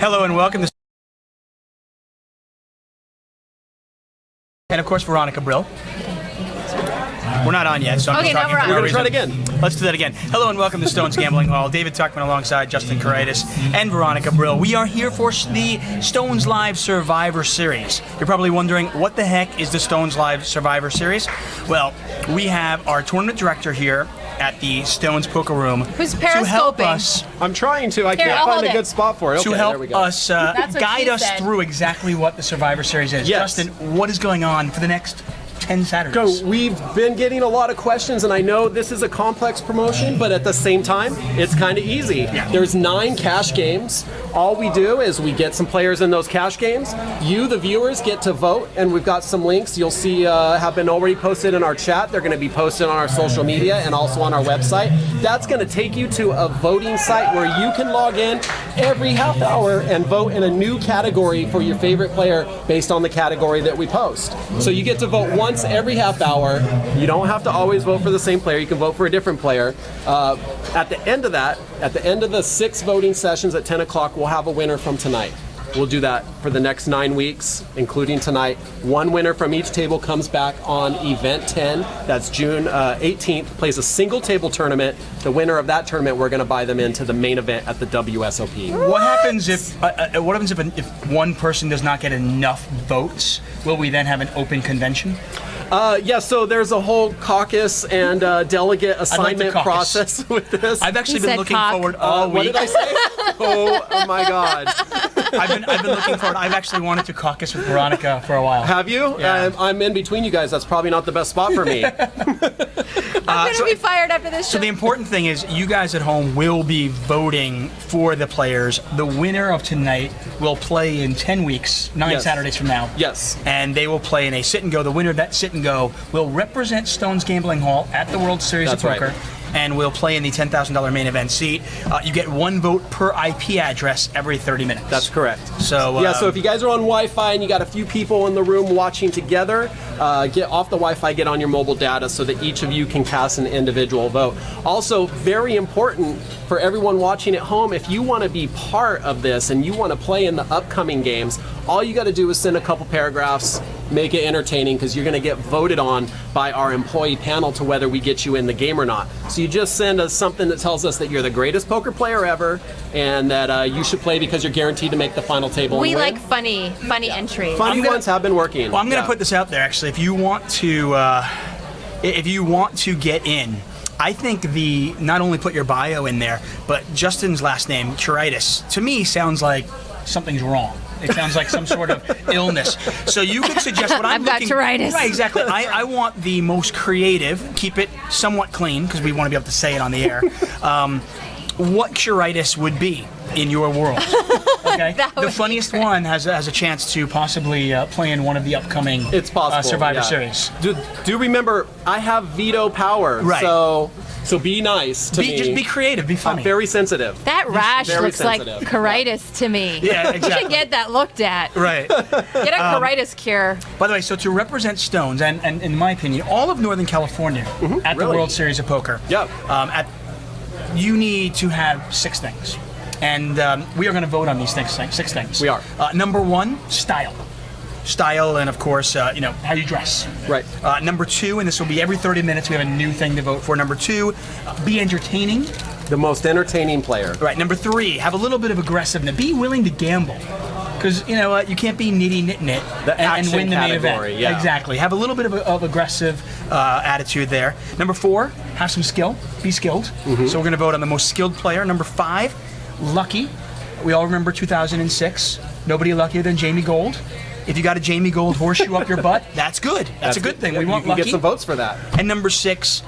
Hello and welcome to... And of course, Veronica Brill. We're not on yet, so I'm Okay, just now talking we're for on. no We're gonna try reason. it again. Let's do that again. Hello and welcome to Stones Gambling Hall. David Tuckman alongside Justin Karaitis and Veronica Brill. We are here for the Stones Live Survivor Series. You're probably wondering, what the heck is the Stones Live Survivor Series? Well, we have our tournament director here at the Stones Poker Room Who's to help periscoping. us I'm trying to. I Here, can't I'll find hold a it. good spot for it. to Okay, there we help go. us That's what guide she us said. through exactly what the Survivor Series is. Yes. Justin, what is going on for the next 10 Saturdays? So we've been getting a lot of questions, and I know this is a complex promotion, but at the same time, it's kind of easy. Yeah. There's 9 cash games. All we do is we get some players in those cash games. You, the viewers, get to vote, and we've got some links you'll see have been already posted in our chat. They're going to be posted on our social media and also on our website. That's going to take you to a voting site where you can log in every half hour and vote in a new category for your favorite player based on the category that we post. So you get to vote once every half hour. You don't have to always vote for the same player. You can vote for a different player. At the end of that, at the end of the 6 voting sessions at 10 o'clock, we'll have a winner from tonight. We'll do that for the next 9 weeks, including tonight. One winner from each table comes back on event 10. That's June 18th, plays a single table tournament. The winner of that tournament, we're going to buy them into the main event at the WSOP. What happens if one person does not get enough votes? Will we then have an open convention? Yeah, so there's a whole caucus and delegate assignment caucus. process with this. I've actually He been said looking cock. forward all What week. did I say? Oh my God. I've been looking forward. I've actually wanted to caucus with Veronica for a while. Have you? Yeah. I'm in between you guys. That's probably not the best spot for me. I'm gonna be fired after this show. So the important thing is you guys at home will be voting for the players. The winner of tonight will play in 10 weeks, 9 Yes. Saturdays from now. Yes. And they will play in a sit and go. The winner of that sit and go will represent Stones Gambling Hall at the World Series That's of right. Poker. And will play in the $10,000 main event seat. You get 1 vote per IP address every 30 minutes. That's correct. So Yeah, so if you guys are on Wi-Fi and you got a few people in the room watching together, get off the Wi-Fi, get on your mobile data so that each of you can cast an individual vote. Also, very important for everyone watching at home, if you want to be part of this and you want to play in the upcoming games, all you got to do is send a couple paragraphs, make it entertaining, because you're going to get voted on by our employee panel to whether we get you in the game or not. So you just send us something that tells us that you're the greatest poker player ever and that you should play because you're guaranteed to make the final table we and win. like funny entries. Funny I'm gonna- ones have been working. Well, I'm going to Yeah. put this out there. Actually, if you want to get in, I think not only put your bio in there, but Justin's last name, Karaitis, to me sounds like something's wrong. It sounds like some sort of illness. So you could suggest what I'm I've got looking... Karaitis. Right, exactly. I want the most creative, keep it somewhat clean, because we want to be able to say it on the air, what Karaitis would be in your world. Okay? That would The be funniest great. one has a chance to possibly play in one of the upcoming It's possible. Survivor yeah. Series. Do remember, I have veto power. Right. So be nice to me. Just be creative, be funny. I'm very sensitive. That rash very looks like sensitive. coritis to me. Yeah, You exactly. should get that looked at. Right. Get a coritis cure. By the way, so to represent Stones, and in my opinion, all of Northern California at the really? World Series of Poker, Yep. You need to have 6 things. And we are going to vote on these things, 6 things. We are. Number 1, style. Style, and of course, how you dress. Right. Number 2, and this will be every 30 minutes, we have a new thing to vote for. Number 2, be entertaining. The most entertaining player. Right. Number 3, have a little bit of aggressiveness. Be willing to gamble. Because, you know, you can't be nitty-nitting it The and action win the main category, event. yeah. Exactly. Have a little bit of aggressive attitude there. Number 4, have some skill. Be skilled. Mm-hmm. So we're going to vote on the most skilled player. Number 5, lucky. We all remember 2006. Nobody luckier than Jamie Gold. If you got a Jamie Gold horseshoe up your butt, that's good. That's a good thing. We want You can lucky. get some votes for that. And number 6,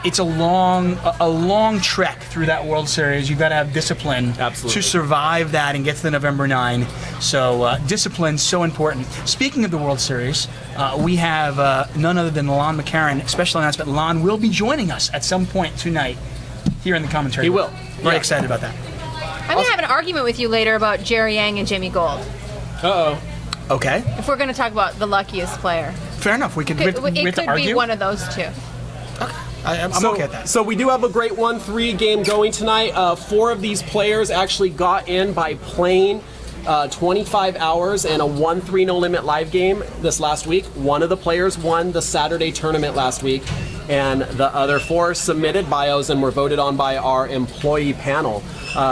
it's a long trek through that World Series. You've got to have discipline Absolutely. to survive that and get to the November 9. So discipline's so important. Speaking of the World Series, we have none other than Lon McCarron. Special announcement: Lon will be joining us at some point tonight here in the commentary. He booth. will. Very Yeah. excited about that. I'm gonna have an argument with you later about Jerry Yang and Jamie Gold. Uh-oh. Okay, If we're gonna talk about the luckiest player, fair enough. We have it to could be argue. one of those two. I'm okay with that. So we do have a great 1-3 game going tonight. 4 of these players actually got in by playing 25 hours and a 1-3 no limit live game this last week. One of the players won the Saturday tournament last week, and the other 4 submitted bios and were voted on by our employee panel.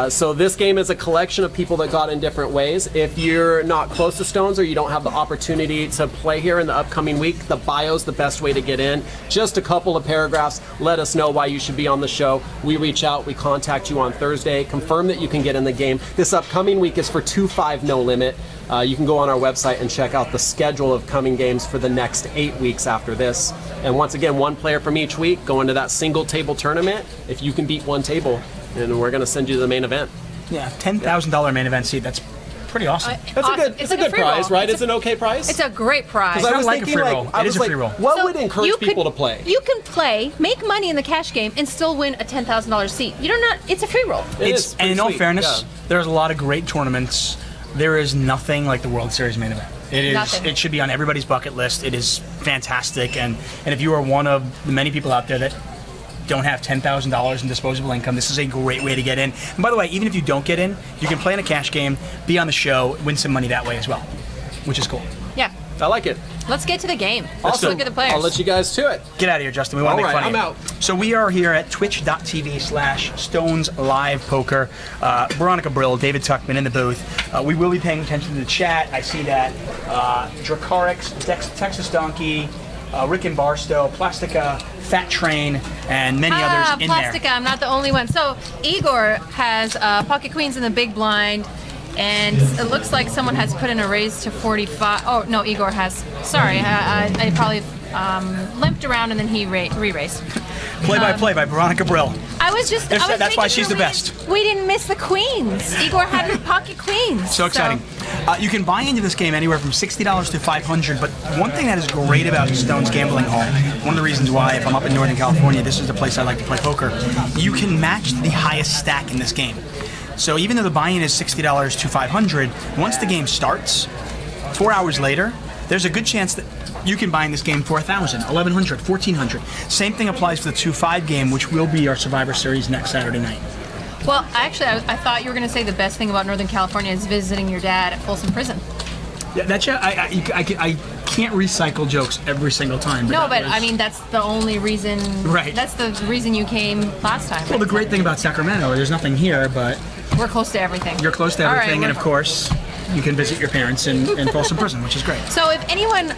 So this game is a collection of people that got in different ways. If you're not close to Stones or you don't have the opportunity to play here in the upcoming week, the bio's the best way to get in. Just a couple of paragraphs, let us know why you should be on the show. We reach out, we contact you on Thursday, confirm that you can get in the game. This upcoming week is for 2-5 no limit. You can go on our website and check out the schedule of coming games for the next 8 weeks after this. And once again, 1 player from each week go into that single table tournament. If you can beat 1 table, then we're going to send you to the main event. Yeah, $10,000 main event seat. That's pretty awesome. That's Awesome. it's a good free prize, roll. right? It's an okay prize. It's a great prize. I not was like a thinking, free roll. I It was is a like, free roll. what So would encourage you people could- to play? You can play, make money in the cash game, and still win a $10,000 seat. You don't know. It's a free roll. It is And pretty in all sweet, fairness, yeah. there's a lot of great tournaments. There is nothing like the World Series main event. It is. Nothing. It should be on everybody's bucket list. It is fantastic, and if you are one of the many people out there that don't have $10,000 in disposable income, this is a great way to get in. And by the way, even if you don't get in, you can play in a cash game, be on the show, win some money that way as well, which is cool. Yeah. I like it. Let's get to the game. Let's Look at the players. I'll let you guys to it. Get out of here, Justin. We want to All make right, fun of I'm you. out. So we are here at twitch.tv/Stones Live Poker. Veronica Brill, David Tuckman in the booth. We will be paying attention to the chat. I see that Dracarix, Texas Donkey, Rick and Barstow, Plastica, Fat Train, and many others in Plastica, there. I'm not the only one. So Igor has pocket queens in the big blind, and it looks like someone has put in a raise to 45. Oh no, Igor has. Sorry, I probably limped around and then he re-raised. Play-by-play by Veronica Brill. I was That's why making she's sure the best. We didn't miss the queens. Igor had his pocket queens. So exciting. You can buy into this game anywhere from $60 to $500, but one thing that is great about Stone's Gambling Hall, one of the reasons why if I'm up in Northern California, this is the place I like to play poker, you can match the highest stack in this game. So even though the buy-in is $60 to $500, once the game starts, 4 hours later, there's a good chance that you can buy in this game for $1,000, $1,100, $1,400. Same thing applies for the 2-5 game, which will be our Survivor Series next Saturday night. Well, actually, I thought you were going to say the best thing about Northern California is visiting your dad at Folsom Prison. Yeah, I can't recycle jokes every single time. No, that but was- I mean that's the only reason. Right. That's the reason you came last time. Well, the great thing about Sacramento, there's nothing here, but We're close to everything. you're close to All right, everything, and we're- of course, you can visit your parents in Folsom Prison, which is great. So if anyone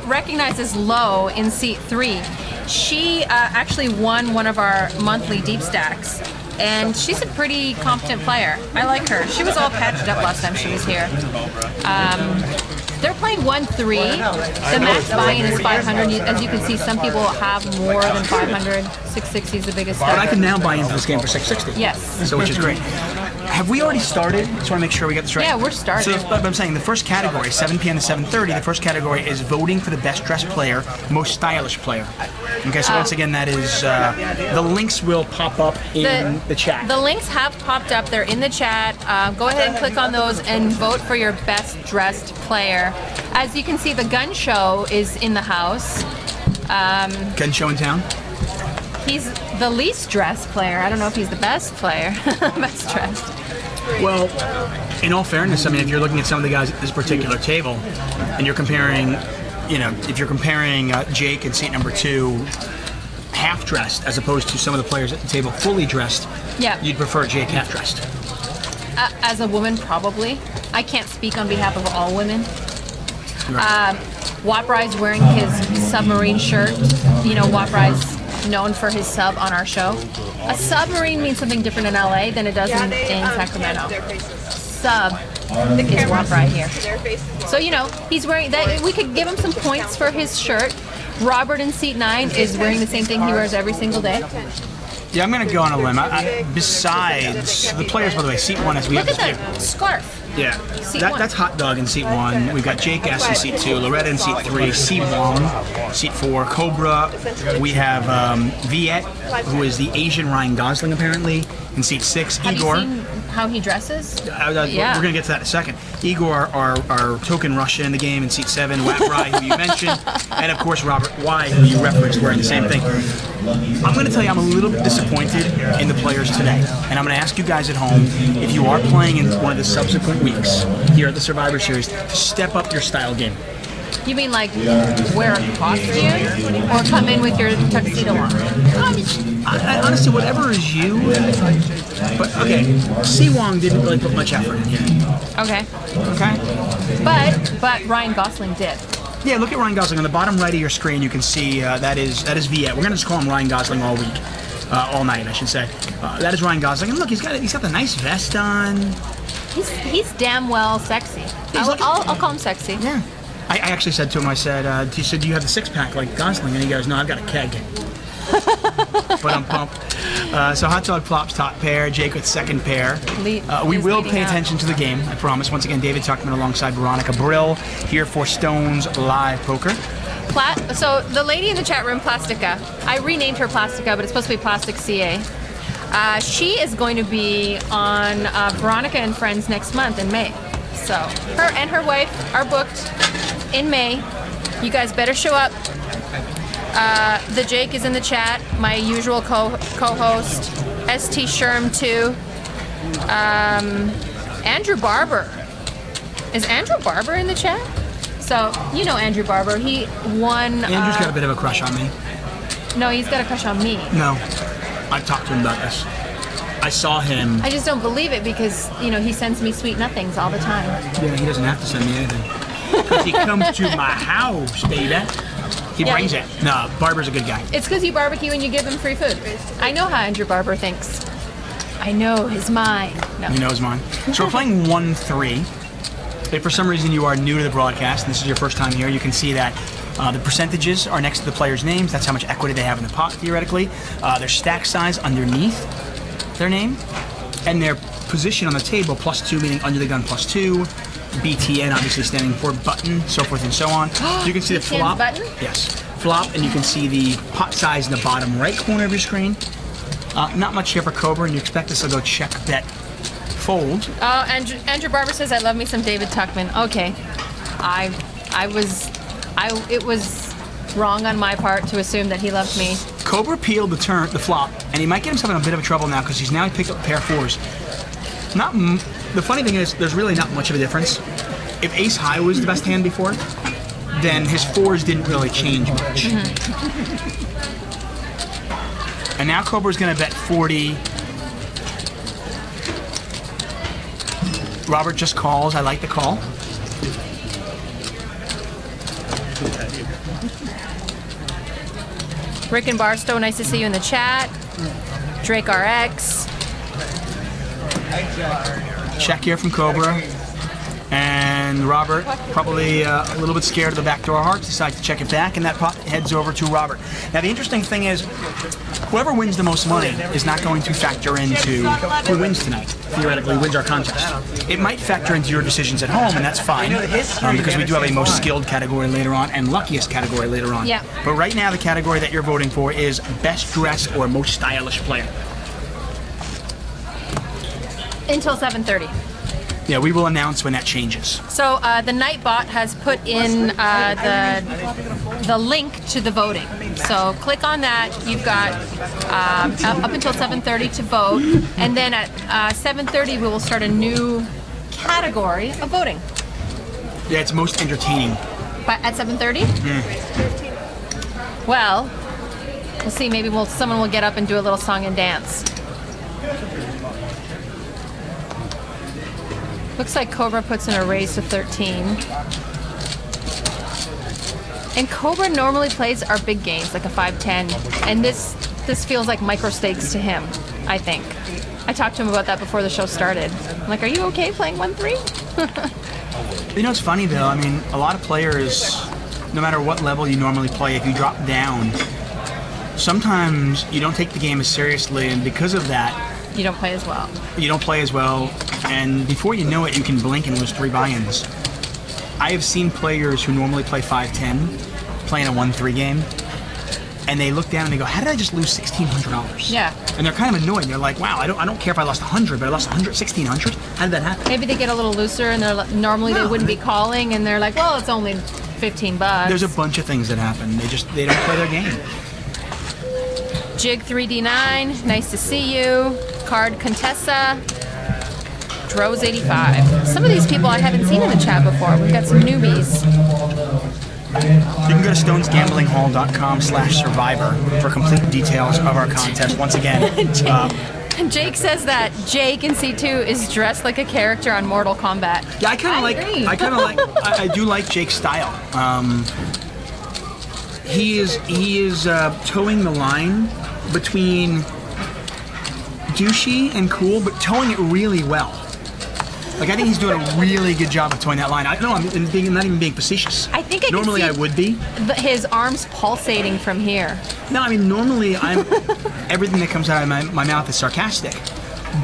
recognizes Lo in seat 3, she actually won one of our monthly deep stacks. And she's a pretty competent player. I like her. She was all patched up last time she was here. They're playing 1-3. The max buy-in is 500. As you can see, some people have more than 500. 660 is the biggest But I stack. can now buy into this game for $660. Yes. So which is great. Have we already started? Just want to make sure we got this right. Yeah, we're starting. So but I'm saying the first category, 7 p.m. to 7:30. The first category is voting for the best dressed player, most stylish player. Okay, so once again, that is the links will pop up in the chat. The links have popped up. They're in the chat. Go ahead and click on those and vote for your best dressed player. As you can see, the gun show is in the house. Gun show in town. He's the least dressed player. I don't know if he's the best player. Best dressed. Well, in all fairness, I mean, if you're looking at some of the guys at this particular table, and you're comparing, if you're comparing Jake in seat number 2, half dressed, as opposed to some of the players at the table fully dressed, Yeah. you'd prefer Jake half dressed. As a woman, probably. I can't speak on behalf of all women. Wattbry's wearing his submarine shirt. Wattbry's known for his sub on our show. A submarine means something different in LA than it does in Sacramento. Sub is Wattbry here. So, he's wearing that. We could give him some points for his shirt. Robert in seat 9 is wearing the same thing he wears every single day. Yeah, I'm going to go on a limb. Besides the players, by the way, seat 1 is we Look have at this here. that scarf. Yeah, Seat 1. that's Hot Dog in seat 1. We've got Jake S in seat 2, Loretta in seat 3, C Wong, seat 4, Cobra. We have Viet, who is the Asian Ryan Gosling apparently, in seat 6. Have Igor. you seen how he dresses? We're going to get to that in a second. Igor, our token Russian in the game in seat 7, Watt Rye, who you mentioned, and of course Robert Y, who you referenced, wearing the same thing. I'm going to tell you I'm a little bit disappointed in the players today. And I'm going to ask you guys at home, if you are playing in one of the subsequent weeks here at the Survivor Series, to step up your style game. You mean like wear a costume or come in with your tuxedo on? I honestly, whatever is you. But okay, Siwong didn't really put much effort in here. Okay. Okay. But Ryan Gosling did. Yeah, look at Ryan Gosling on the bottom right of your screen. You can see that is Viet. We're gonna just call him Ryan Gosling all week, all night, I should say. That is Ryan Gosling, and look, he's got the nice vest on. He's damn well sexy. I'll call him sexy. Yeah. I actually said to him, I said, he said, do you have the six-pack like Gosling? And he goes, no, I've got a keg. But I'm pumped. So Hot Dog Flops top pair, Jake with second pair. We will pay attention to the game, I promise. Once again, David Tuckman alongside Veronica Brill here for Stones Live Poker. So the lady in the chat room, Plastica, I renamed her Plastica, but it's supposed to be Plastic CA. She is going to be on Veronica and Friends next month in May. So her and her wife are booked in May. You guys better show up. The Jake is in the chat, my usual co-host. ST Sherm too. Andrew Barber. Is Andrew Barber in the chat? So, you know Andrew Barber. He won... Andrew's got a bit of a crush on me. No, he's got a crush on me. No. I've talked to him about this. I saw him... I just don't believe it because, you know, he sends me sweet nothings all the time. Yeah, he doesn't have to send me anything. Because he comes to my house, baby. He brings it. No, Barber's a good guy. It's because you barbecue and you give him free food. I know how Andrew Barber thinks. I know his mind. No. He knows mine. So we're playing 1-3. If for some reason you are new to the broadcast and this is your first time here, you can see that the percentages are next to the players' names. That's how much equity they have in the pot, theoretically. Their stack size underneath their name. And their position on the table, +2, meaning under the gun +2. BTN, obviously standing for button, so forth and so on. You can see the BTN's flop. button? Yes. Flop, and you can see the pot size in the bottom right corner of your screen. Not much here for Cobra, and you expect us to go check, bet, fold. Oh, Andrew Barber says, I love me some David Tuckman. Okay. It was wrong on my part to assume that he loved me. Cobra peeled the flop, and he might get himself in a bit of trouble now because he's now picked up a pair of fours. The funny thing is, there's really not much of a difference. If Ace High was the best hand before, then his fours didn't really change much. And now Cobra's going to bet 40. Robert just calls. I like the call. Rick and Barstow, nice to see you in the chat. Drake RX. Check here from Cobra. And Robert, probably a little bit scared of the backdoor hearts, decides to check it back, and that pot heads over to Robert. Now, the interesting thing is, whoever wins the most money is not going to factor into who wins tonight, theoretically, wins our contest. It might factor into your decisions at home, and that's fine, because we do have a most skilled category later on and luckiest category later on. Yeah. But right now, the category that you're voting for is best dressed or most stylish player. Until 7:30. Yeah, we will announce when that changes. So the Nightbot has put in the link to the voting. So click on that. You've got up until 7:30 to vote, and then at 7:30 we will start a new category of voting. Yeah, it's most entertaining. But at 7:30? Well, we'll see. Maybe someone will get up and do a little song and dance. Looks like Cobra puts in a raise to 13. And Cobra normally plays our big games, like a 5-10. And this feels like micro stakes to him, I think. I talked to him about that before the show started. I'm like, are you okay playing 1-3? You know, it's funny, though. I mean, a lot of players, no matter what level you normally play, if you drop down, sometimes you don't take the game as seriously, and because of that, You don't play as well. You don't play as well, and before you know it, you can blink and lose 3 buy-ins. I have seen players who normally play 5-10 playing a 1-3 game, and they look down and they go, how did I just lose $1,600? Yeah. And they're kind of annoyed. They're like, wow, I don't care if I lost 100, but I lost 11600. How did that happen? Maybe they get a little looser and they're normally they wouldn't be calling, and they're like, well, it's only $15. There's a bunch of things that happen. They don't play their game. Jig 3D9, nice to see you. Card Contessa, Droz 85. Some of these people I haven't seen in the chat before. We've got some newbies. You can go to stonesgamelinghall.com/survivor for complete details of our contest. Once again, Jake says that Jake in C2 is dressed like a character on Mortal Kombat. yeah, I kind of agree. I do like Jake's style. He is towing the line between douchey and cool, but towing it really well. Like, I think he's doing a really good job of towing that line. I'm not even being facetious. I think I can normally see I would be. his arms pulsating from here. No, I mean, normally everything that comes out of my mouth is sarcastic.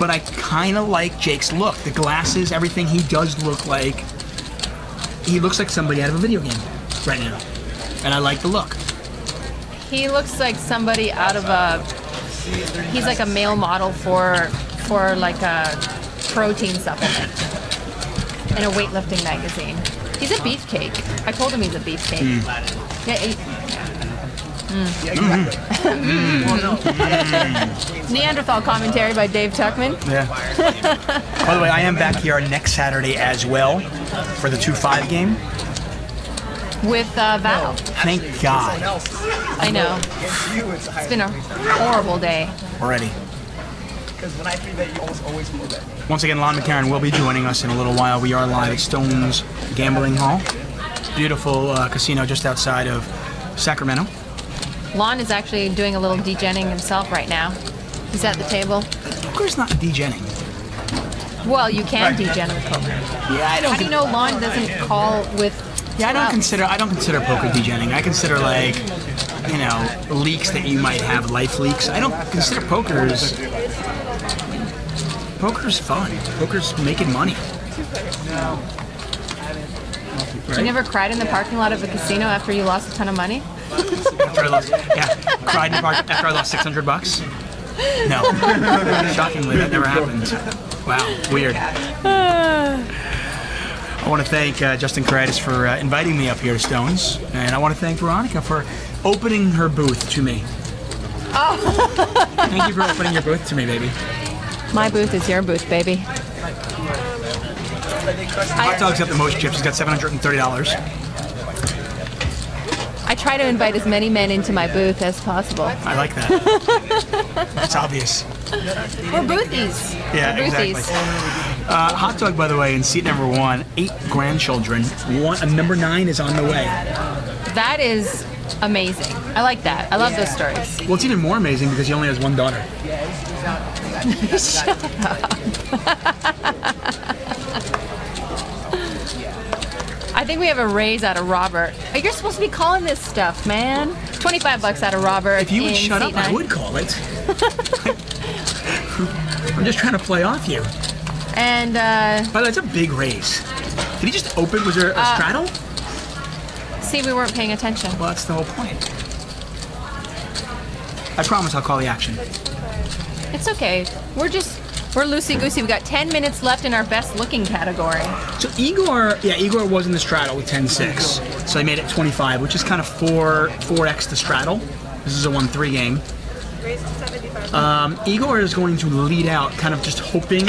But I kind of like Jake's look. The glasses, everything, he does look like... He looks like somebody out of a video game right now. And I like the look. He looks like somebody out of a... He's like a male model for like a protein supplement in a weightlifting magazine. He's a beefcake. I told him he's a beefcake. Yeah, Neanderthal commentary by Dave Tuckman. Yeah. By the way, I am back here next Saturday as well for the 2-5 game. With Val. Thank God. I know. It's been a horrible day. Already. Because when I free bet, you almost always free bet. Once again, Lon McCarron will be joining us in a little while. We are live at Stones Gambling Hall. Beautiful casino just outside of Sacramento. Lon is actually doing a little degenning himself right now. He's at the table. Poker's not degenning. Well, you can degen with poker. Yeah, I don't. How do you know Lon doesn't call with? Yeah, I don't outs? consider poker degenning. I consider, like, you know, leaks that you might have, life leaks. I don't consider poker's fun. Poker's making money. You never cried in the parking lot of a casino after you lost a ton of money? After I lost, cried in the park after I lost $600. No, shockingly, that never happened. Wow, weird. I want to thank Justin Caritis for inviting me up here to Stones, and I want to thank Veronica for opening her booth to me. Oh. Thank you for opening your booth to me, baby. My booth is your booth, baby. Hot dog's got the most chips. He's got $730. I try to invite as many men into my booth as possible. I like that. It's obvious. We're boothies. Yeah, We're boothies. exactly. Hot dog, by the way, in seat number 1, 8 grandchildren. Number 9 is on the way. That is amazing. I like that. I love those stories. Well, it's even more amazing because he only has one daughter. Shut up. I think we have a raise out of Robert. You're supposed to be calling this stuff, man. $25 out of Robert. If you would in shut up, seat I 9. would call it. I'm just trying to play off you. And By the way, it's a big raise. Did he just open? Was there a straddle? see, we weren't paying attention. Well, that's the whole point. I promise I'll call the action. It's okay. We're loosey-goosey. We got 10 minutes left in our best looking category. So Igor was in the straddle with 10-6. So they made it 25, which is kind of 4x the straddle. This is a 1-3 game. Igor is going to lead out, kind of just hoping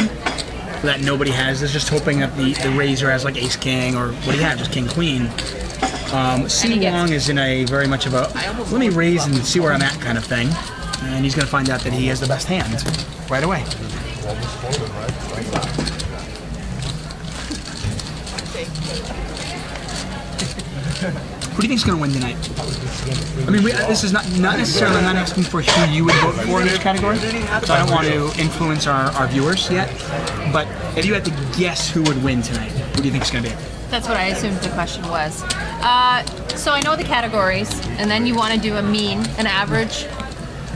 that nobody has this, just hoping that the raiser has like ace king, or what do you have, just king queen. Si Wong is in a very much of a let me raise and see where I'm at kind of thing, and he's going to find out that he has the best hand right away. Who do you think's going to win tonight? I mean, this is not necessarily, I'm not asking for who you would vote for in this category, so I don't want to influence our viewers yet. But if you had to guess who would win tonight, who do you think is going to be? That's what I assumed the question was. So I know the categories, and then you want to do a mean, an average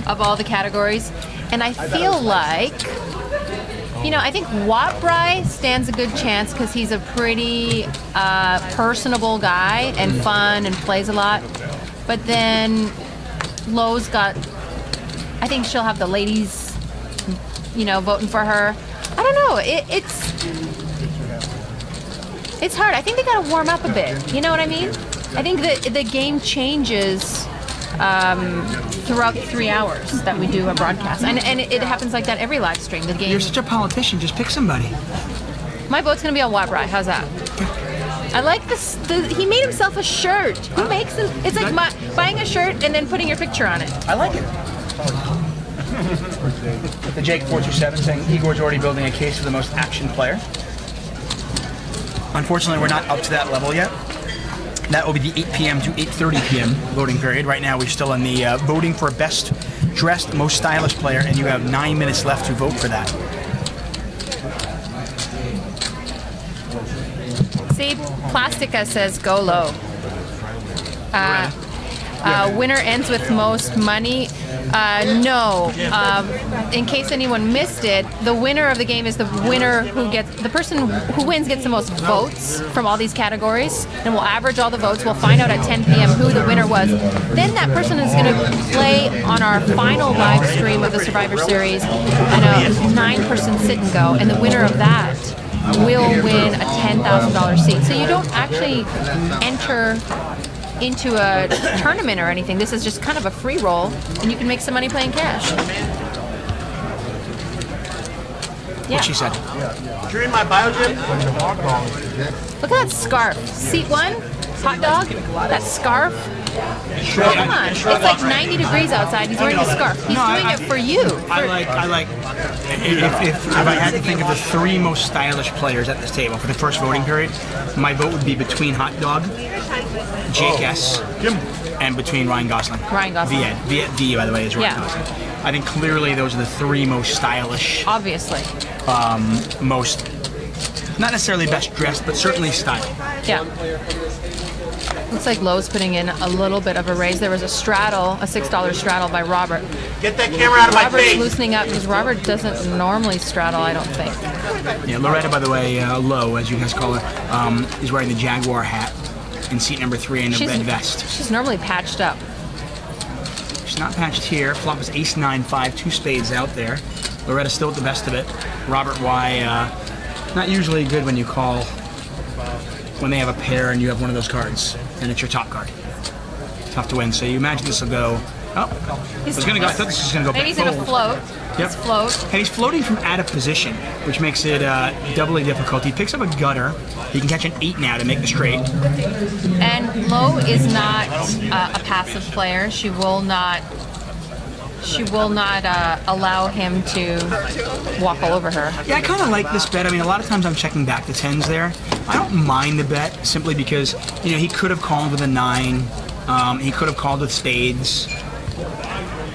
of all the categories. And I feel like, I think Watbry stands a good chance because he's a pretty personable guy and fun and plays a lot. But then Lowe's I think she'll have the ladies, voting for her. I don't know. It's hard. I think they got to warm up a bit. You know what I mean? I think the game changes throughout the 3 hours that we do a broadcast. And it happens like that every live stream. The game. You're such a politician. Just pick somebody. My vote's gonna be on Wabrai. How's that? I like this. He made himself a shirt. Who makes them? It's like buying a shirt and then putting your picture on it. I like it. The Jake427 saying Igor's already building a case for the most action player. Unfortunately, we're not up to that level yet. That will be the 8 p.m. to 8:30 p.m. voting period. Right now, we're still in the voting for best dressed, most stylish player, and you have 9 minutes left to vote for that. See, Plastica says go low. Winner ends with most money. No. In case anyone missed it, the winner of the game is the winner the person who wins gets the most votes from all these categories, and we'll average all the votes. We'll find out at 10 p.m. who the winner was. Then that person is going to play on our final live stream of the Survivor Series at a 9-person sit and go, and the winner of that will win a $10,000 seat. So you don't actually enter into a tournament or anything. This is just kind of a free roll, and you can make some money playing cash. Yeah. What she said. You're in my bio gym? Look at that scarf. Seat 1, hot dog. That scarf. Come on. It's like 90 degrees outside. He's wearing a scarf. He's doing it for you. I like. If I had to think of the 3 most stylish players at this table for the first voting period, my vote would be between Hot Dog, Jake S, and between Ryan Gosling. Ryan Gosling. V, by the way, is Ryan Yeah. Gosling. I think clearly those are the 3 most stylish, Obviously. most, not necessarily best dressed, but certainly style. Yeah. Looks like Lowe's putting in a little bit of a raise. There was a straddle, a $6 straddle by Robert. Get that camera out of my Robert's face! loosening up because Robert doesn't normally straddle, I don't think. Yeah, Loretta, by the way, Lowe, as you guys call her, is wearing the Jaguar hat in seat number 3 and a red vest. She's normally patched up. She's not patched here. Flop is ace 9-5, 2 spades out there. Loretta's still at the best of it. Robert Y, not usually good when you call when they have a pair and you have one of those cards and it's your top card. Tough to win. So you imagine this will go. Oh, I thought this was gonna go back. Maybe he's gonna float. Yep. Let's float. And he's floating from out of position, which makes it doubly difficult. He picks up a gutter. He can catch an 8 now to make the straight. And Lo is not a passive player. She will not allow him to walk all over her. Yeah, I kind of like this bet. I mean, a lot of times I'm checking back the 10s there. I don't mind the bet simply because, you know, he could have called with a 9. He could have called with spades.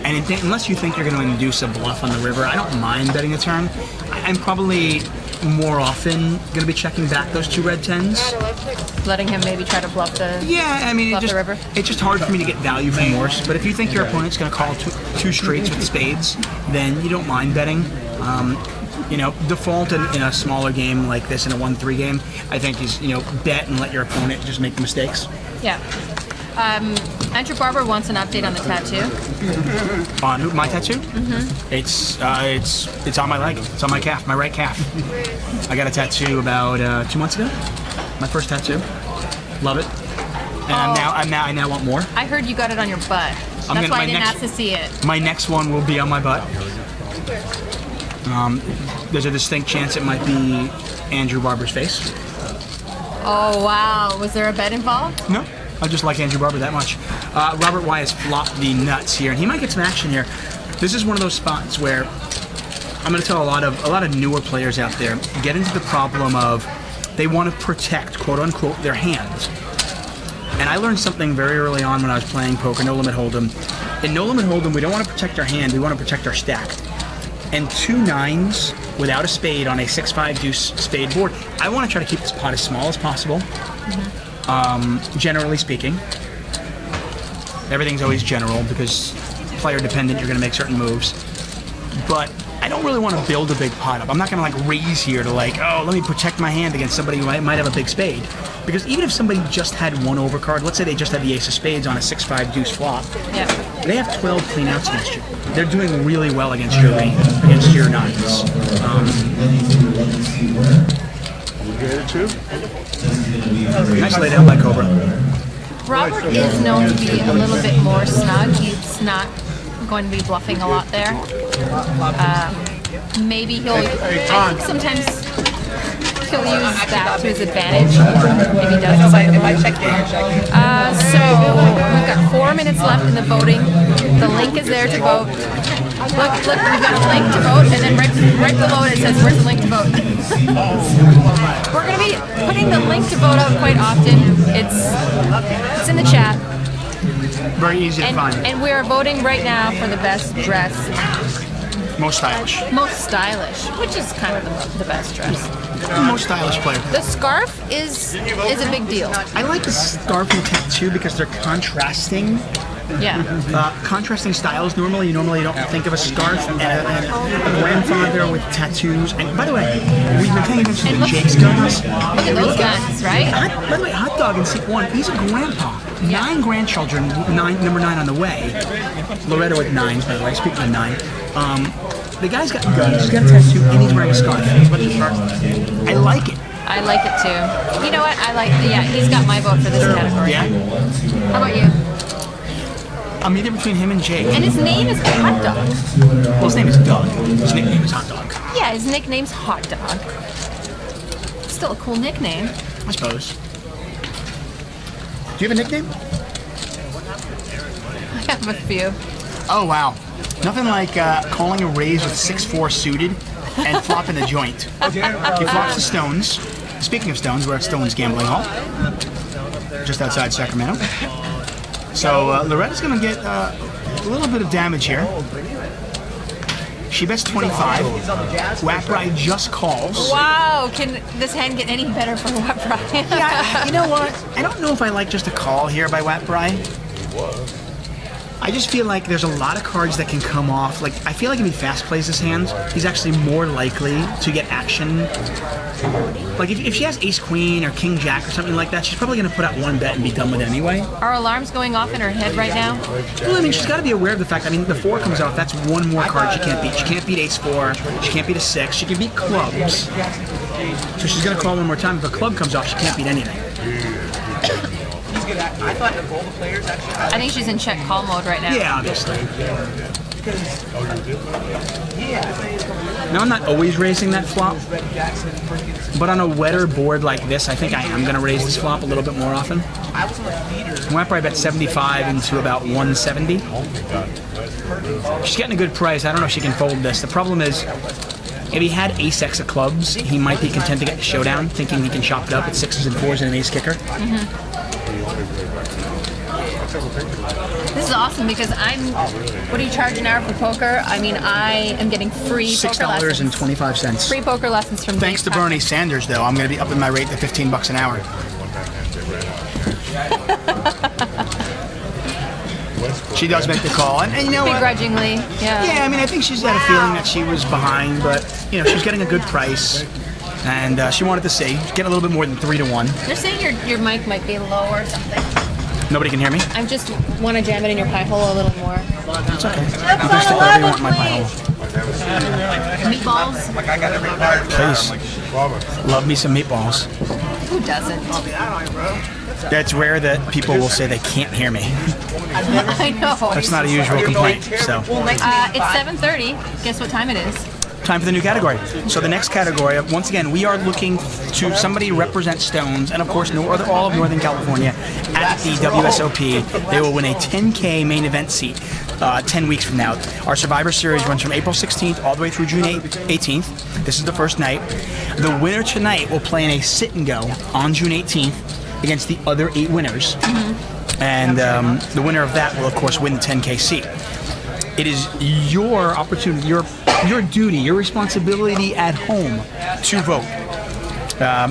And unless you think you're going to induce a bluff on the river, I don't mind betting a turn. I'm probably more often going to be checking back those 2 red 10s. Letting him maybe try to bluff the the river. It's just hard for me to get value from Morse. But if you think your opponent's going to call two straights with spades, then you don't mind betting. You know, default in a smaller game like this, in a 1-3 game, I think is, you know, bet and let your opponent just make the mistakes. Yeah. Andrew Barber wants an update on the tattoo. On my tattoo? Mm-hmm. It's on my leg. It's on my calf, my right calf. I got a tattoo about 2 months ago. My first tattoo. Love it. And I now want more. I heard you got it on your butt. That's why I didn't ask to see it. My next one will be on my butt. There's a distinct chance it might be Andrew Barber's face. Oh wow! Was there a bet involved? No. I just like Andrew Barber that much. Robert Y has flopped the nuts here, and he might get some action here. This is one of those spots where I'm going to tell a lot of newer players out there get into the problem of they want to protect, quote unquote, their hands. And I learned something very early on when I was playing poker, No Limit Hold'em. In No Limit Hold'em, we don't want to protect our hand; we want to protect our stack. And 2 9s without a spade on a 6-5 deuce spade board. I want to try to keep this pot as small as possible. Mm-hmm. Generally speaking, everything's always general because player dependent. You're going to make certain moves, but I don't really want to build a big pot up. I'm not going to like raise here to like, oh, let me protect my hand against somebody who might have a big spade. Because even if somebody just had 1 overcard, let's say they just had the ace of spades on a 6-5 deuce flop, Yeah. they have 12 clean outs against you. They're doing really well against your range, against your 9s. Nice laid out by Cobra. Robert is known to be a little bit more snug. He's not going to be bluffing a lot there. Maybe he'll. I think sometimes he'll use that to his advantage. Maybe he does. If I check game, So we've got 4 minutes left in the voting. The link is there to vote. Look, we've got a link to vote, and then right below it says, "Where's the link to vote?" We're going to be putting the link to vote out quite often. It's in the chat. Very easy to find. And we are voting right now for the best dressed, Most stylish. most stylish, which is kind of the best dressed. Most stylish player. The scarf is a big deal. I like the scarf and tattoo because they're contrasting. Yeah. Contrasting styles. Normally you don't think of a scarf and a grandfather with tattoos. And by the way, we've been paying attention And to look- Jake's guns. Look at those guns, right? By the way, Hot Dog in Seat 1, he's a grandpa. 9 grandchildren, number 9 on the way. Loretta with 9, by the way, speaking of 9. The guy's got guns, he's got a tattoo, and he's wearing a scarf. I like it. I like it too. You know what? He's got my vote for this category. Yeah? How about you? I'm either between him and Jake. And his name is Hot Dog. Well, his name is Doug. His nickname is Hot Dog, Yeah, his nickname's Hot Dog. Still a cool nickname. I suppose. Do you have a nickname? I have a few. Oh, wow. Nothing like calling a raise with 6'4" suited and flopping a joint. He flops the stones. Speaking of stones, we're at Stones Gambling Hall, just outside Sacramento. So Loretta's going to get a little bit of damage here. She bets 25. Waprai just calls. Wow, can this hand get any better for Waprai? Yeah, you know what? I don't know if I like just a call here by Waprai. I just feel like there's a lot of cards that can come off. Like, I feel like if he fast plays his hand, he's actually more likely to get action. Like, if she has ace queen or king jack or something like that, she's probably going to put out one bet and be done with it anyway. Are alarms going off in her head right now? Well, I mean, she's got to be aware of the fact. I mean, the 4 comes off. That's one more card she can't beat. She can't beat ace 4. She can't beat a 6. She can beat clubs. So she's going to call one more time. If a club comes off, she can't beat anything. I thought of all the players actually. I think she's in check call mode right now. Yeah, obviously. Now, I'm not always raising that flop, but on a wetter board like this, I think I am going to raise this flop a little bit more often. Waprai bet 75 into about 170. She's getting a good price. I don't know if she can fold this. The problem is, if he had ace-x of clubs, he might be content to get the showdown, thinking he can chop it up at 6s and 4s and an ace kicker. This is awesome because what do you charge an hour for poker? I mean, I am getting free poker lessons. $6.25. Free poker lessons from Thanks to Dave Bernie Patrick. Sanders, though, I'm going to be upping my rate to $15 an hour. She does make the call, and you know what? Begrudgingly, yeah. Yeah, I mean, I think she's had a feeling that she was behind, but you know, she's getting a good price, and she wanted to see. She's getting a little bit more than 3 to 1. They're saying your mic might be low or something. Nobody can hear me. I just want to jam it in your pie hole a little more. It's okay. I'll stick whatever you want in my pile. Meatballs? Please. Love me some meatballs. Who doesn't? It's rare that people will say they can't hear me. I know. That's not a usual complaint. So, It's 7:30. Guess what time it is? time for the new category. So the next category, once again, we are looking to somebody represent Stones, and of course, all of Northern California at the WSOP. They will win a 10K main event seat 10 weeks from now. Our Survivor Series runs from April 16th all the way through June 18th. This is the first night. The winner tonight will play in a sit and go on June 18th against the other 8 winners. And the winner of that will, of course, win the 10K seat. It is your opportunity, your duty, your responsibility at home to vote.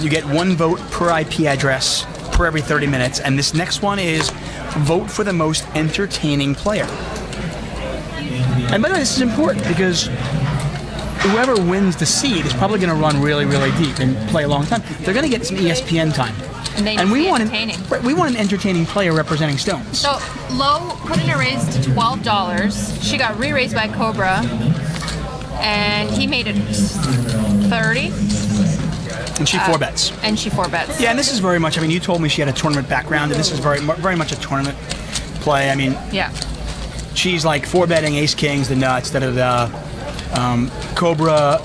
You get 1 vote per IP address per every 30 minutes, and this next one is vote for the most entertaining player. And by the way, this is important because whoever wins the seed is probably going to run really, really deep and play a long time. They're going to get some ESPN time. And we want entertaining. we want an entertaining player representing Stones. So Lo put in a raise to $12. She got re-raised by Cobra, and he made it 30. And she 4 bets. And she 4 bets. Yeah, and this is very much, I mean, you told me she had a tournament background, and this is very much a tournament play. I mean, Yeah. she's like 4-betting ace kings the nuts instead of the Cobra,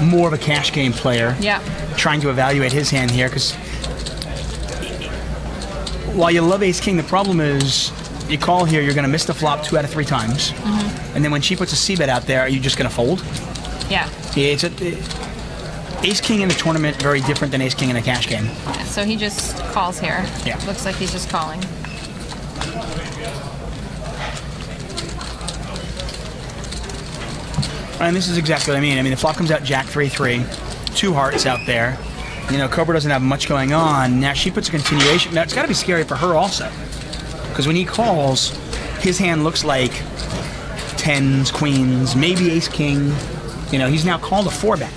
more of a cash game player. Yeah. Trying to evaluate his hand here because while you love ace king, the problem is you call here, you're going to miss the flop 2 out of 3 times, and then when she puts a c bet out there, are you just going to fold? Yeah. Yeah, ace king in the tournament very different than ace king in a cash game. So he just calls here. Yeah. Looks like he's just calling. And this is exactly what I mean. I mean, the flop comes out jack 3-3, 2 hearts out there. You know, Cobra doesn't have much going on. Now she puts a continuation. Now it's got to be scary for her also, because when he calls, his hand looks like 10s, queens, maybe ace king. You know, he's now called a 4-bet.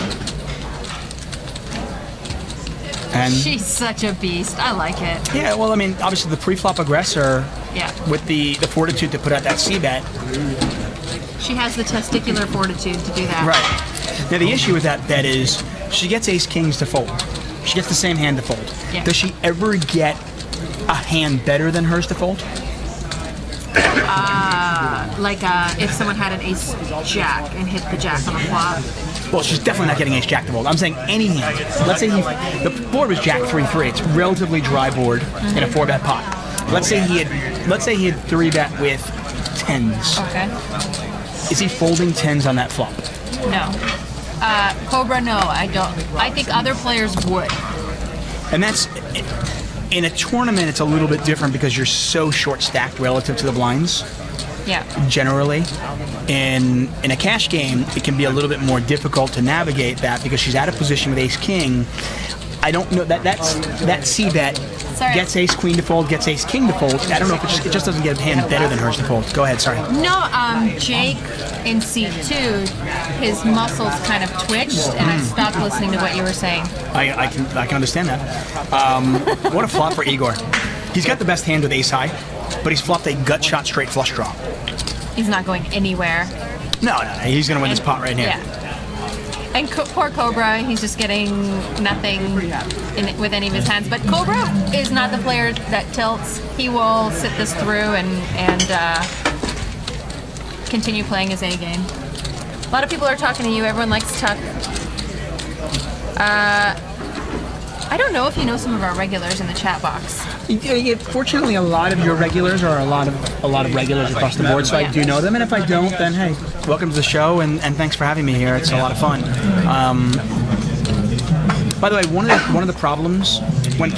And She's such a beast. I like it. yeah, well, I mean, obviously the pre-flop aggressor Yeah. with the fortitude to put out that c-bet. She has the testicular fortitude to do that. Right. Now the issue with that bet is she gets ace kings to fold. She gets the same hand to fold. Yeah. Does she ever get a hand better than hers to fold? Like if someone had an ace jack and hit the jack on the flop. Well, she's definitely not getting ace jack to fold. I'm saying any hand. Let's say the board was jack 3-3. It's a relatively dry board in a 4-bet pot. Let's say he had 3-bet with 10s. Okay. Is he folding 10s on that flop? No. Cobra, no, I don't. I think other players would. And that's in a tournament. It's a little bit different because you're so short stacked relative to the blinds. Yeah. Generally, in a cash game, it can be a little bit more difficult to navigate that because she's out of position with ace king. I don't know that c bet Sorry. gets ace queen to fold, gets ace king to fold. I don't know if it just doesn't get a hand better than hers to fold. Go ahead, sorry. No, Jake in seat 2, his muscles kind of twitched, and I stopped listening to what you were saying. I can understand that. What a flop for Igor. He's got the best hand with ace high, but he's flopped a gut shot straight flush draw. He's not going anywhere. No, he's gonna win this pot right here. Yeah. And poor Cobra, he's just getting nothing with any of his hands. But Cobra is not the player that tilts. He will sit this through and continue playing his A game. A lot of people are talking to you. Everyone likes Tuck. I don't know if you know some of our regulars in the chat box. Fortunately, a lot of your regulars are a lot of regulars across the board, so I do know them. And if I don't, then hey, welcome to the show, and thanks for having me here. It's a lot of fun. By the way, one of the problems when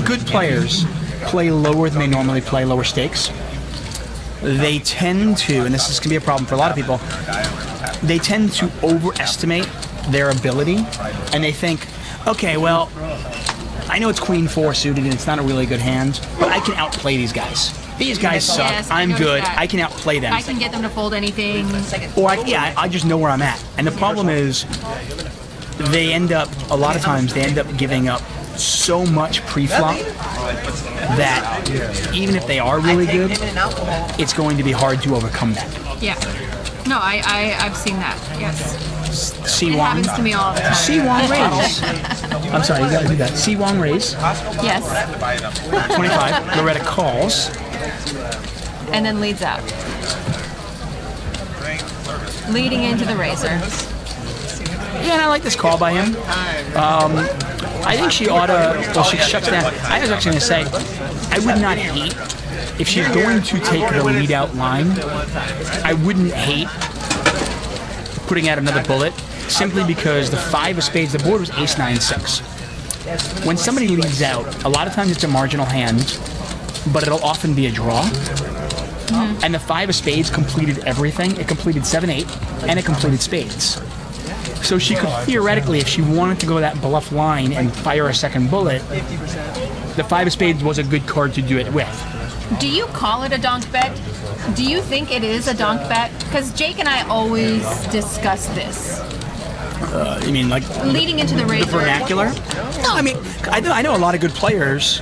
good players play lower than they normally play, lower stakes, they tend to, and this can be a problem for a lot of people, they tend to overestimate their ability, and they think, okay, well, I know it's queen 4 suited and it's not a really good hand, but I can outplay these guys. These guys suck. Yes, I I'm noticed good. that. I can outplay them. I can get them to fold anything. Or I just know where I'm at. And the problem is, a lot of times they end up giving up so much pre-flop that even if they are really good, it's going to be hard to overcome that. Yeah. No, I've seen that. Yes. C It Wong. happens to me all the time. C Wong raise. I'm sorry, you gotta do that. C Wong raise. Yes. 25. Loretta calls. And then leads out. Leading into the razor. Yeah, and I like this call by him. I think she ought to. Well, she shuts down. I was actually going to say, I would not hate if she's going to take the lead out line. I wouldn't hate putting out another bullet simply because the 5 of spades, the board was ace 9 6. When somebody leads out, a lot of times it's a marginal hand, but it'll often be a draw. And the 5 of spades completed everything. It completed 7 8, and it completed spades. So she could theoretically, if she wanted to go that bluff line and fire a second bullet, the 5 of spades was a good card to do it with. Do you call it a donk bet? Do you think it is a donk bet? Because Jake and I always discuss this. You mean like Leading into the razor. the vernacular? No, I mean, I know a lot of good players.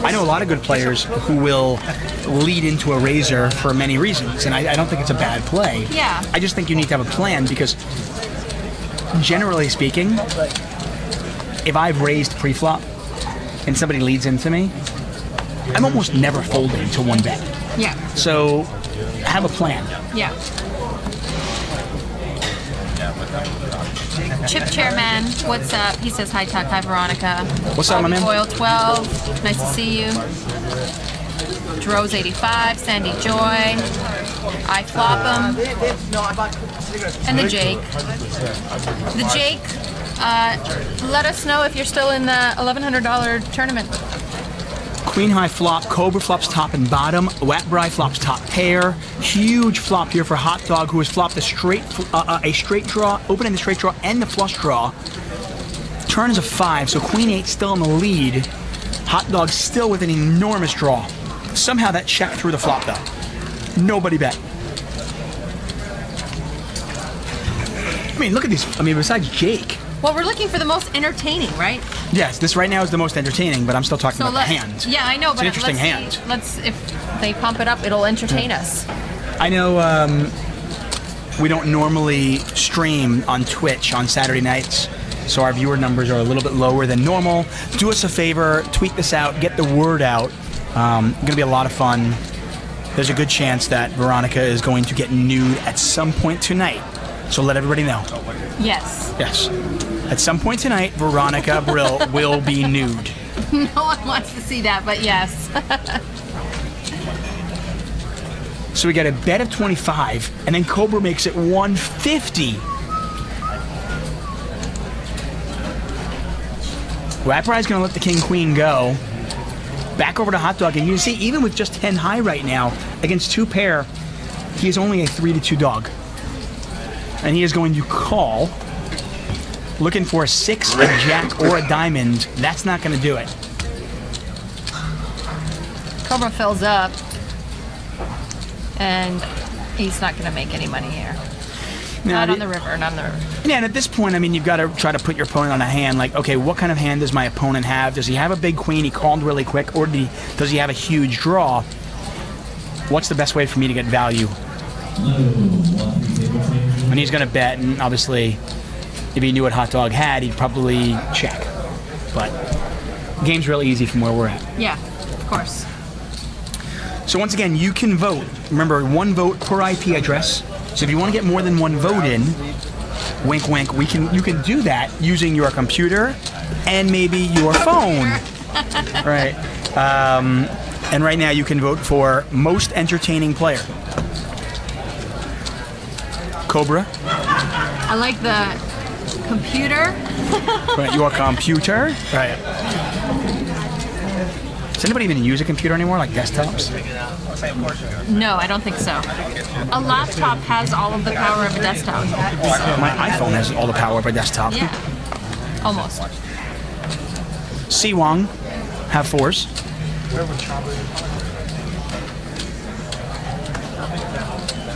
I know a lot of good players who will lead into a razor for many reasons, and I don't think it's a bad play. Yeah. I just think you need to have a plan because, generally speaking, if I've raised pre-flop and somebody leads into me, I'm almost never folding to 1 bet. Yeah. So have a plan. Yeah. Chip Chairman, what's up? He says hi, Tuck. Hi, Veronica. What's up, my man? Oil 12, nice to see you. Droz 85, Sandy Joy, I Flop 'em, No, I bought cigarettes. and the Jake. The Jake, let us know if you're still in the $1,100 tournament. Queen high flop, Cobra flops top and bottom, Wetbri flops top pair. Huge flop here for Hot Dog, who has flopped a straight draw, opening the straight draw and the flush draw. Turn is a 5, so Queen 8 still in the lead. Hot Dog still with an enormous draw. Somehow that checked through the flop though. Nobody bet. I mean, look at these. I mean, besides Jake. Well, we're looking for the most entertaining, right? Yes, this right now is the most entertaining, but I'm still talking about the hand. Yeah, I know, It's but an interesting let's hand. see, if they pump it up, it'll entertain us. I know we don't normally stream on Twitch on Saturday nights, so our viewer numbers are a little bit lower than normal. Do us a favor, tweet this out, get the word out. Going to be a lot of fun. There's a good chance that Veronica is going to get nude at some point tonight, so let everybody know. Yes. Yes. At some point tonight, Veronica Brill will be nude. No one wants to see that, but yes. So we got a bet of 25, and then Cobra makes it 150. Wapri is going to let the king queen go. Back over to Hot Dog, and you can see even with just 10 high right now against 2 pair, he is only a 3-2 dog, and he is going to call, looking for a 6, a jack, or a diamond. That's not going to do it. Cobra fills up, and he's not going to make any money here. Now, Not on the river, not on the river. Yeah, and at this point, I mean, you've got to try to put your opponent on a hand. Like, okay, what kind of hand does my opponent have? Does he have a big queen he called really quick, or does he have a huge draw? What's the best way for me to get value? And he's going to bet, and obviously, if he knew what Hot Dog had, he'd probably check. But the game's really easy from where we're at. Yeah, of course. So once again, you can vote. Remember, 1 vote per IP address. So if you want to get more than 1 vote in, wink, wink, you can do that using your computer and maybe your phone. Right. And right now you can vote for most entertaining player. Cobra. I like the computer. Right, your computer. Right. Does anybody even use a computer anymore, like desktops? No, I don't think so. A laptop has all of the power of a desktop. My iPhone has all the power of a desktop. Yeah, almost. Si Wong, have 4s.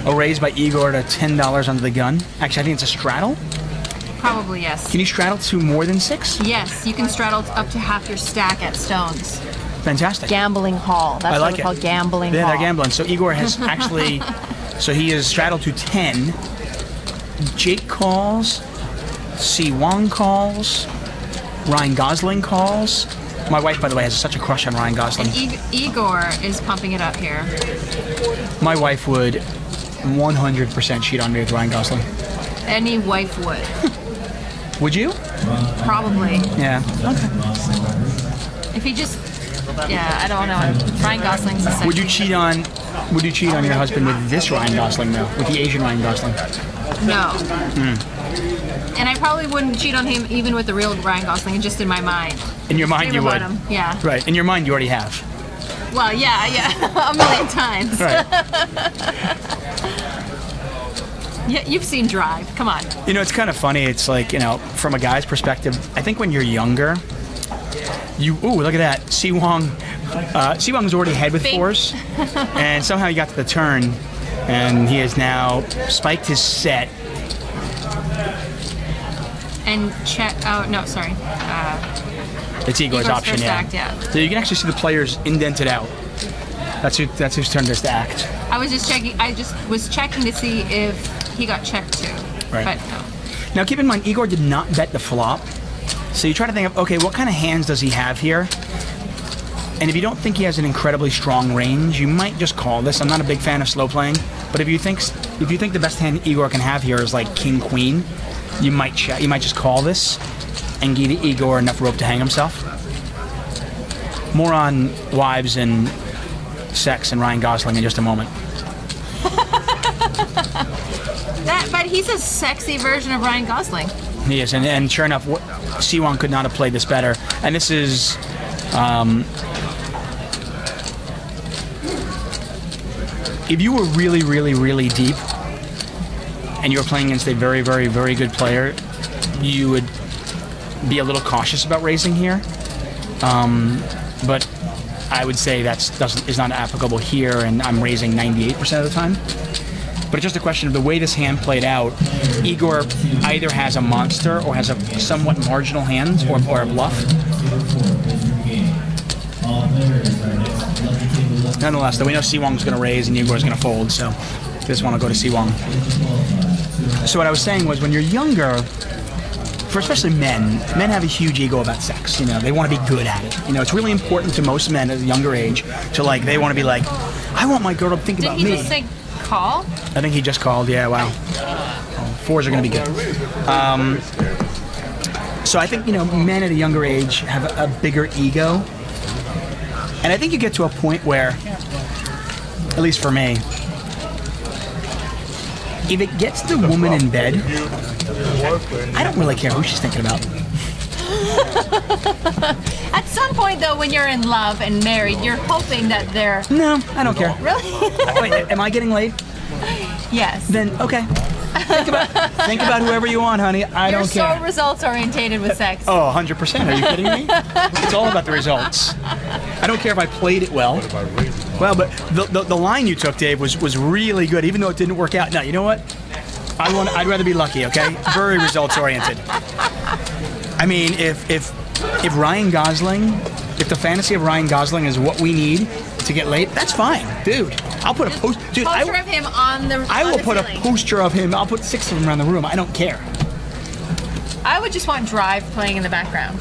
A raise by Igor to $10 under the gun. Actually, I think it's a straddle. Probably, yes. Can you straddle to more than 6? Yes, you can straddle up to half your stack at Stones. Fantastic. Gambling Hall. That's I like what we it. call gambling Yeah, hall. they're gambling. So Igor has actually, so he is straddled to 10. Jake calls. Si Wong calls. Ryan Gosling calls. My wife, by the way, has such a crush on Ryan Gosling. And Igor is pumping it up here. My wife would 100% cheat on me with Ryan Gosling. Any wife would. Would you? Probably. Yeah. Okay. If he just, yeah, I don't know. Ryan Gosling's a Would you cheat on your husband with this Ryan Gosling though? With the Asian Ryan Gosling? No. And I probably wouldn't cheat on him even with the real Ryan Gosling, just in my mind. In your mind, Dream you would. about him. Yeah. Right. In your mind, you already have. Well, yeah, a million times. Right. Yeah, you've seen Drive. Come on. You know, it's kind of funny. It's like, you know, from a guy's perspective, I think when you're younger, look at that. Si Wong was already ahead with Bing. 4s, and somehow he got to the turn, and he has now spiked his set. And check. Oh no, sorry. It's Igor's option, first yeah. act, yeah. So you can actually see the players indented out. That's whose turn it is to act. I was just checking. I just was checking to see if he got checked too. Right. But no. Now keep in mind, Igor did not bet the flop. So you try to think of, okay, what kind of hands does he have here? And if you don't think he has an incredibly strong range, you might just call this. I'm not a big fan of slow playing, but if you think the best hand Igor can have here is like King Queen, you might just call this and give Igor enough rope to hang himself. More on wives and sex and Ryan Gosling in just a moment. But he's a sexy version of Ryan Gosling. He is, and sure enough, Siwon could not have played this better. And this is, if you were really, really, really deep, and you were playing against a very, very, very good player, you would be a little cautious about raising here. But I would say is not applicable here, and I'm raising 98% of the time. But it's just a question of the way this hand played out. Igor either has a monster or has a somewhat marginal hand or a bluff. Nonetheless, though, we know Siwong's going to raise and Igor's going to fold, so this one will go to Siwong. So what I was saying was, when you're younger, for especially men have a huge ego about sex. You know, they want to be good at it. You know, it's really important to most men at a younger age to they want to be like, I want my girl to think about me. Did he just say call? I think he just called. Yeah, wow. Fours are going to be good. So I think, men at a younger age have a bigger ego. And I think you get to a point where, at least for me, if it gets the woman in bed, I don't really care who she's thinking about. At some point, though, when you're in love and married, you're hoping that they're... No, I don't care. Really? Wait, am I getting laid? Yes. Then, okay. Think about whoever you want, honey. I don't care. You're so results-orientated with sex. Oh, 100%. Are you kidding me? It's all about the results. I don't care if I played it well. Well, but the line you took, Dave, was really good, even though it didn't work out. Now, you know what? I'd rather be lucky, okay? Very results-oriented. I mean, if Ryan Gosling, if the fantasy of Ryan Gosling is what we need to get laid, that's fine, dude. I'll put a poster of him on the I will put ceiling. a poster of him. I'll put 6 of them around the room. I don't care. I would just want Drive playing in the background.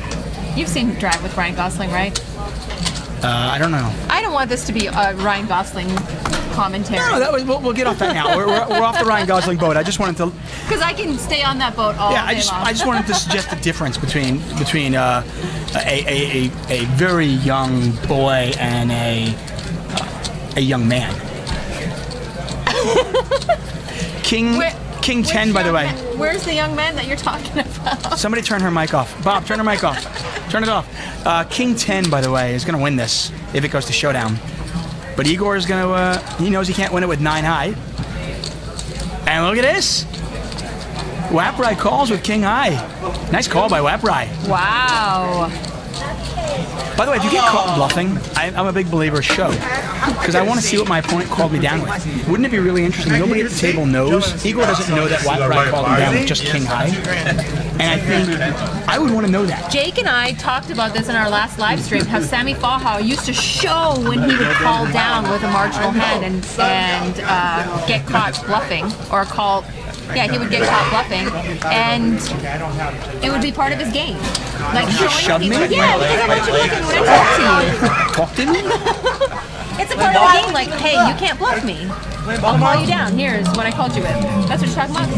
You've seen Drive with Ryan Gosling, right? I don't know. I don't want this to be a Ryan Gosling commentary. No, we'll get off that now. We're off the Ryan Gosling boat. I just wanted to. Because I can stay on that boat all day long. I just wanted to suggest the difference between a very young boy and a young man. King 10, by the way. Where's the young man that you're talking about? Somebody turn her mic off. Bob, turn her mic off. Turn it off. King 10, by the way, is going to win this if it goes to showdown. But Igor is going to, he knows he can't win it with 9 high. And look at this. Waprai calls with King high. Nice call by Waprai. Wow. By the way, if you get caught bluffing, I'm a big believer of show. Because I want to see what my opponent called me down with. Wouldn't it be really interesting? Nobody at the table knows. Igor doesn't know that Waprai called him down with just King high. And I think I would want to know that. Jake and I talked about this in our last live stream, how Sammy Faha used to show when he would call down with a marginal hand and get caught bluffing, or call... Yeah, he would get caught bluffing, and it would be part of his game. Like shove me? Yeah, because I want you looking when I talk to you. Talk to me? It's a part of the game, like, hey, you can't bluff me. I'll call you down. Here's what I called you with. That's what you're talking about?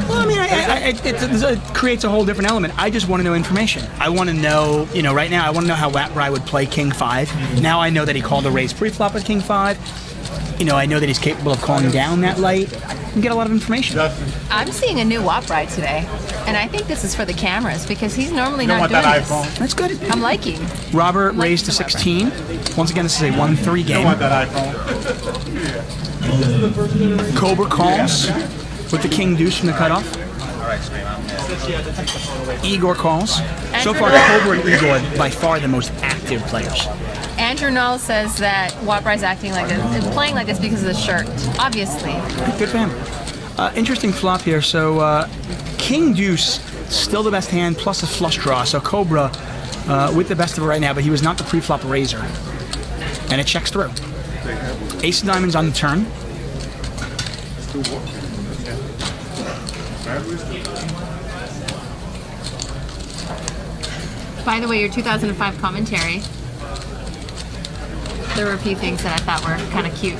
Well, I mean, it creates a whole different element. I just want to know information. I want to know, right now, I want to know how Waprai would play King 5. Now I know that he called a raise pre-flop at King 5. I know that he's capable of calling down that light. You can get a lot of information. I'm seeing a new Waprai today, and I think this is for the cameras because he's normally not doing this. That's good. I'm liking. Robert raised to 16. Once again, this is a 1-3 game. Cobra calls with the King Deuce from the cutoff. Igor calls. So far, Cobra and Igor are by far the most active players. Andrew Null says that Waprai's acting like this, playing like this because of the shirt. Obviously. Good for him. Interesting flop here. So King Deuce, still the best hand, plus a flush draw. So Cobra with the best of it right now, but he was not the pre-flop raiser. And it checks through. Ace of diamonds on the turn. By the way, your 2005 commentary. There were a few things that I thought were kind of cute.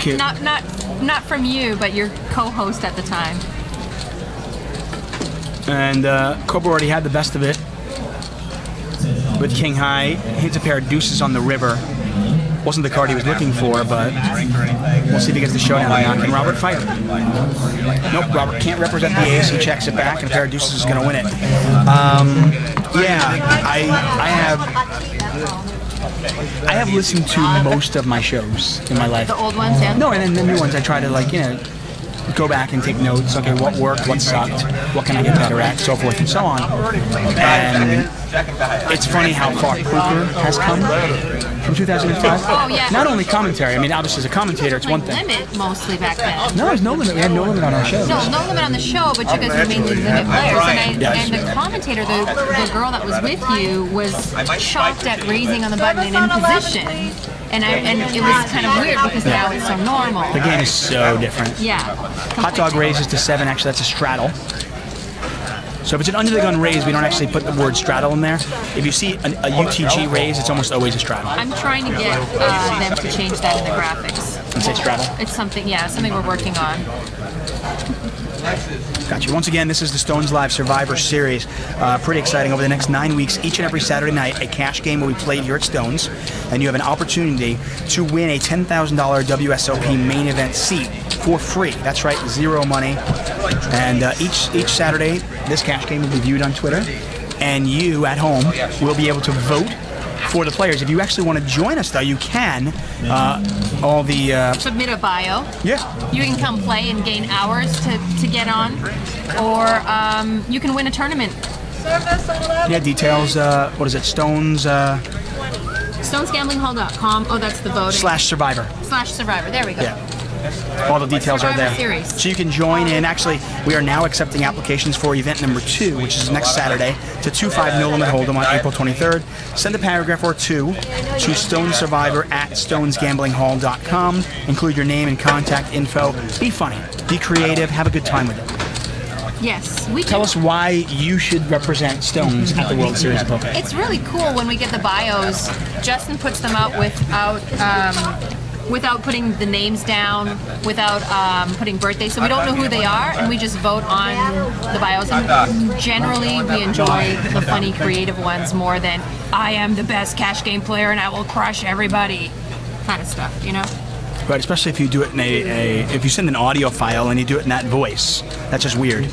Cute. Not from you, but your co-host at the time. And Cobra already had the best of it with King High. Hits a pair of deuces on the river. Wasn't the card he was looking for, but we'll see if he gets the showdown or not. Can Robert fight? Nope, Robert can't represent the ace. He checks it back, and a pair of deuces is going to win it. Yeah, I have listened to most of my shows in my life. The old ones, yeah? No, and then the new ones I try to go back and take notes. Okay, what worked, what sucked, what can I get better at, so forth and so on. And it's funny how far poker has come from 2005. Oh, yeah. Not only commentary. I mean, obviously as a commentator, it's one thing. Limit mostly back then. No, there's no limit. We had no limit on our shows. No limit on the show, but you guys were mainly limit players. And the commentator, the girl that was with you, was shocked at raising on the button and in position. And it was kind of weird because now it's so normal. The game is so different. Yeah. Hot dog raises to 7. Actually, that's a straddle. So if it's an under the gun raise, we don't actually put the word straddle in there. If you see a UTG raise, it's almost always a straddle. I'm trying to get them to change that in the graphics. And say straddle. It's something we're working on. Gotcha. Once again, this is the Stones Live Survivor Series. Pretty exciting. Over the next 9 weeks, each and every Saturday night, a cash game will be played here at Stones, and you have an opportunity to win a $10,000 WSOP main event seat for free. That's right, zero money. And each Saturday, this cash game will be viewed on Twitter, and you at home will be able to vote for the players. If you actually want to join us, though, you can. Submit a bio. Yeah. You can come play and gain hours to get on, or you can win a tournament. Yeah, details, what is it, Stones... StonesGamblingHall.com. Oh, that's the voting. /Survivor. /Survivor. There we go. Yeah. All the details are there. Survivor Series. So you can join in. Actually, we are now accepting applications for event number 2, which is next Saturday, to 2-5 No Limit Hold'em on April 23rd. Send a paragraph or two to StoneSurvivor@StonesGamblingHall.com. Include your name and contact info. Be funny. Be creative. Have a good time with it. Yes, Tell us why you should represent Stones at the World Series of Poker. It's really cool when we get the bios. Justin puts them out without putting the names down, without putting birthdays, so we don't know who they are, and we just vote on the bios. And generally, we enjoy the funny, creative ones more than I am the best cash game player and I will crush everybody kind of stuff, you know? Right, especially if you do it in if you send an audio file and you do it in that voice. That's just weird.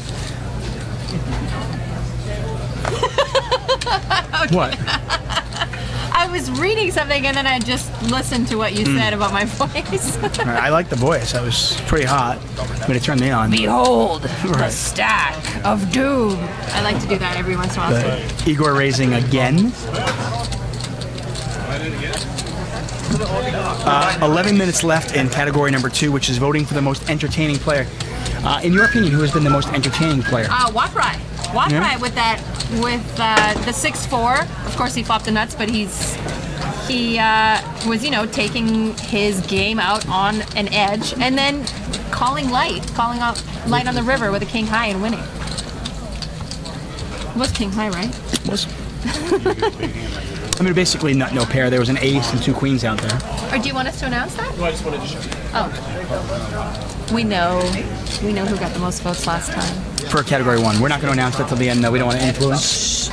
What? I was reading something and then I just listened to what you said about my voice. I like the voice. That was pretty hot. I mean, it turned me on. Behold, the stack of doom. I like to do that every once in a while. But Igor raising again. 11 minutes left in category number 2, which is voting for the most entertaining player. In your opinion, who has been the most entertaining player? Waprai. Waprai with the 6-4. Of course, he flopped the nuts, but he was, taking his game out on an edge and then calling out light on the river with a king high and winning. It was king high, right? It was. I mean, basically no pair. There was an ace and 2 queens out there. Or do you want us to announce that? No, I just wanted to show you. Oh. We know who got the most votes last time. For category 1. We're not going to announce that till the end, though. We don't want to influence.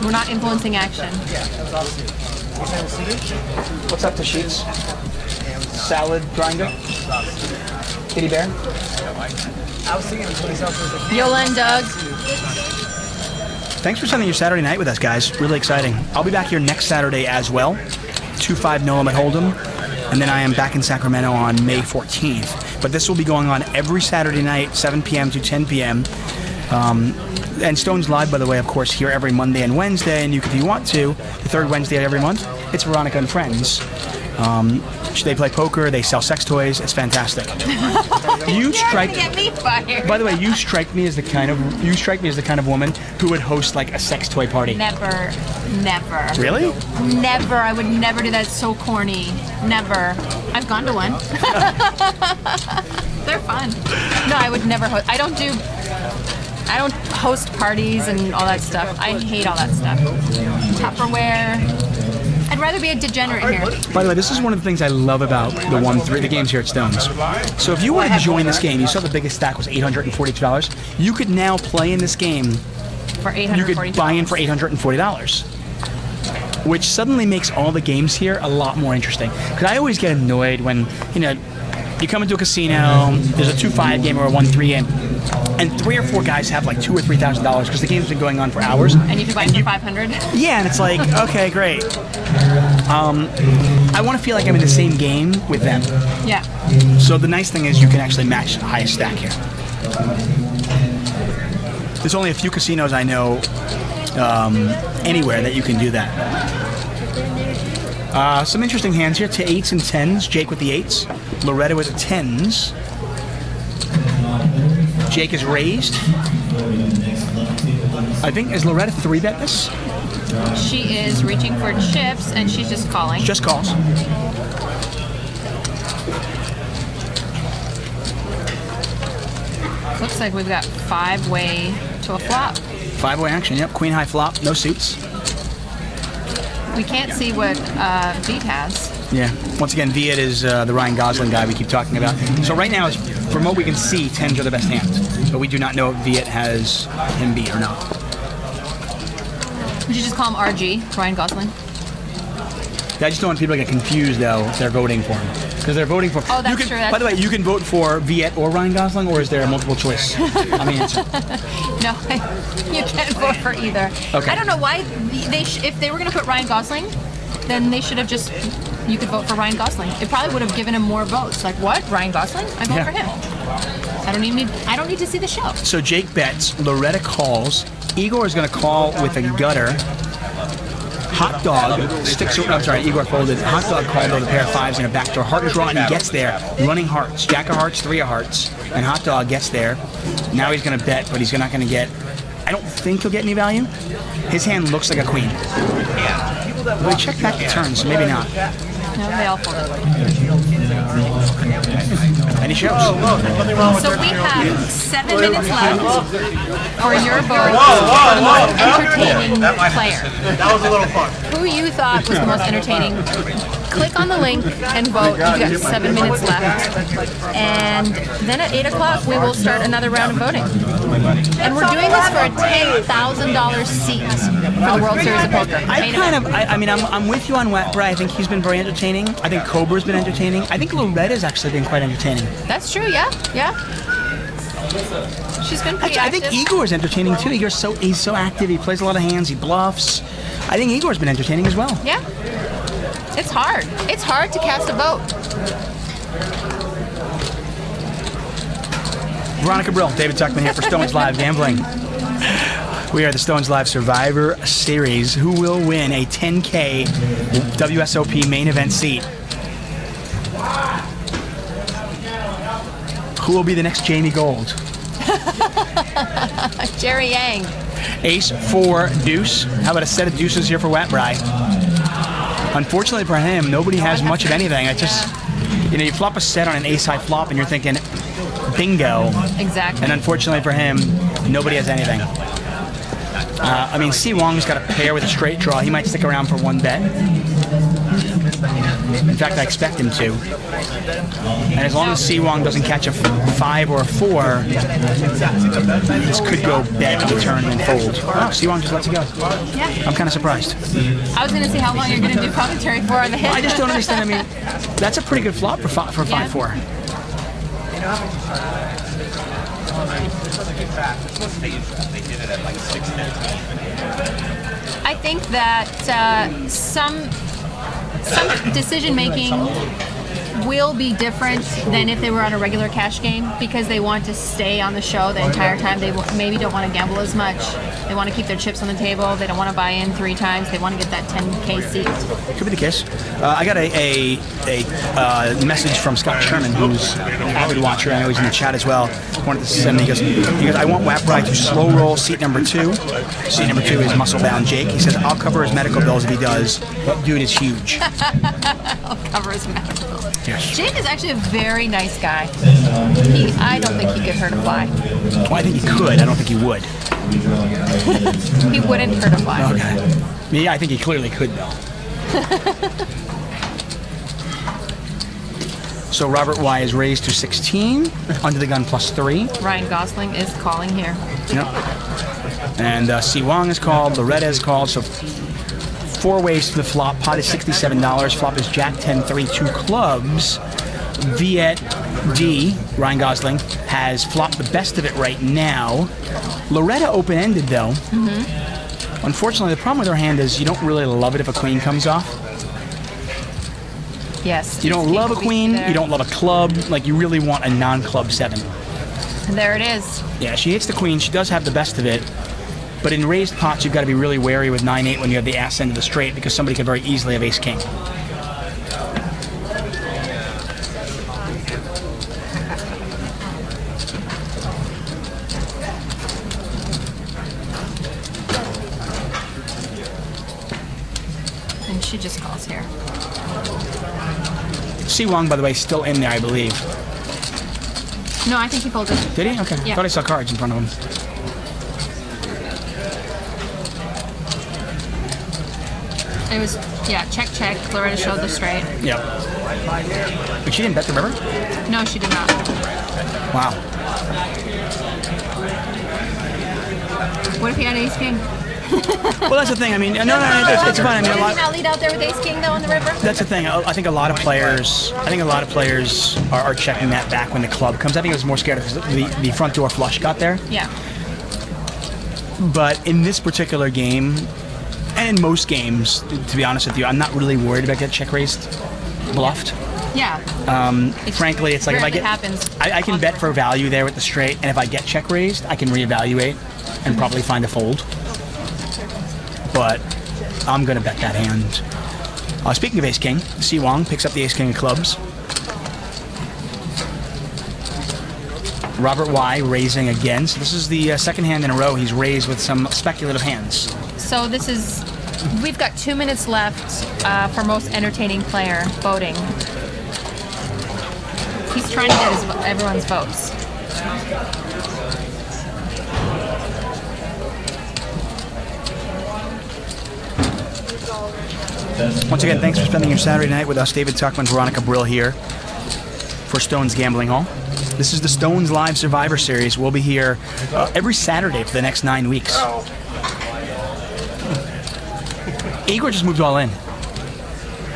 We're not influencing action. What's up to Sheets? Salad grinder? Kitty bear? Yola and Doug. Thanks for spending your Saturday night with us, guys. Really exciting. I'll be back here next Saturday as well. 2-5 No Limit Hold'em. And then I am back in Sacramento on May 14th. But this will be going on every Saturday night, 7 p.m. to 10 p.m. And Stones Live, by the way, of course, here every Monday and Wednesday. And if you want to, the third Wednesday of every month, it's Veronica and Friends. They play poker, they sell sex toys. It's fantastic. You strike. Get me fired. By the way, you strike me as the kind of woman who would host like a sex toy party. Never. Really? Never. I would never do that. It's so corny. Never. I've gone to one. They're fun. No, I would never host. I don't host parties and all that stuff. I hate all that stuff. Tupperware. I'd rather be a degenerate here. By the way, this is one of the things I love about the games here at Stones. So if you wanted to join this game, you saw the biggest stack was $842. You could now play in this game. For $840. You could buy in for $840. Which suddenly makes all the games here a lot more interesting. Because I always get annoyed when, you come into a casino, there's a 2-5 game or a 1-3 game, and 3 or 4 guys have like $2,000 or $3,000 because the game's been going on for hours. And you can buy it for 500. Yeah, and it's like, okay, great. I want to feel like I'm in the same game with them. Yeah. So the nice thing is you can actually match the highest stack here. There's only a few casinos I know anywhere that you can do that. Some interesting hands here. To 8s and 10s. Jake with the 8s. Loretta with the 10s. Jake is raised. I think, is Loretta 3-bet this? She is reaching for chips, and she's just calling. Just calls. Looks like we've got 5-way to a flop. 5-way action, yep. Queen high flop, no suits. We can't see what Beat has. Yeah. Once again, Viet is the Ryan Gosling guy we keep talking about. So right now, from what we can see, 10s are the best hands. But we do not know if Viet has him beat or not. Would you just call him RG, Ryan Gosling? I just don't want people to get confused, though, if they're voting for him. Because they're voting for... Oh, that's true. By the way, you can vote for Viet or Ryan Gosling, or is there a multiple choice on the answer? No, you can't vote for either. Okay. I don't know why if they were going to put Ryan Gosling, then they should have just... You could vote for Ryan Gosling. It probably would have given him more votes. Like, what? Ryan Gosling? I vote for him. I don't need to see the show. So Jake bets, Loretta calls, Igor is going to call with a gutter. Hot Dog sticks. I'm sorry, Igor folded. Hot Dog called with a pair of 5s and a backdoor heart draw, and he gets there. Running hearts, Jack of hearts, 3 of hearts, and Hot Dog gets there. Now he's going to bet, but he's not going to get. I don't think he'll get any value. His hand looks like a queen. But he checked back the turn, so maybe not. No, they all folded. And he shows. So we have 7 minutes left for your vote for the most entertaining player. That was a little fun. Who you thought was the most entertaining? Click on the link and vote. You've got 7 minutes left. And then at 8 o'clock, we will start another round of voting. And we're doing this for a $10,000 seat for the World Series of Poker. I'm with you on Wet Bray. I think he's been very entertaining. I think Cobra's been entertaining. I think Loretta's actually been quite entertaining. That's true, yeah. She's been pretty Actually, active. I think Igor's entertaining too. He's so active. He plays a lot of hands. He bluffs. I think Igor's been entertaining as well. Yeah. It's hard. It's hard to cast a vote. Veronica Brill, David Tuckman here for Stones Live Gambling. We are the Stones Live Survivor Series. Who will win a 10K WSOP main event seat? Who will be the next Jamie Gold? Jerry Yang. Ace, 4, deuce. How about a set of deuces here for Wetbry? Unfortunately for him, nobody has much of anything. I just, you flop a set on an ace high flop and you're thinking, bingo. Exactly. And unfortunately for him, nobody has anything. Si Wong's got a pair with a straight draw. He might stick around for 1 bet. In fact, I expect him to. And as long as Si Wong doesn't catch a 5 or a 4, this could go bet of the turn and fold. Oh, Si Wong just lets it go. Yeah. I'm kind of surprised. I was going to see how long you're going to do commentary for on the hit. I just don't understand. That's a pretty good flop for 5-4. I think that some decision making will be different than if they were on a regular cash game because they want to stay on the show the entire time. They maybe don't want to gamble as much. They want to keep their chips on the table. They don't want to buy in 3 times. They want to get that 10K seat. Could be the case. I got a message from Scott Sherman, who's an avid watcher. I know he's in the chat as well. Wanted to send me. He goes, I want Wapry to slow roll seat number 2. Seat number 2 is Muscle Bound Jake. He says, I'll cover his medical bills if he does. That dude is huge. I'll cover his medical bills. Yes. Jake is actually a very nice guy. I don't think he could hurt a fly. Well, I think he could. I don't think he would. He wouldn't hurt a fly. Okay. Yeah, I think he clearly could, though. So Robert Y is raised to 16, under the gun +3. Ryan Gosling is calling here. Yep. And Si Wong is called, Loretta is called, so 4 ways to the flop. Pot is $67. Flop is Jack 10, 3, 2 clubs. Viet D, Ryan Gosling, has flopped the best of it right now. Loretta open-ended though. Unfortunately, the problem with her hand is you don't really love it if a queen comes off. Yes. You don't love a queen, you don't love a club, like you really want a non-club 7. There it is. Yeah, she hits the queen, she does have the best of it, but in raised pots you've got to be really wary with 9-8 when you have the ass end of the straight because somebody could very easily have ace-king. And she just calls here. Si Wong, by the way, still in there, I believe. No, I think he folded. Did he? Okay. Yeah. I thought I saw cards in front of him. It was, yeah, check, check. Loretta showed the straight. Yep. But she didn't bet the river? No, she did not. Wow. What if he had ace king? Well, that's the thing. I mean, no, it's fine. I mean, a Did he lot. not lead out there with ace king though on the river? That's the thing. I think a lot of players. Are checking that back when the club comes. I think I was more scared because the front door flush got there. Yeah. But in this particular game, and in most games, to be honest with you, I'm not really worried about getting check raised, bluffed. Yeah. Frankly, it's like if I rarely get, happens. I can bet for value there with the straight, and if I get check raised, I can reevaluate and probably find a fold. But I'm gonna bet that hand. Speaking of ace king, Si Wong picks up the ace king of clubs. Robert Y raising again. So this is the second hand in a row he's raised with some speculative hands. So this is, we've got 2 minutes left for most entertaining player voting. He's trying to get everyone's votes. Once again, thanks for spending your Saturday night with us. David Tuckman, Veronica Brill here for Stones Gambling Hall. This is the Stones Live Survivor Series. We'll be here every Saturday for the next 9 weeks. Igor just moved all in.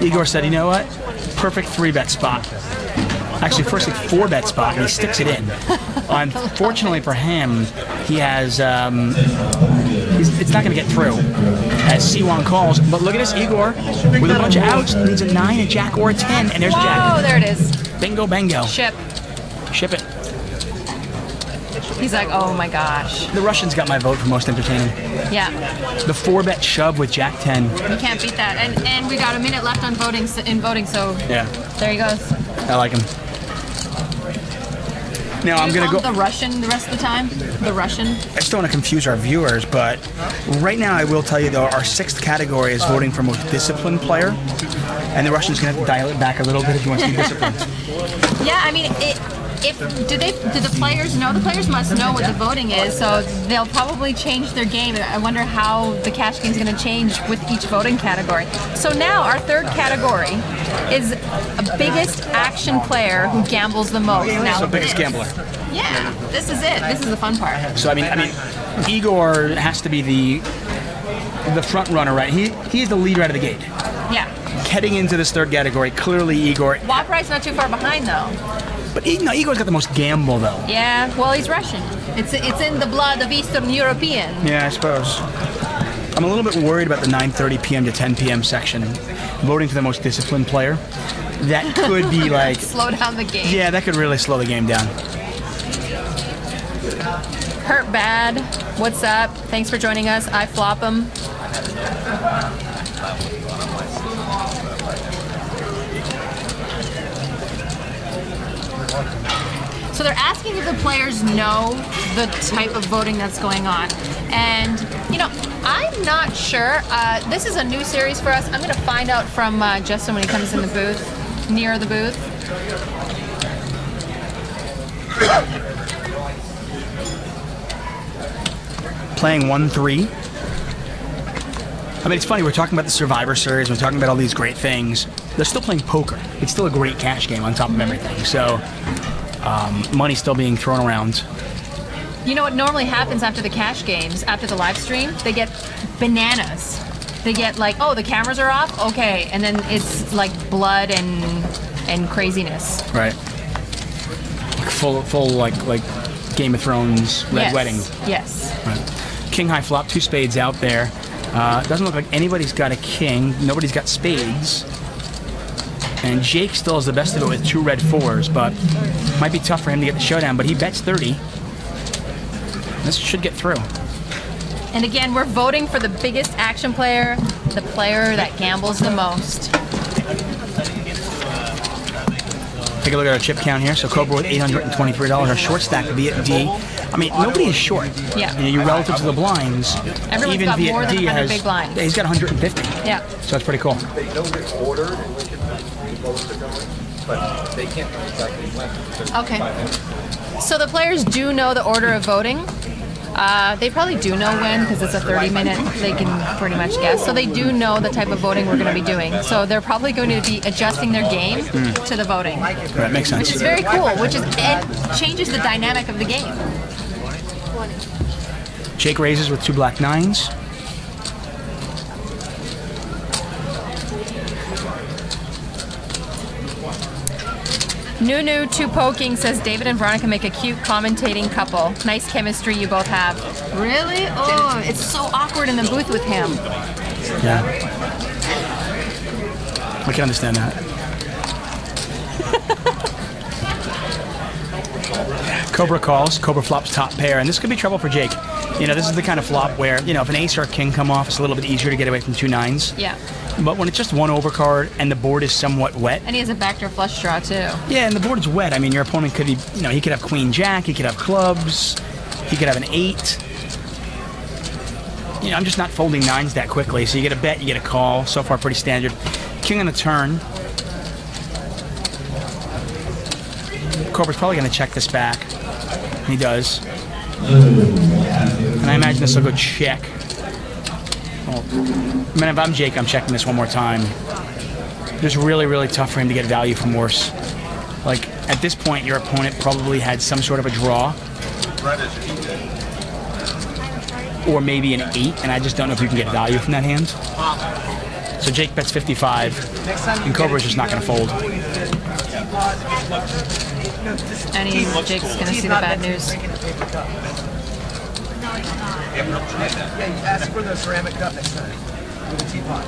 Igor said, you know what? Perfect 3-bet spot. Actually, first like 4-bet spot, and he sticks it in. Unfortunately for him, he has, it's not going to get through as Si Wong calls. But look at this, Igor, with a bunch of outs, needs a 9, a jack, or a 10, and there's a jack. Oh, there it is. Bingo, bango. Ship. Ship it. He's like, oh my gosh. The Russians got my vote for most entertaining. Yeah, The 4-bet shove with jack 10. you can't beat that. And we got a minute left on voting, so Yeah, there he goes. I like him. Now I'm You gonna call go. him the Russian the rest of the time? The Russian? I just don't want to confuse our viewers, but right now I will tell you though, our 6th category is voting for most disciplined player, and the Russian's gonna have to dial it back a little bit if he wants to be disciplined. Yeah, I mean, do the players know? The players must know what the voting is, so they'll probably change their game. I wonder how the cash game is going to change with each voting category. So now our 3rd category is a biggest action player who gambles the most. Now, So biggest gambler. Yeah, this is it. This is the fun part. So I mean, Igor has to be the front runner, right? He is the leader out of the gate. Yeah. Heading into this 3rd category, clearly Igor. Wapri's not too far behind though. But Igor's got the most gamble though. Yeah, well, he's Russian. It's in the blood of Eastern European. Yeah, I suppose. I'm a little bit worried about the 9:30 p.m. to 10 p.m. section, voting for the most disciplined player. That could be like, Slow down the game. yeah, that could really slow the game down. Hurt Bad, what's up? Thanks for joining us. I flop him. So they're asking if the players know the type of voting that's going on. And, you know, I'm not sure. This is a new series for us. I'm going to find out from Justin when he comes in the booth, near the booth. Playing 1-3. I mean, it's funny, we're talking about the Survivor Series, we're talking about all these great things. They're still playing poker. It's still a great cash game on top of everything. So, money's still being thrown around. You know what normally happens after the cash games, after the live stream? They get bananas. They get like, oh, the cameras are off? Okay. And then it's like blood and craziness. Right. Full like Game of Thrones Red Yes. Wedding. Yes. Right. King high flop, 2 spades out there. Doesn't look like anybody's got a king. Nobody's got spades. And Jake still has the best of it with 2 red 4s, but might be tough for him to get the showdown. But he bets 30. This should get through. And again, we're voting for the biggest action player, the player that gambles the most. Take a look at our chip count here. So Cobra with $823. Our short stack Viet D. I mean, nobody is short. Yeah. You know, you're relative to the blinds. Everyone's even got Viet more than D 100 big blinds. Yeah, he's got 150. Yeah. So that's pretty cool. They know the order in which the votes are going, but they can't know exactly when. Okay. So the players do know the order of voting. They probably do know when because it's a 30-minute. They can pretty much guess. So they do know the type of voting we're going to be doing. So they're probably going to be adjusting their game to the voting, That makes sense. which is very cool. It changes the dynamic of the game. Jake raises with 2 black 9s. Nunu 2 poking says David and Veronica make a cute commentating couple. Nice chemistry you both have. Really? Oh, it's so awkward in the booth with him. Yeah. I can understand that. Cobra calls. Cobra flops top pair, and this could be trouble for Jake. You know, this is the kind of flop where, you know, if an ace or a king come off, it's a little bit easier to get away from 2 9s. Yeah. But when it's just 1 overcard and the board is somewhat wet, And he has a backdoor flush draw too. yeah, and the board is wet. I mean, your opponent could, you know, he could have queen jack, he could have clubs, he could have an 8. You know, I'm just not folding 9s that quickly. So you get a bet, you get a call. So far, pretty standard. King on the turn. Cobra's probably going to check this back. And he does. And I imagine this will go check. Well, I mean, if I'm Jake, I'm checking this one more time. It's really, really tough for him to get value from worse. Like, at this point, your opponent probably had some sort of a draw. Or maybe an 8, and I just don't know if you can get value from that hand. So Jake bets 55, and Cobra's just not going to fold. And Jake's going to see the bad news. Ask for the ceramic cup next time. With a teapot.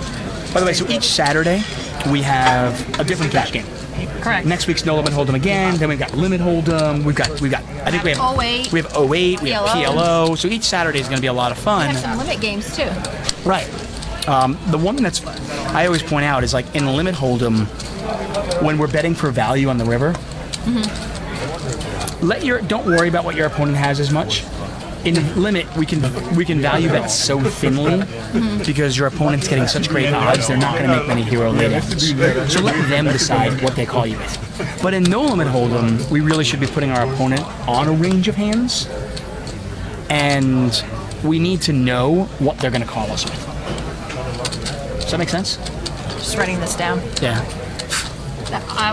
By the way, so each Saturday, we have a different cash game. Correct. Next week's No Limit Hold'em again. Then we've got Limit Hold'em. We've got. I think we have 08. We have 08. We have PLO. So each Saturday is going to be a lot of We fun. have some limit games too. Right. The one that's I always point out is like in Limit Hold'em, when we're betting for value on the river, don't worry about what your opponent has as much. In limit, we can value bet so thinly because your opponent's getting such great odds. They're not going to make many hero laydowns. So let them decide what they call you with. But in no limit hold'em, we really should be putting our opponent on a range of hands, and we need to know what they're going to call us with. Does that make sense? Just writing this down. Yeah.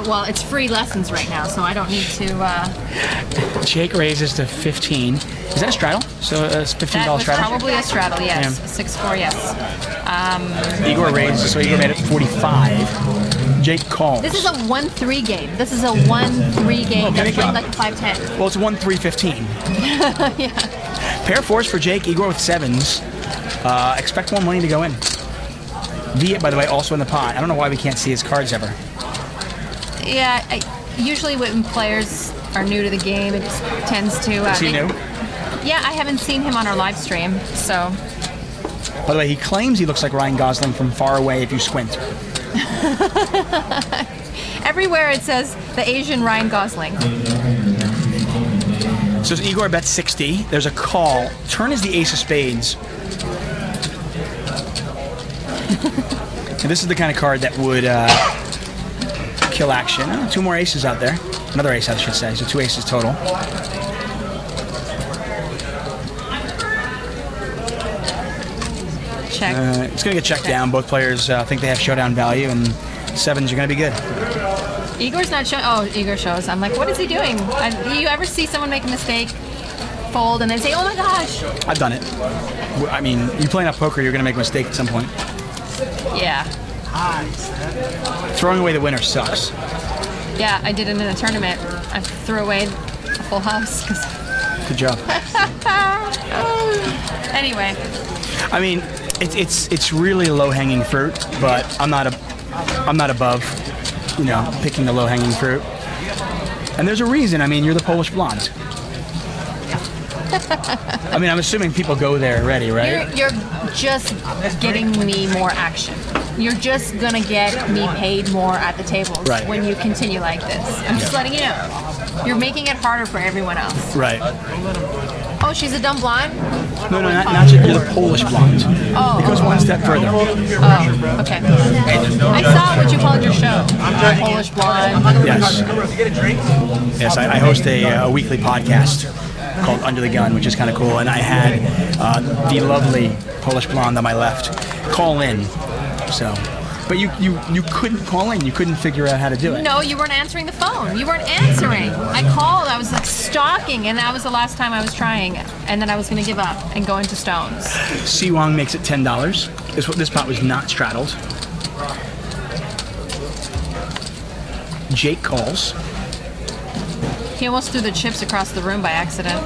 Well, it's free lessons right now, so I don't need to. Jake raises to 15. Is that a straddle? So it's $15 That was straddle? probably a straddle, yes. Yeah. 6-4, yes. Igor raises, so Igor made it 45. Jake calls. This is a 1-3 game. This is a 1-3 game. That's playing like a 5-10. Well, it's 1-3-15. Yeah. Pair fours for Jake. Igor with 7s. Expect more money to go in. Viet, by the way, also in the pot. I don't know why we can't see his cards ever. Yeah, usually when players are new to the game, it just tends to. Is he new? Yeah, I haven't seen him on our live stream, so. By the way, he claims he looks like Ryan Gosling from far away if you squint. Everywhere it says the Asian Ryan Gosling. So Igor bets 60. There's a call. Turn is the ace of spades. And this is the kind of card that would kill action. Oh, 2 more aces out there. Another ace, I should say. So 2 aces total. check. It's going to get checked down. Both players think they have showdown value, and 7s are going to be good. Igor's not showing. Oh, Igor shows. I'm like, what is he doing? Do you ever see someone make a mistake, fold, and then say, oh my gosh? I've done it. I mean, you play enough poker, you're going to make a mistake at some point. Yeah. Throwing away the winner sucks. Yeah, I did it in a tournament. I threw away a full house. Good job. Anyway. I mean, it's really low-hanging fruit, but I'm not above, picking the low-hanging fruit. And there's a reason. I mean, you're the Polish blonde. I mean, I'm assuming people go there already, right? You're just getting me more action. You're just gonna get me paid more at the tables when you continue like this. I'm just letting you know. You're making it harder for everyone else. Right. Oh, she's a dumb blonde? No, not you're the Polish blonde. Oh. It goes one step further. Oh, okay. I saw what you called your show. Polish blonde. Yes. Yes, I host a weekly podcast called Under the Gun, which is kind of cool. And I had the lovely Polish blonde on my left call in. So, but you couldn't call in. You couldn't figure out how to do it. No, you weren't answering the phone. You weren't answering. I called. I was like stalking, and that was the last time I was trying. And then I was going to give up and go into stones. Siwang makes it $10. This pot was not straddled. Jake calls. He almost threw the chips across the room by accident.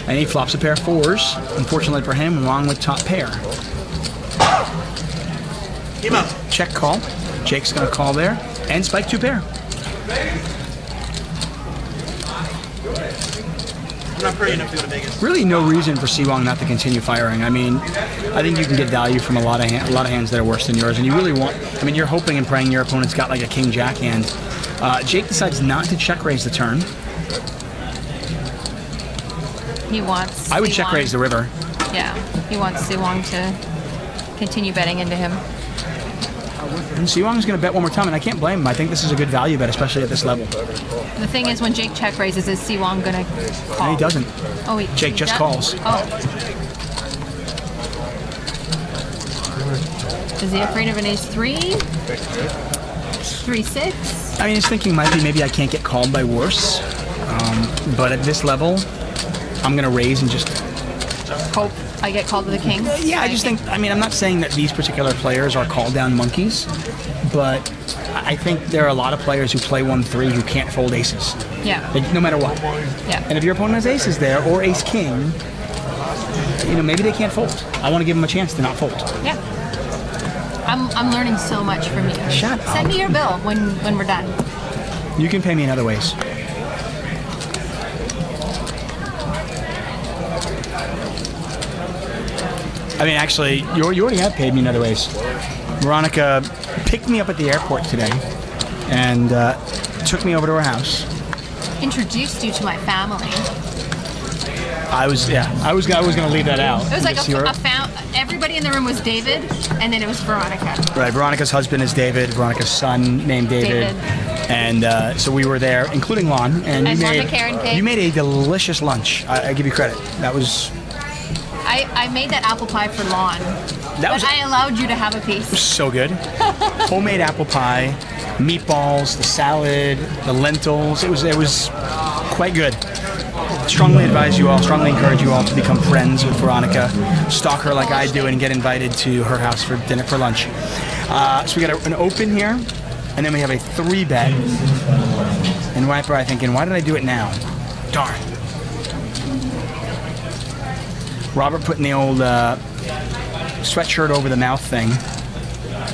And he flops a pair of 4s. Unfortunately for him, Wang with top pair. Check call. Jake's going to call there. And spike 2 pair. Really no reason for Siwang not to continue firing. I mean, I think you can get value from a lot of hands that are worse than yours. And you really want, I mean, you're hoping and praying your opponent's got like a king-jack hand. Jake decides not to check raise the turn. He wants I would Siwang. check raise the river. Yeah, he wants Siwang to continue betting into him. And Siwang's going to bet one more time, and I can't blame him. I think this is a good value bet, especially at this level. The thing is, when Jake check raises, is Siwang gonna call? No, he doesn't. Oh, Jake he just does? calls. Oh. Is he afraid of an ace-3? 3-6? I mean, his thinking might be maybe I can't get called by worse. But at this level, I'm going to raise and just Hope I get called to the king? Yeah, I just think, I mean, I'm not saying that these particular players are call down monkeys, but I think there are a lot of players who play 1-3 who can't fold aces. Yeah. No matter what. Yeah. And if your opponent has aces there, or ace-king, maybe they can't fold. I want to give them a chance to not fold. Yeah. I'm learning so much from you. Shut up. Send me your bill when we're done. You can pay me in other ways. I mean, actually, you already have paid me in other ways. Veronica picked me up at the airport today and took me over to her house. Introduced you to my family. I was going to leave that out. It was like everybody in the room was David, and then it was Veronica. Right, Veronica's husband is David, Veronica's son named David. And so we were there, including Lon. And you made a delicious lunch. I give you credit. That was... I made that apple pie for Lon. I allowed you to have a piece. So good. Homemade apple pie, meatballs, the salad, the lentils. It was quite good. Strongly encourage you all to become friends with Veronica. Stalk her like I do and get invited to her house for dinner for lunch. So we got an open here, and then we have a 3-bet. And Wiper, I thinking, why did I do it now? Darn. Robert putting the old sweatshirt over the mouth thing.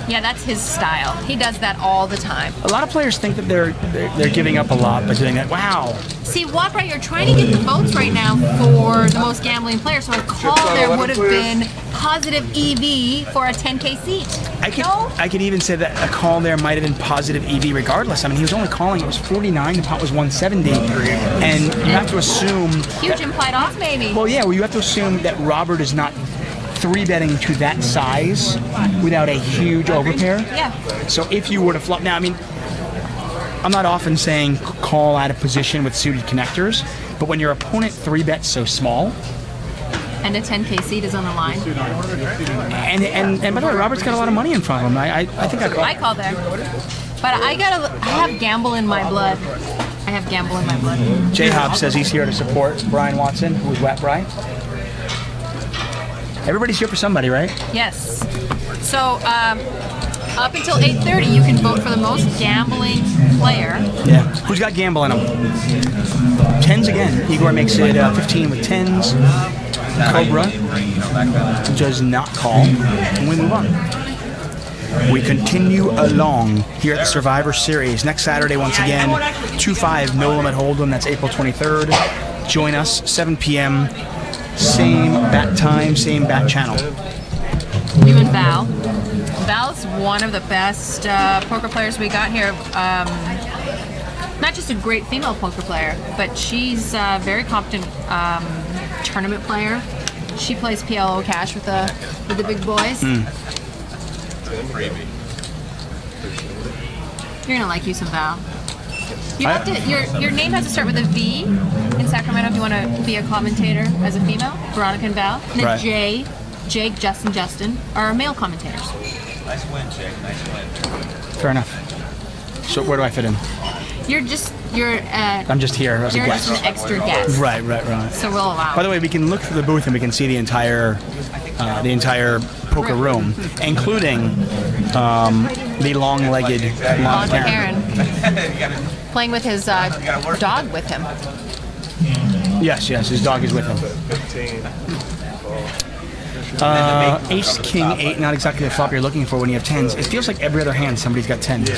Yeah, that's his style. He does that all the time. A lot of players think that they're giving up a lot by doing that. Wow. See, Wapra, you're trying to get the votes right now for the most gambling player, so a call there would have been positive EV for a 10K seat. I could even say that a call there might have been positive EV regardless. I mean, he was only calling, it was 49, the pot was 170, and you have to assume... Huge implied off, maybe. Well, yeah, you have to assume that Robert is not 3-betting to that size without a huge overpair. Yeah. So if you were to flop... Now, I mean, I'm not often saying call out of position with suited connectors, but when your opponent 3-bets so small, And a 10K seat is on the line. And by the way, Robert's got a lot of money in front of him. I think I call. I call there. But I have gamble in my blood. I have gamble in my blood. J Hobb says he's here to support Brian Watson, who's Wet Bry. Everybody's here for somebody, right? Yes. So up until 8:30, you can vote for the most gambling player. Yeah. Who's got gamble in him? Tens again. Igor makes it 15 with tens. Cobra does not call. And we move on. We continue along here at the Survivor Series. Next Saturday, once again, 2-5 No Limit Hold'em. That's April 23rd. Join us, 7 p.m. Same bat time, same bat channel. You and Val. Val's one of the best poker players we got here. Not just a great female poker player, but she's a very competent tournament player. She plays PLO cash with the big boys. You're gonna like you some Val. You have to. Your name has to start with a V in Sacramento if you want to be a commentator as a female. Veronica and Val. And then Right. J, Jake, Justin are male commentators. Nice win, Jake. Nice win. Fair enough. So where do I fit in? I'm just here as a You're guest. just an extra guest. Right. So we'll allow. By the way, we can look through the booth and we can see the entire poker room, including the long-legged Lon Karen. Karen playing with his dog with him. Yes, his dog is with him. Ace, King, 8, not exactly the flop you're looking for when you have tens. It feels like every other hand somebody's got tens.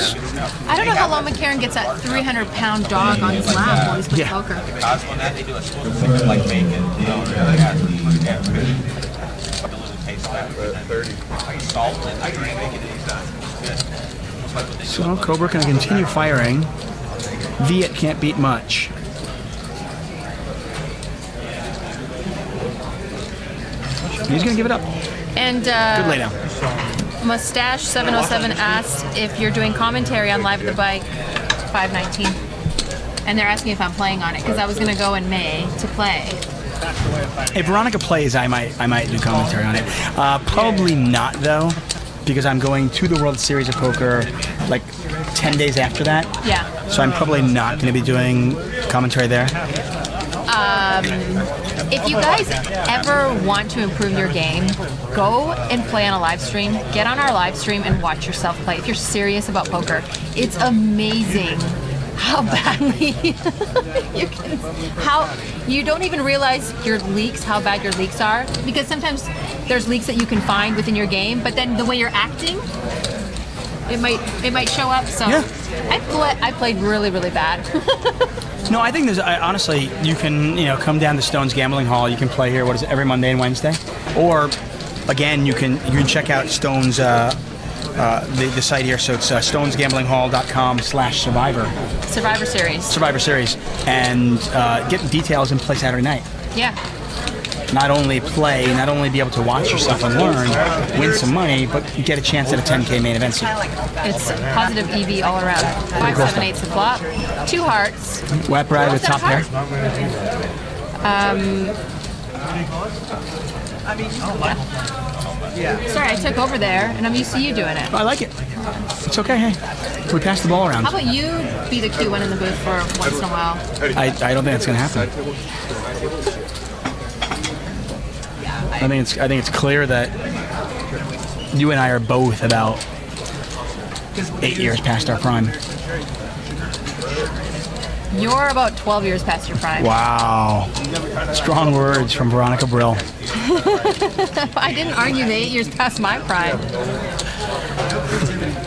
I don't know how Lon McCarran gets that 300-pound dog on his lap while he's playing Yeah. poker. Because when that they do a spoon like bacon, you know, they got the taste of that. Like salt and I drink bacon anytime. So Cobra can continue firing. Viet can't beat much. He's gonna give it up. And Good laydown. Mustache 707 asked if you're doing commentary on Live at the Bike 519. And they're asking if I'm playing on it because I was gonna go in May to play. If Veronica plays, I might do commentary on it. Probably not though, because I'm going to the World Series of Poker like 10 days after that. Yeah. So I'm probably not going to be doing commentary there. If you guys ever want to improve your game, go and play on a live stream. Get on our live stream and watch yourself play. If you're serious about poker, it's amazing how badly you don't even realize your leaks, how bad your leaks are, because sometimes there's leaks that you can find within your game, but then the way you're acting, it might show up. So Yeah. I played really, really bad. No, I think honestly, you can come down to Stone's Gambling Hall. You can play here. What is it? Every Monday and Wednesday, or again, you can check out Stone's the site here. So it's stonesgamblinghall.com/survivor. Survivor Series. And get details and play Saturday night. Yeah. Not only play, not only be able to watch yourself and learn, win some money, but get a chance at a 10K main event seat. It's positive EV all around. 5, 7, 8's the flop. 2 hearts. Wet Bride with top pair. Sorry, I took over there, and I'm used to you doing it. I like it. It's okay. Hey, we passed the ball around. How about you be the Q1 in the booth for once in a while? I don't think that's going to happen. I think it's clear that you and I are both about 8 years past our prime. You're about 12 years past your prime. Wow. Strong words from Veronica Brill. I didn't argue the 8 years past my prime.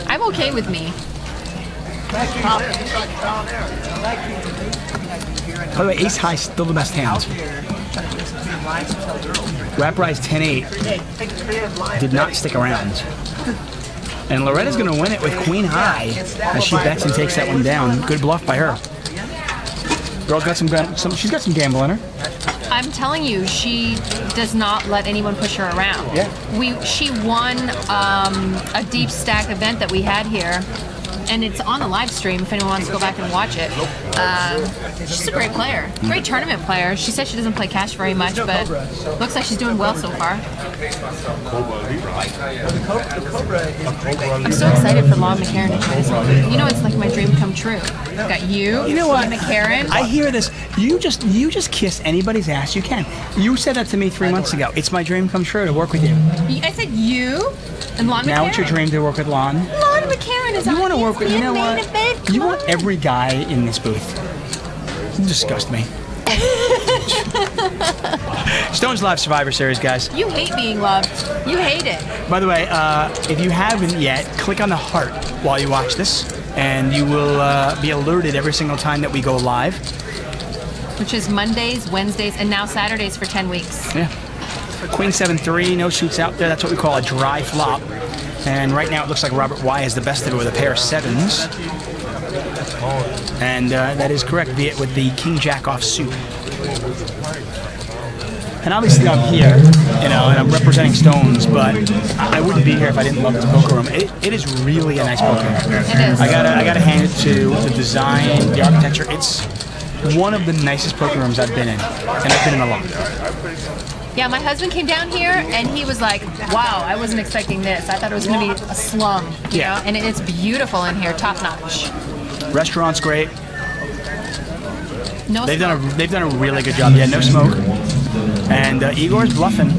I'm okay with me. By the way, Ace High still the best hand. Wrap Rise 10-8 did not stick around. And Loretta's going to win it with Queen High as she bets and takes that one down. Good bluff by her. Girl's got she's got some gamble in her. I'm telling you, she does not let anyone push her around. Yeah. She won a deep stack event that we had here and it's on the live stream if anyone wants to go back and watch it. She's a great player, great tournament player. She says she doesn't play cash very much, but looks like she's doing well so far. I'm so excited for Lon McCarron to try this one. You know, it's like my dream come true. We've got you know what, McCarron. I hear this. You just kiss anybody's ass you can. You said that to me 3 months ago. It's my dream come true to work with you. I said you and Lon McCarron. Now it's your dream to work with Lon. Lon McCarron is You on want to work with? You know ESPN what? main event. You Come want on. every guy in this booth. You disgust me. Stones Live Survivor Series, guys. You hate being loved. You hate it. By the way, if you haven't yet, click on the heart while you watch this, and you will be alerted every single time that we go live. Which is Mondays, Wednesdays, and now Saturdays for 10 weeks. Yeah. Queen 7-3, no suits out there. That's what we call a dry flop. And right now it looks like Robert Y has the best of it with a pair of 7s. And that is correct, be it with the King Jack offsuit. And obviously I'm here, you know, and I'm representing Stones, but I wouldn't be here if I didn't love this poker room. It is really a nice poker room. It is. I gotta hand it to the design, the architecture. It's one of the nicest poker rooms I've been in, and I've been in a lot. Yeah, my husband came down here and he was like, wow, I wasn't expecting this. I thought it was going to be a slum. You know? And it's beautiful in here, top notch. Restaurant's great. No They've smoke. done a really good job. Yeah, no smoke. And Igor's bluffing.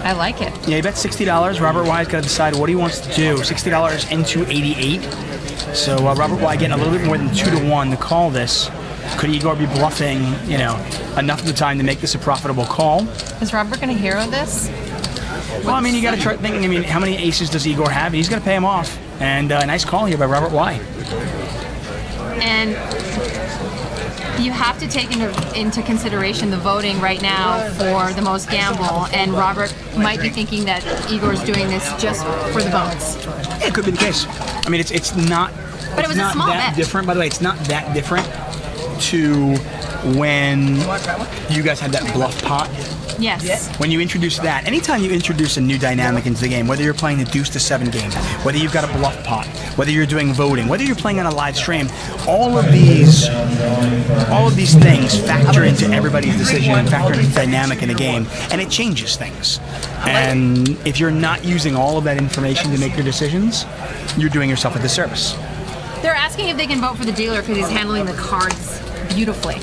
I like it. Yeah, he bet $60. Robert Y's got to decide what he wants to do. $60 into 88. So Robert Y getting a little bit more than 2-1 to call this. Could Igor be bluffing, you know, enough of the time to make this a profitable call? Is Robert going to hero this? Well, I mean, you got to start thinking. I mean, how many aces does Igor have? He's going to pay him off. And a nice call here by Robert Y. And you have to take into consideration the voting right now for the most gamble, and Robert might be thinking that Igor's doing this just for the votes. Yeah, it could be the case. I mean, it's not. But it was a small that bet. different. By the way, it's not that different to when you guys had that bluff pot. Yes. When you introduce that, anytime you introduce a new dynamic into the game, whether you're playing the deuce to 7 game, whether you've got a bluff pot, whether you're doing voting, whether you're playing on a live stream, all of these things factor into everybody's decision and factor into the dynamic in the game, and it changes things. And if you're not using all of that information to make your decisions, you're doing yourself a disservice. They're asking if they can vote for the dealer because he's handling the cards beautifully.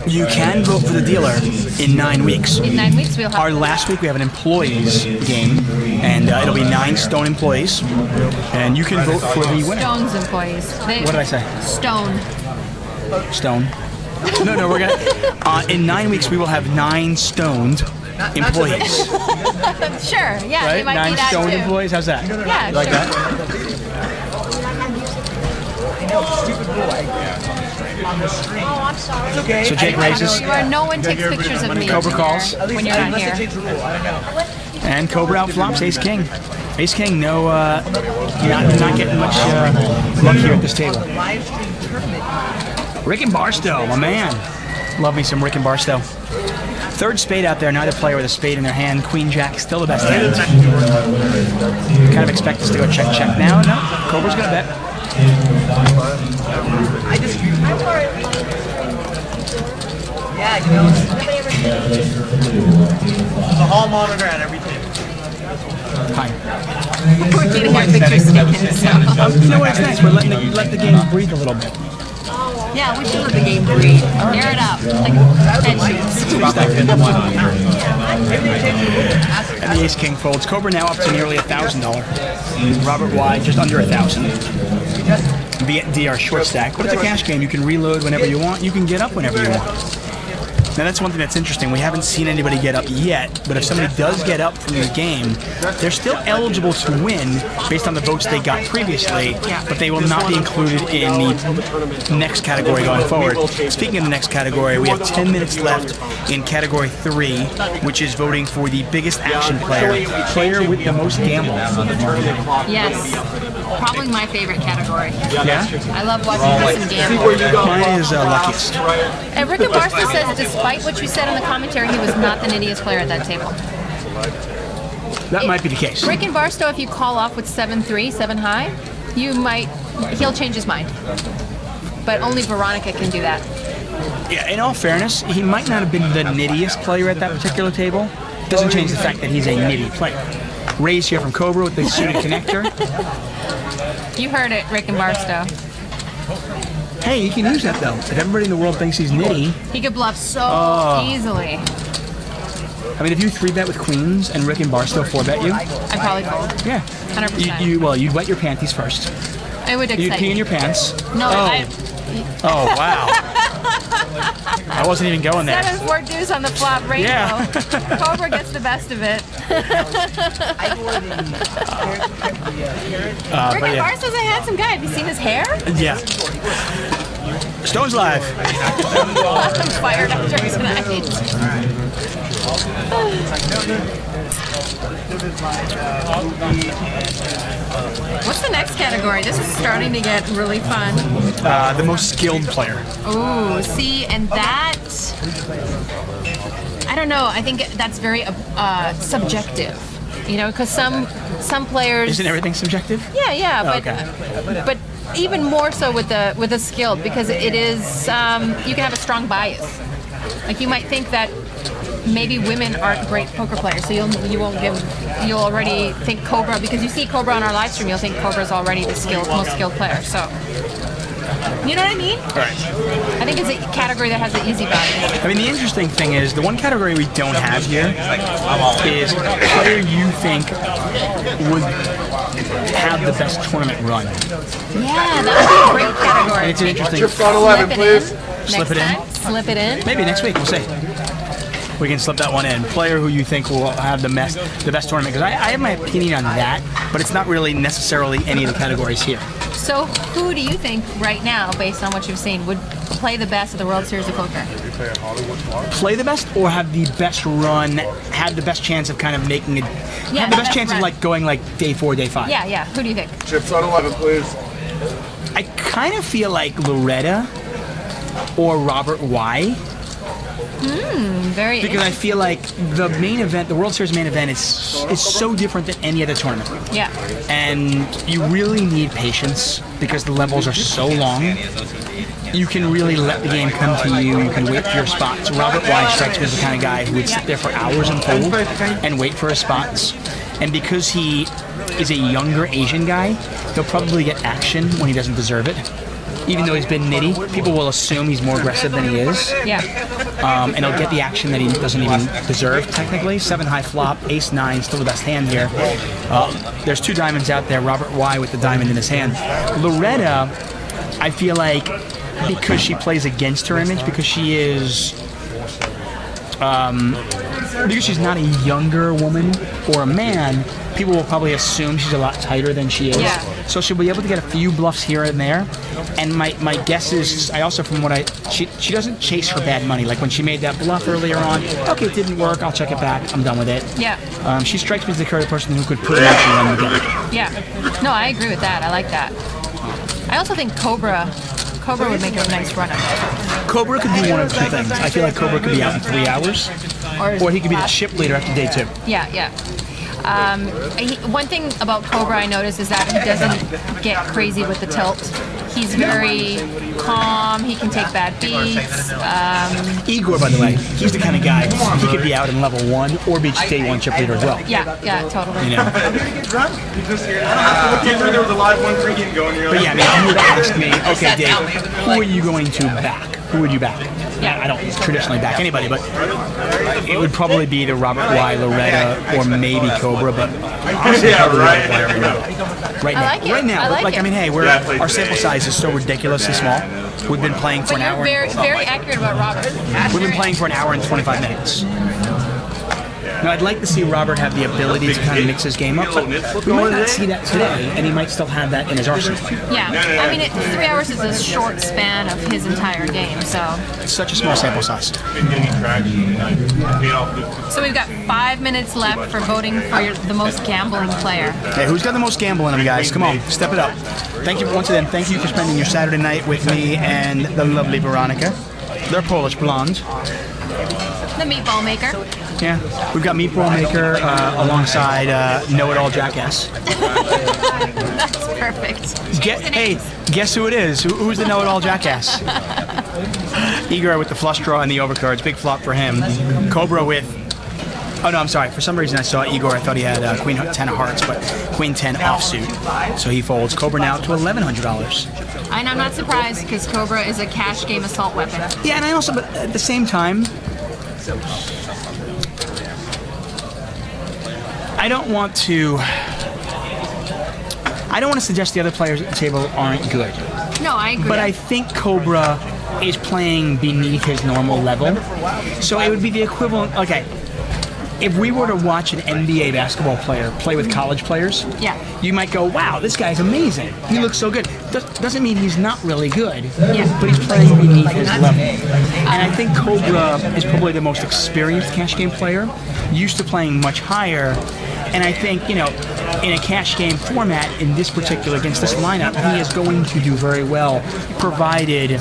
You can vote for the dealer in 9 weeks. In 9 weeks, we'll have Our last week we have an employees game, and it'll be 9 Stone employees, and you can vote for the winner. Stone's employees. What did I say? Stone. Stone. No, we're gonna. In 9 weeks we will have 9 stoned employees. Sure, yeah, they Right? might 9 be that stoned too. employees. How's that? Yeah, You like sure. that? Oh, I'm sorry. It's okay. So Jake raises, No one takes pictures of me Cobra calls. when you're not Unless they here. change the rule, I don't know. and Cobra out flops Ace King. Ace King, no, not getting much luck here at this table. Live stream tournament. Rick and Barstow, my man. Love me some Rick and Barstow. Third spade out there, neither player with a spade in their hand. Queen Jack, still the best hand. Kind of expect us to go check now. No, Cobra's gonna bet. I just. Yeah, you know, there's a hall monitor and everything. Hi. We're getting our pictures taken, so. You know what? It's nice. We're let the game breathe a little bit. Yeah, we should let the game breathe. Air it out, like bed sheets. And the Ace King folds. Cobra now up to nearly $1,000. Robert Y just under 1,000. DR short stack, but it's a cash game. You can reload whenever you want. You can get up whenever you want. Now that's one thing that's interesting. We haven't seen anybody get up yet, but if somebody does get up from the game, they're still eligible to win based on the votes they got previously, but they will not be included in the next category going forward. Speaking of the next category, we have 10 minutes left in category 3, which is voting for the biggest action player with the most gamble. Yes. Probably my favorite category. Yeah? I love watching this and gamble. Mine is luckiest. And Rick and Barstow says, despite what you said in the commentary, he was not the nittiest player at that table. That might be the case. Rick and Barstow, if you call off with 7-3, 7 high, he'll change his mind. But only Veronica can do that. Yeah, in all fairness, he might not have been the nittiest player at that particular table. Doesn't change the fact that he's a nitty player. Ray's here from Cobra with the suited connector. You heard it, Rick and Barstow. Hey, you can use that though. If everybody in the world thinks he's nitty, He could bluff so easily. I mean, if you 3-bet with queens and Rick and Barstow 4-bet you, I'd probably fold. yeah. 100%. Well, you'd wet your panties first. It would You'd excite pee in me. your pants. No, Oh, wow. I wasn't even going there. 7-4 deuce on the flop rainbow. Yeah. Cobra gets the best of it. Rick but and yeah. Barstow's a handsome guy. Have you seen his hair? Yeah. Stones Live. I'm fired after tonight. What's the next category? This is starting to get really fun. The most skilled player. Ooh, see, and that, I don't know. I think that's very subjective. You know, because some players. Isn't everything subjective? Yeah, but Okay. but even more so with the skilled, because it is you can have a strong bias. Like you might think that maybe women aren't great poker players, so you'll already think Cobra, because you see Cobra on our live stream, you'll think Cobra's already the most skilled player. So you know what I mean? Right. I think it's a category that has the easy value. I mean, the interesting thing is the one category we don't have here is a player you think would have the best tournament run. Yeah, that would be a great category. It's an interesting. Chips on 11, please. Slip it in. Slip it in. Maybe next week, we'll see. We can slip that one in. Player who you think will have the best tournament. Because I have my opinion on that, but it's not really necessarily any of the categories here. So who do you think right now, based on what you've seen, would play the best at the World Series of Poker? Play the best or have the best run, have the best chance of kind of making it, Yeah, have the best best chance of run. like going like day 4, day 5. Yeah. Who do you think? Chips on 11, please. I kind of feel like Loretta or Robert Y. Very Because I feel like the main event, the World Series main event, is so different than any other tournament. Yeah. And you really need patience because the levels are so long. You can really let the game come to you. You can wait for your spots. Robert Y strikes me as the kind of guy who would sit there for hours and fold and wait for his spots. And because he is a younger Asian guy, he'll probably get action when he doesn't deserve it. Even though he's been nitty, people will assume he's more aggressive than he is. Yeah. And he'll get the action that he doesn't even deserve, technically. 7 high flop, ace-9, still the best hand here. There's 2 diamonds out there, Robert Y with the diamond in his hand. Loretta, I feel like, because she plays against her image, because she is... because she's not a younger woman or a man, people will probably assume she's a lot tighter than she is. Yeah. So she'll be able to get a few bluffs here and there. And my guess is, I also from what she doesn't chase her bad money. Like when she made that bluff earlier on, okay, it didn't work, I'll check it back, I'm done with it. Yeah. She strikes me as the kind of person who could put it out and run the game. Yeah. No, I agree with that. I like that. I also think Cobra would make a nice run at it. Cobra could do one of 2 things. I feel like Cobra could be out in 3 hours, or he could be the chip leader after day 2. Yeah. One thing about Cobra I noticed is that he doesn't get crazy with the tilt. He's very calm. He can take bad beats. Igor, by the way, he's the kind of guy, he could be out in level 1 or be day 1 chip leader as well. Yeah, totally. You know? There was a live one pregame going. But yeah, I mean, if you were to ask me, okay, Dave, who are you going to back? Who would you back? Yeah. I don't traditionally back anybody, but it would probably be the Robert Y, Loretta, or maybe Cobra, but honestly, probably Robert Y every round. Right now. like it. Right now. I like but it. I mean, hey, our sample size is so ridiculously small. We've been playing for But an you're hour. very, very accurate about Robert. We've been playing for an hour and 25 minutes. Now, I'd like to see Robert have the ability to kind of mix his game up, but we might not see that today, and he might still have that in his arsenal. Yeah. I mean, 3 hours is a short span of his entire game, so. It's such a small sample size. So we've got 5 minutes left for voting for the most gambling player. Hey, who's got the most gamble in them, guys? Come on, step it up. Thank you once again. Thank you for spending your Saturday night with me and the lovely Veronica. They're Polish blonde. The meatball maker. Yeah, we've got Meatball Maker alongside Know-It-All Jackass. That's perfect. Hey, guess who it is? Who's the Know-It-All Jackass? Igor with the flush draw and the overcards. Big flop for him. Cobra with... Oh, no, I'm sorry. For some reason, I saw Igor. I thought he had Queen 10 of hearts, but Queen 10 offsuit. So he folds. Cobra now to $1,100. And I'm not surprised because Cobra is a cash game assault weapon. Yeah, and I also, but at the same time, I don't want to suggest the other players at the table aren't good. No, I agree. But I think Cobra is playing beneath his normal level. So it would be the equivalent. Okay, if we were to watch an NBA basketball player play with college players, Yeah. you might go, wow, this guy's amazing. He looks so good. Doesn't mean he's not really good, Yeah. but he's playing beneath his level. And I think Cobra is probably the most experienced cash game player, used to playing much higher. And I think, in a cash game format, in this particular, against this lineup, he is going to do very well, provided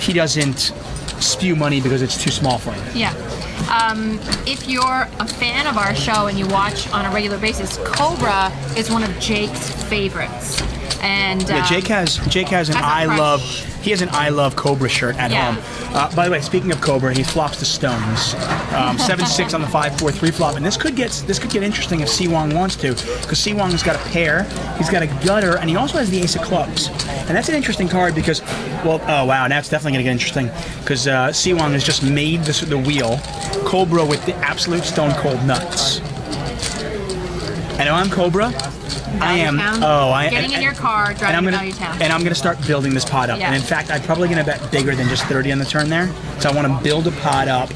he doesn't spew money because it's too small for him. Yeah. If you're a fan of our show and you watch on a regular basis, Cobra is one of Jake's favorites. And Yeah, Jake has an has a I crush. love. He has an I love Cobra shirt at Yeah. home. By the way, speaking of Cobra, he flops the stones. 7-6 on the 5-4-3 flop, and this could get interesting if Siwang wants to, because Siwang has got a pair, he's got a gutter, and he also has the ace of clubs. And that's an interesting card because, well, oh wow, now it's definitely going to get interesting because Siwang has just made the wheel. Cobra with the absolute stone cold nuts. And if I'm Cobra, I am. Town, getting in your car, driving to Value Town. And I'm gonna start building this pot up. Yeah. And in fact, I'm probably gonna bet bigger than just 30 on the turn there. So I want to build a pot up.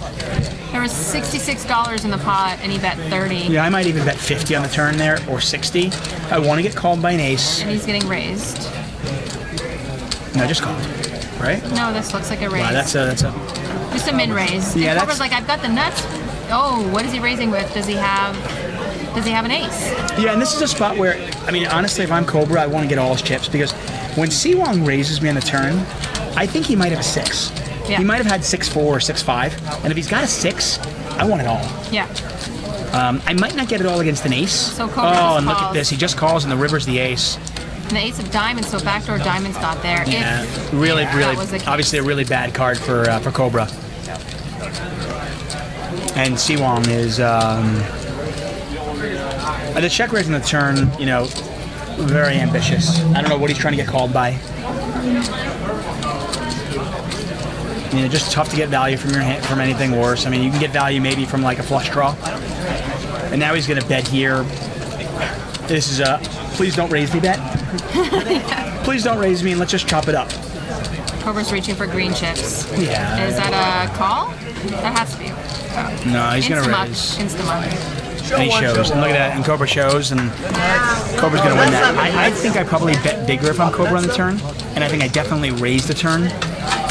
There was $66 in the pot, and he bet 30, Yeah, I might even bet 50 on the turn there or 60. I want to get called by an ace. and he's getting raised. No, just called. Right? No, this looks like a raise. Wow, that's a. Just a min raise. Yeah, and that's- Cobra's like, I've got the nuts. Oh, what is he raising with? Does he have an ace? Yeah, and this is a spot where, I mean, honestly, if I'm Cobra, I want to get all his chips because when Siwang raises me on the turn, I think he might have a 6. Yeah. He might have had 6-4 or 6-5, and if he's got a 6, I want it all. Yeah. I might not get it all against an ace. So Cobra oh, just and look at calls. this. He just calls, and the river's the ace. And the ace of diamonds, so backdoor diamonds got there. Yeah, If really, that was the case. obviously a really bad card for Cobra. And Siwang is the check raise on the turn. Very ambitious. I don't know what he's trying to get called by. Just tough to get value from your hand, from anything worse. I mean, you can get value maybe from like a flush draw. And now he's going to bet here. This is a please don't raise me bet. Please don't raise me and let's just chop it up. Cobra's reaching for green chips. Yeah. Is that a call? That has to be. No, he's going to Instamuck. raise. Instamuck. And he shows. And look at that. And Cobra shows. And Cobra's going to win that. I think I probably bet bigger if I'm Cobra on the turn. And I think I definitely raise the turn.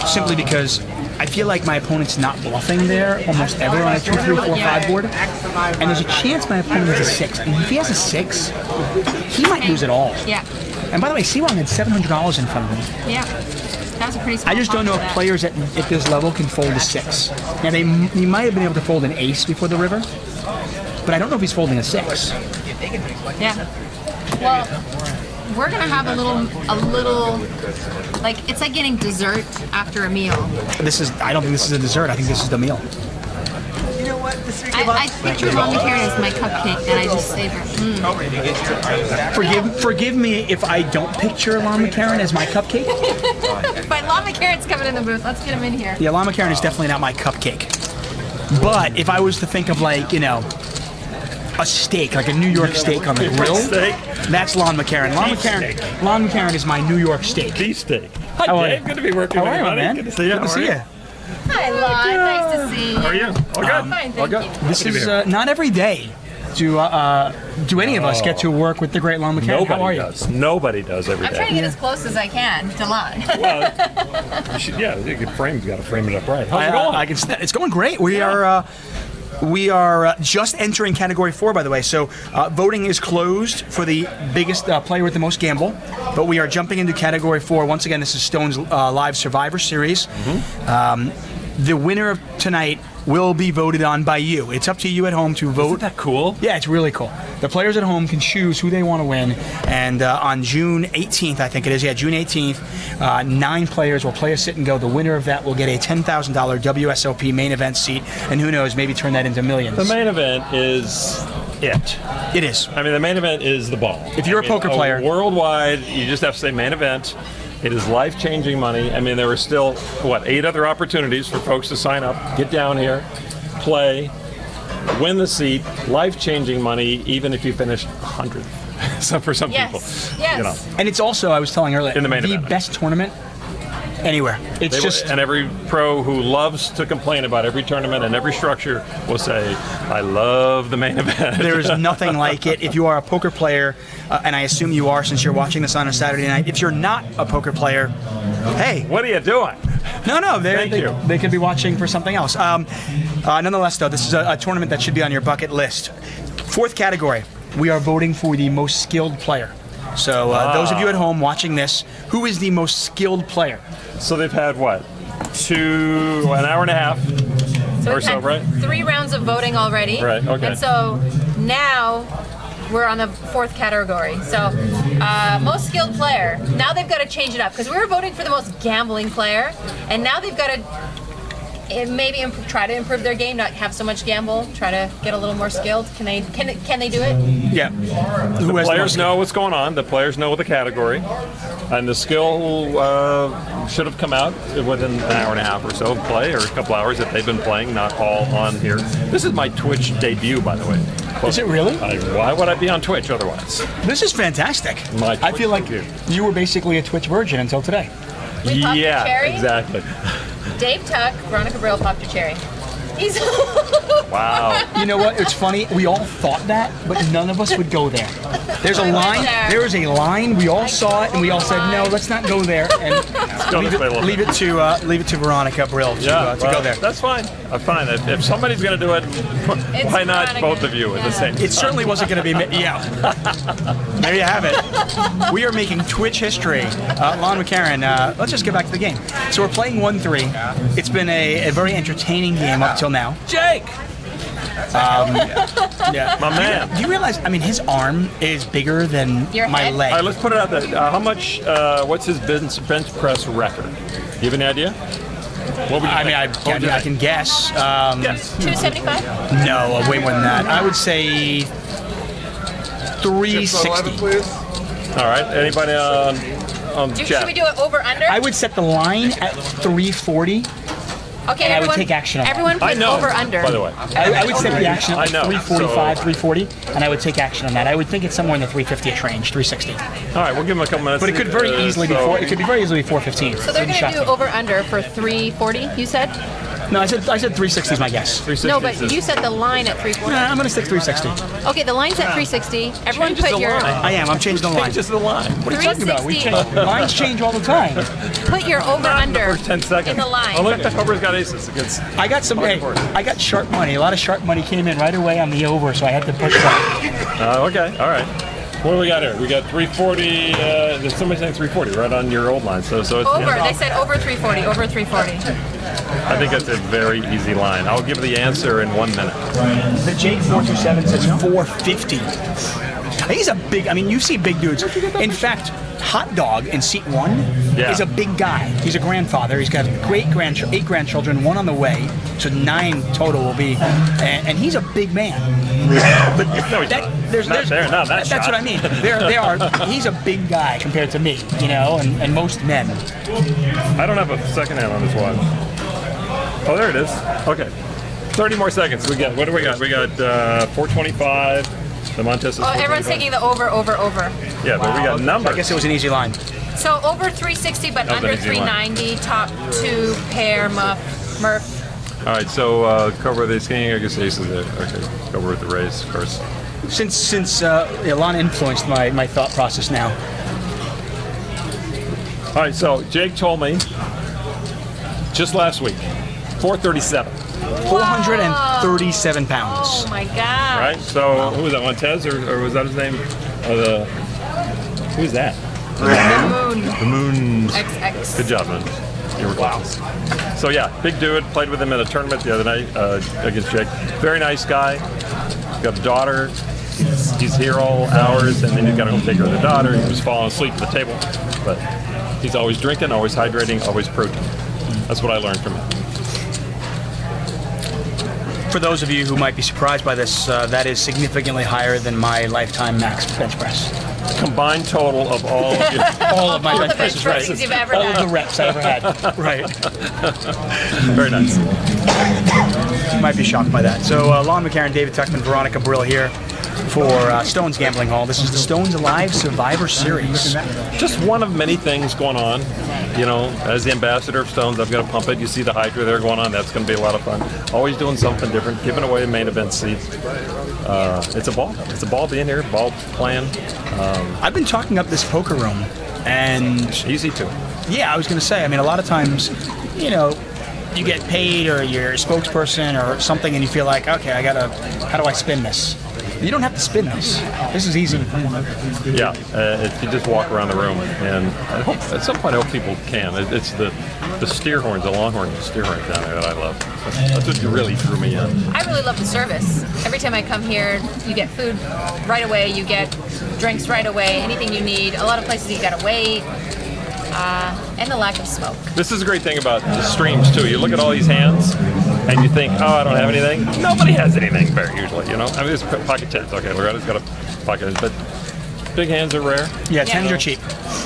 Simply because I feel like my opponent's not bluffing there almost ever on a 2, 3, 4, 5 board. And there's a chance my opponent has a 6. And if he has a 6, he might lose it all. Yeah. And by the way, Siwang had $700 in front of him. Yeah. That was a pretty small I just don't know pot if for that. players at this level can fold a 6. Now, he might have been able to fold an ace before the river, but I don't know if he's folding a 6. Yeah. Well, we're gonna have a little, like it's like getting dessert after a meal. I don't think this is a dessert. I think this is the meal. You know what? The secret I picture Mama Karen as my cupcake, and I just savor. Forgive me if I don't picture Lama Karen as my cupcake. But Mama Karen's coming in the booth. Let's get him in here. Yeah, Lama Karen is definitely not my cupcake. But if I was to think of like, a steak, like a New York steak on the grill, that's Lon McCarran. Lon McCarran is my New York steak. Beefsteak. How Hi, are Dave. you? Good to be working How with are you, you, buddy. man? Good to see you. Good to see you. Hi, Lon. Nice to see you. How are you? All good? Fine, thank you. This is not every day do any of us get to work with the great Lon McCarran. How are Nobody you? does. Nobody does every I'm trying to day. get as close as I can to Lon. Well, you should, yeah, you could frame. You got to frame it up right. How's it going? It's going great. We are just entering Category 4, by the way. So voting is closed for the biggest player with the most gamble, but we are jumping into Category 4. Once again, this is Stone's Live Survivor Series. The winner of tonight will be voted on by you. It's up to you at home to vote. Isn't that cool? Yeah, it's really cool. The players at home can choose who they want to win, and on June 18th, I think it is, June 18th, 9 players will play a sit and go. The winner of that will get a $10,000 WSOP main event seat, and who knows, maybe turn that into millions. The main event is it. It is. I mean, the main event is the ball. If you're a poker player. Worldwide, you just have to say main event. It is life-changing money. I mean, there are still, 8 other opportunities for folks to sign up, get down here, play, win the seat, life-changing money, even if you finish 100th. So for some people, Yes. And it's also, I was telling earlier, In the main the event. best tournament anywhere. It's just and every pro who loves to complain about every tournament and every structure will say, I love the main event. there is nothing like it. If you are a poker player, and I assume you are since you're watching this on a Saturday night, if you're not a poker player, hey. What are you doing? No, Thank you. they could be watching for something else. Nonetheless, though, this is a tournament that should be on your bucket list. 4th category, we are voting for the most skilled player. So those of you at home watching this, who is the most skilled player? So they've had an hour and a half or we've so, had right? 3 rounds of voting already. Right, okay. And so now we're on the 4th category. So most skilled player. Now they've got to change it up because we were voting for the most gambling player, and now they've got to maybe try to improve their game, not have so much gamble, try to get a little more skilled. Can they do it? Yeah. The players know what's going on. The players know the category. And the skill should have come out within an hour and a half or so of play, or a couple hours that they've been playing, not all on here. This is my Twitch debut, by the way. Is it really? Why would I be on Twitch otherwise? This is fantastic. My I feel like Twitch you were basically a Twitch virgin until today. We popped your cherry? Exactly. Dave Tuck, Veronica Brill popped your cherry. He's Wow. You know what? It's funny. We all thought that, but none of us would go there. There's a I went line. there. There is a line. We all saw it, and we all said, "No, let's not go there." And Go leave this way a little leave bit. it to Veronica Brill to Yeah, go there. That's fine. I'm fine. If somebody's going to do it, why not Veronica. both of you at the same time? It certainly wasn't going to be me. Yeah. There you have it. We are making Twitch history. Lon McCarran, let's just get back to the game. So we're playing 1-3. It's been a very entertaining game up till now. Jake! Yeah. My man. Do you realize, I mean, his arm is bigger than Your my head? leg. All right, let's put it out there. How much, what's his bench press record? You have any idea? What would you I mean, think? I can guess. Yes. 275? No, way more than that. I would say 360. please. All right. Anybody on Should chat? we do it over under? I would set the line at 340. Okay, and I would everyone, take action on that. everyone put I know. over under. By the way. I would set the action I at know, 345, so- 340, and I would take action on that. I would think it's somewhere in the 350-ish range, 360. All right, we'll give him a couple minutes. But it could very easily be so- it could be very easily 415. So they're Wouldn't going to shock do me. over under for 340, you said? No, I said 360 is my guess. 360 No, but says- you set the line at 340. Nah, I'm gonna stick 360. Okay, the line's at 360. Everyone Changes put the your line. I am. I'm changing the line. Just the line. What are you talking about? We 360. change, lines change all the time. Put your over under For 10 seconds. in the line. Oh, look, Hubbard's got aces against. I got some. Hey, I got sharp money. A lot of sharp money came in right away on the over, so I had to push that. Okay, all right. What do we got here? We got 340. There's somebody saying 340 right on your old line. So it's Over. yeah. They said over 340. Over 340. I think that's a very easy line. I'll give the answer in 1 minute. The Jake 427 says 450. He's a big. I mean, you see big dudes. In fact, Hot Dog in seat 1 Yeah. is a big guy. He's a grandfather. He's got 8 grandchildren, 1 on the way, so 9 total will be. And he's a big man. But No, he's not. there's Not there, not that that's shot. what I mean. They are. He's a big guy compared to me, you know, and most men. I don't have a second hand on this one. Oh, there it is. Okay. 30 more seconds. We got. What do we got? We got 425. The Montes is Oh, everyone's 425. taking the over, over, over. Yeah, but we got numbers. I guess it was an easy line. So over 360, but That was under an easy line. 390. Top 2 pair, Murph. All right, so cover the king. I guess aces there. Okay, cover with the raise, of course. Since Lana influenced my thought process now. All right, so Jake told me just last week, 437. 437 pounds. Oh my God. Right? So who was that? Montez or was that his name? Who's that? Moon. The Moon. XX. Good job, man. You were closest. So yeah, big dude. Played with him in a tournament the other night against Jake. Very nice guy. Got a daughter. He's here all hours, and then he's got to go take care of the daughter. He was falling asleep at the table, but he's always drinking, always hydrating, always protein. That's what I learned from him. For those of you who might be surprised by this, that is significantly higher than my lifetime max bench press. Combined total of all of your All of my All bench the bench presses, right? presses you've ever All had. of the reps I ever had, right? very nice. You might be shocked by that. So, Lon McCarron, David Tuckman, Veronica Brill here for Stones Gambling Hall. This is the Stones Live Survivor Series. Just one of many things going on. You know, as the ambassador of Stones, I've got to pump it. You see the Hydra there going on. That's going to be a lot of fun. Always doing something different, giving away a main event seat. It's a ball. It's a ball being here, ball playing. I've been talking up this poker room, and Easy to. yeah, I was going to say, I mean, a lot of times, you know, you get paid or you're a spokesperson or something, and you feel like, okay, how do I spin this? You don't have to spin this. This is easy. Yeah, if you just walk around the room, and I hope at some point I hope people can. It's the steer horns, the longhorn steer horns down there that I love. That's what really drew me in. I really love the service. Every time I come here, you get food right away, you get drinks right away, anything you need. A lot of places you gotta wait, and the lack of smoke. This is a great thing about the streams too. You look at all these hands, and you think, oh, I don't have anything. Nobody has anything very usually, you know. I mean, there's pocket tens. Okay, Loretta's got a pocket, but big hands are rare. Yeah, tens Yeah. are cheap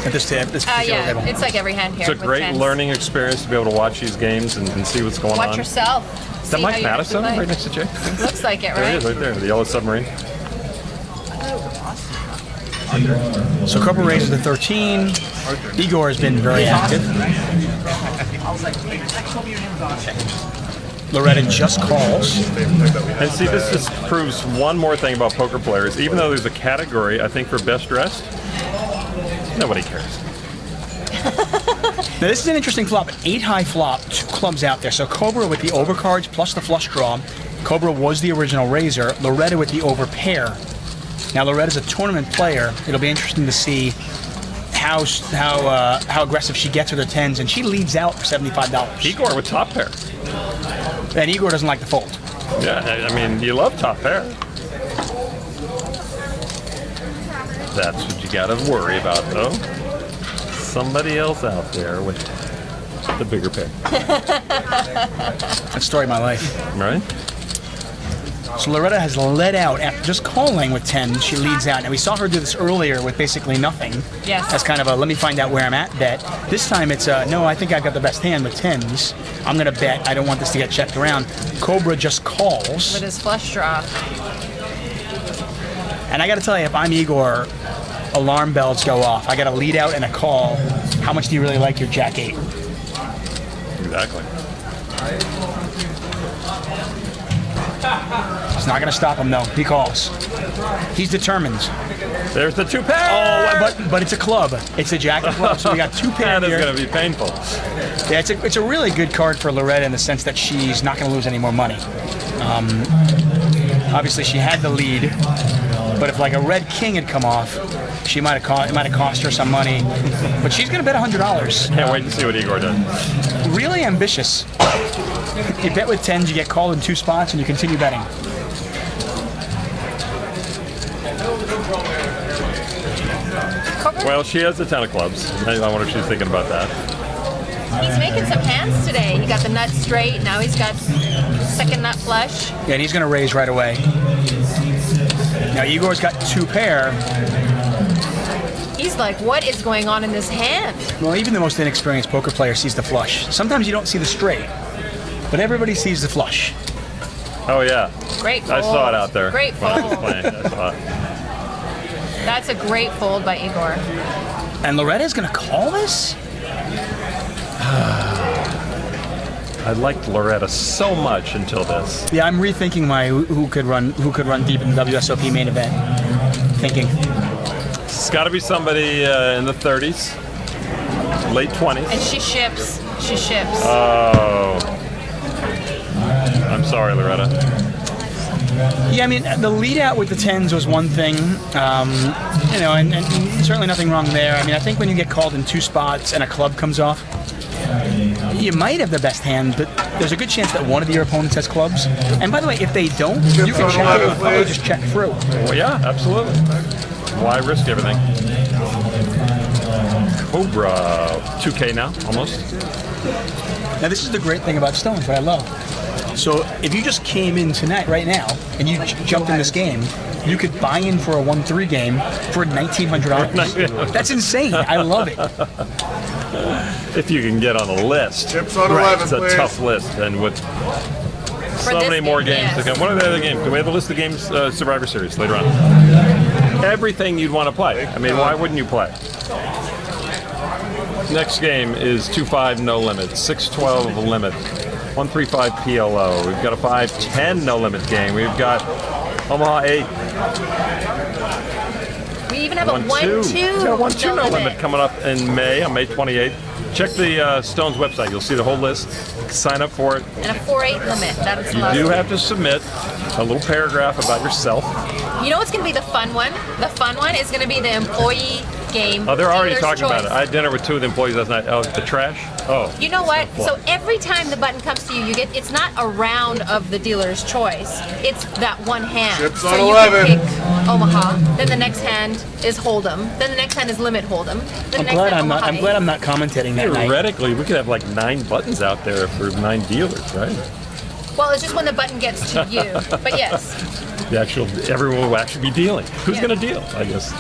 at this particular Yeah, table. it's like every hand here. It's a with great tens. learning experience to be able to watch these games and see what's going Watch on. yourself. Is that Mike Madison right next to Jake? Looks like it, There he right? is, right there, the yellow submarine. So Cobra raises to 13. Igor has been very active. Loretta just calls. And see, this just proves one more thing about poker players. Even though there's a category, I think, for best dressed, nobody cares. Now this is an interesting flop. 8 high flop, 2 clubs out there. So Cobra with the overcards plus the flush draw. Cobra was the original raiser. Loretta with the over pair. Now Loretta's a tournament player. It'll be interesting to see how aggressive she gets with her tens, and she leads out for $75. Igor with top pair. And Igor doesn't like to fold. Yeah, I mean, you love top pair. That's what you gotta worry about, though. Somebody else out there with the bigger pair, That's the story of my life. right? So Loretta has led out after just calling with 10. She leads out. Now we saw her do this earlier with basically nothing. Yes. That's kind of a let me find out where I'm at bet. This time it's no, I think I've got the best hand with 10s. I'm going to bet. I don't want this to get checked around. Cobra just calls. With his flush draw. And I got to tell you, if I'm Igor, alarm bells go off. I got a lead out and a call. How much do you really like your Jack 8? Exactly. It's not going to stop him, though. He calls. He's determined. There's the 2 pair. Oh, but it's a club. It's a Jack of clubs. So we got 2 pair That is here. going to be painful. Yeah, it's a really good card for Loretta in the sense that she's not going to lose any more money. Obviously, she had the lead, but if like a red king had come off, it might have cost her some money. But she's going to bet $100. Can't wait to see what Igor does. Really ambitious. You bet with 10s, you get called in 2 spots, and you continue betting. Well, she has the 10 of clubs. I wonder if she's thinking about that. He's making some hands today. He got the nut straight. Now he's got second nut flush. Yeah, and he's going to raise right away. Now Igor's got 2 pair. He's like, what is going on in this hand? Well, even the most inexperienced poker player sees the flush. Sometimes you don't see the straight, but everybody sees the flush. Oh, yeah. Great fold. I saw it out there. Great when I was fold. playing. I saw it. That's a great fold by Igor. And Loretta's going to call this? I liked Loretta so much until this. Yeah, I'm rethinking my who could run deep in the WSOP main event. Thinking. It's got to be somebody in the 30s, late 20s. And she ships. She ships. Oh. I'm sorry, Loretta. Yeah, I mean, the lead out with the 10s was one thing, and certainly nothing wrong there. I mean, I think when you get called in 2 spots and a club comes off, You might have the best hand, but there's a good chance that one of your opponents has clubs. And by the way, if they don't, you can check it. Probably just check through. Well, yeah, absolutely. Why risk everything? Cobra, 2K now, almost. Now, this is the great thing about Stones, what I love. So, if you just came in tonight, right now, and you jumped in this game, you could buy in for a 1-3 game for $1,900. That's insane. I love it. If you can get on the list. Chips on 11, It's a please. tough list, and with so this many more game, games to yes. come. What are the other games? Do we have a list of games, Survivor Series, later on? Everything you'd want to play. I mean, why wouldn't you play? Next game is 2-5 no limit, 6-12 limit, 1-3-5 PLO. We've got a 5-10 no limit game. We've got Omaha 8. We even have a 1-2. 1-2. We've got a 1-2 no limit coming up in May, on May 28th. Check the Stones website. You'll see the whole list. Sign up for it. And a 4-8 limit. That's You do have to submit a little paragraph about yourself. You know what's going to be the fun one? The fun one is going to be the employee game. Oh, they're already Dealer's talking about choice. it. I had dinner with 2 of the employees last night. Oh, the trash? Oh. You know what? So every time the button comes to you, you get it's not a round of the dealer's choice. It's that one hand. Chips so on you 11. can pick Omaha. Then the next hand is Hold'em. Then the next hand is Limit Hold'em. Then the next hand I'm Omaha glad eight. I'm not commentating that night. Theoretically, we could have like 9 buttons out there for 9 dealers, right? Well, it's just when the button gets to you. But yes, Everyone will actually be dealing. Who's Yeah. going to deal? I guess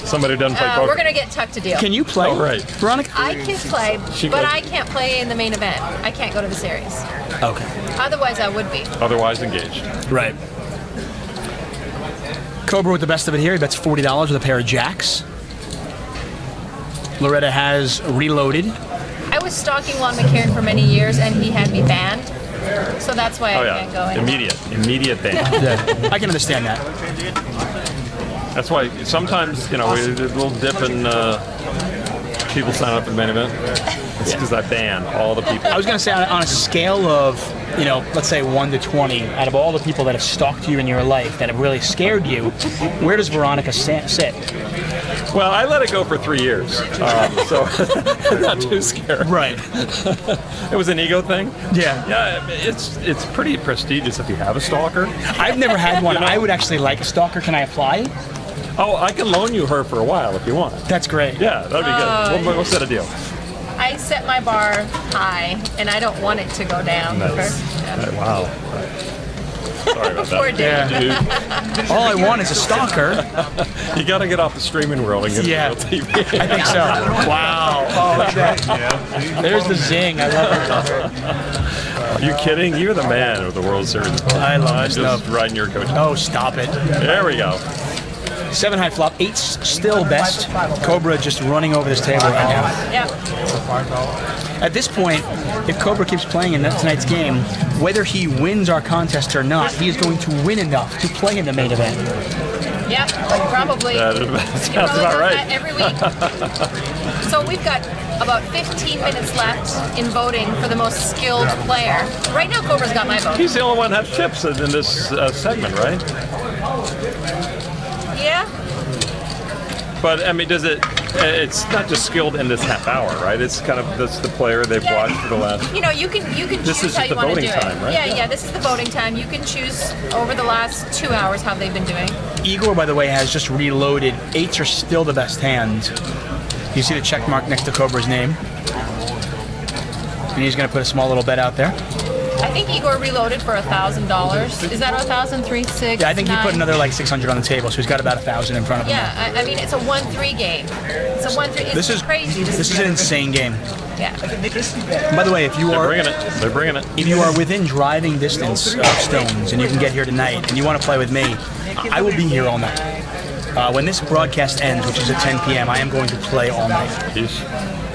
somebody who doesn't play poker. we're going to get Tuck to deal. Can you play? Oh, right. Veronica? I can play, She but goes- I can't play in the main event. I can't go to the series. Okay. Otherwise, I would be. Otherwise engaged. Right. Cobra with the best of it here. He bets $40 with a pair of jacks. Loretta has reloaded. I was stalking Juan McCarran for many years, and he had me banned. So that's why Oh I can't go yeah, in. immediate ban. Yeah, I can understand that. That's why sometimes we did a little dip in people sign up for the main event. It's because I ban all the people. I was going to say, on a scale of, let's say 1 to 20, out of all the people that have stalked you in your life, that have really scared you, where does Veronica sit? Well, I let it go for 3 years, so I'm not too scared. Right. It was an ego thing. Yeah. Yeah, it's pretty prestigious if you have a stalker. I've never had one. I would actually like a stalker. Can I apply? Oh, I can loan you her for a while if you want. That's great. Yeah, that'd be good. We'll set a deal. I set my bar high, and I don't want it to go down. Wow. Sorry about Poor that. Dave. Dude, All I want is a stalker. you got to get off the streaming world and get Yeah. to real TV. I think so. Wow. Oh, look at that. There's the zing. I love it. Are you kidding? You're the man of the World Series. I love I'm this just stuff. riding your coach. Oh, stop it. There we go. 7 high flop, 8's still best. Cobra just running over this table right now. Yep. At this point, if Cobra keeps playing in tonight's game, whether he wins our contest or not, he is going to win enough to play in the main event. Yep. Probably. That It sounds probably about does right. that every week. So we've got about 15 minutes left in voting for the most skilled player. Right now, Cobra's got my vote. He's the only one that has chips in this segment, right? Yeah. But I mean, does it? It's not just skilled in this half hour, right? It's kind of that's the player they've Yeah. watched for the last. You know, you can This choose is how you the want to voting do it. time, right? Yeah. This is the voting time. You can choose over the last 2 hours how they've been doing. Igor, by the way, has just reloaded. 8's are still the best hand. You see the check mark next to Cobra's name. And he's going to put a small little bet out there. I think Igor reloaded for $1,000. Is that 1,000? 3, 6, Yeah, I think he put 9? another like 600 on the table, so he's got about 1,000 in front of him. Yeah, I mean it's a 1-3 game. It's a 1-3. It's This is crazy. This is an insane game. Yeah. By the way, if you They're are bringing it. They're bringing it. if you are within driving distance of Stones and you can get here tonight and you want to play with me, I will be here all night. When this broadcast ends, which is at 10 p.m., I am going to play all night, He's,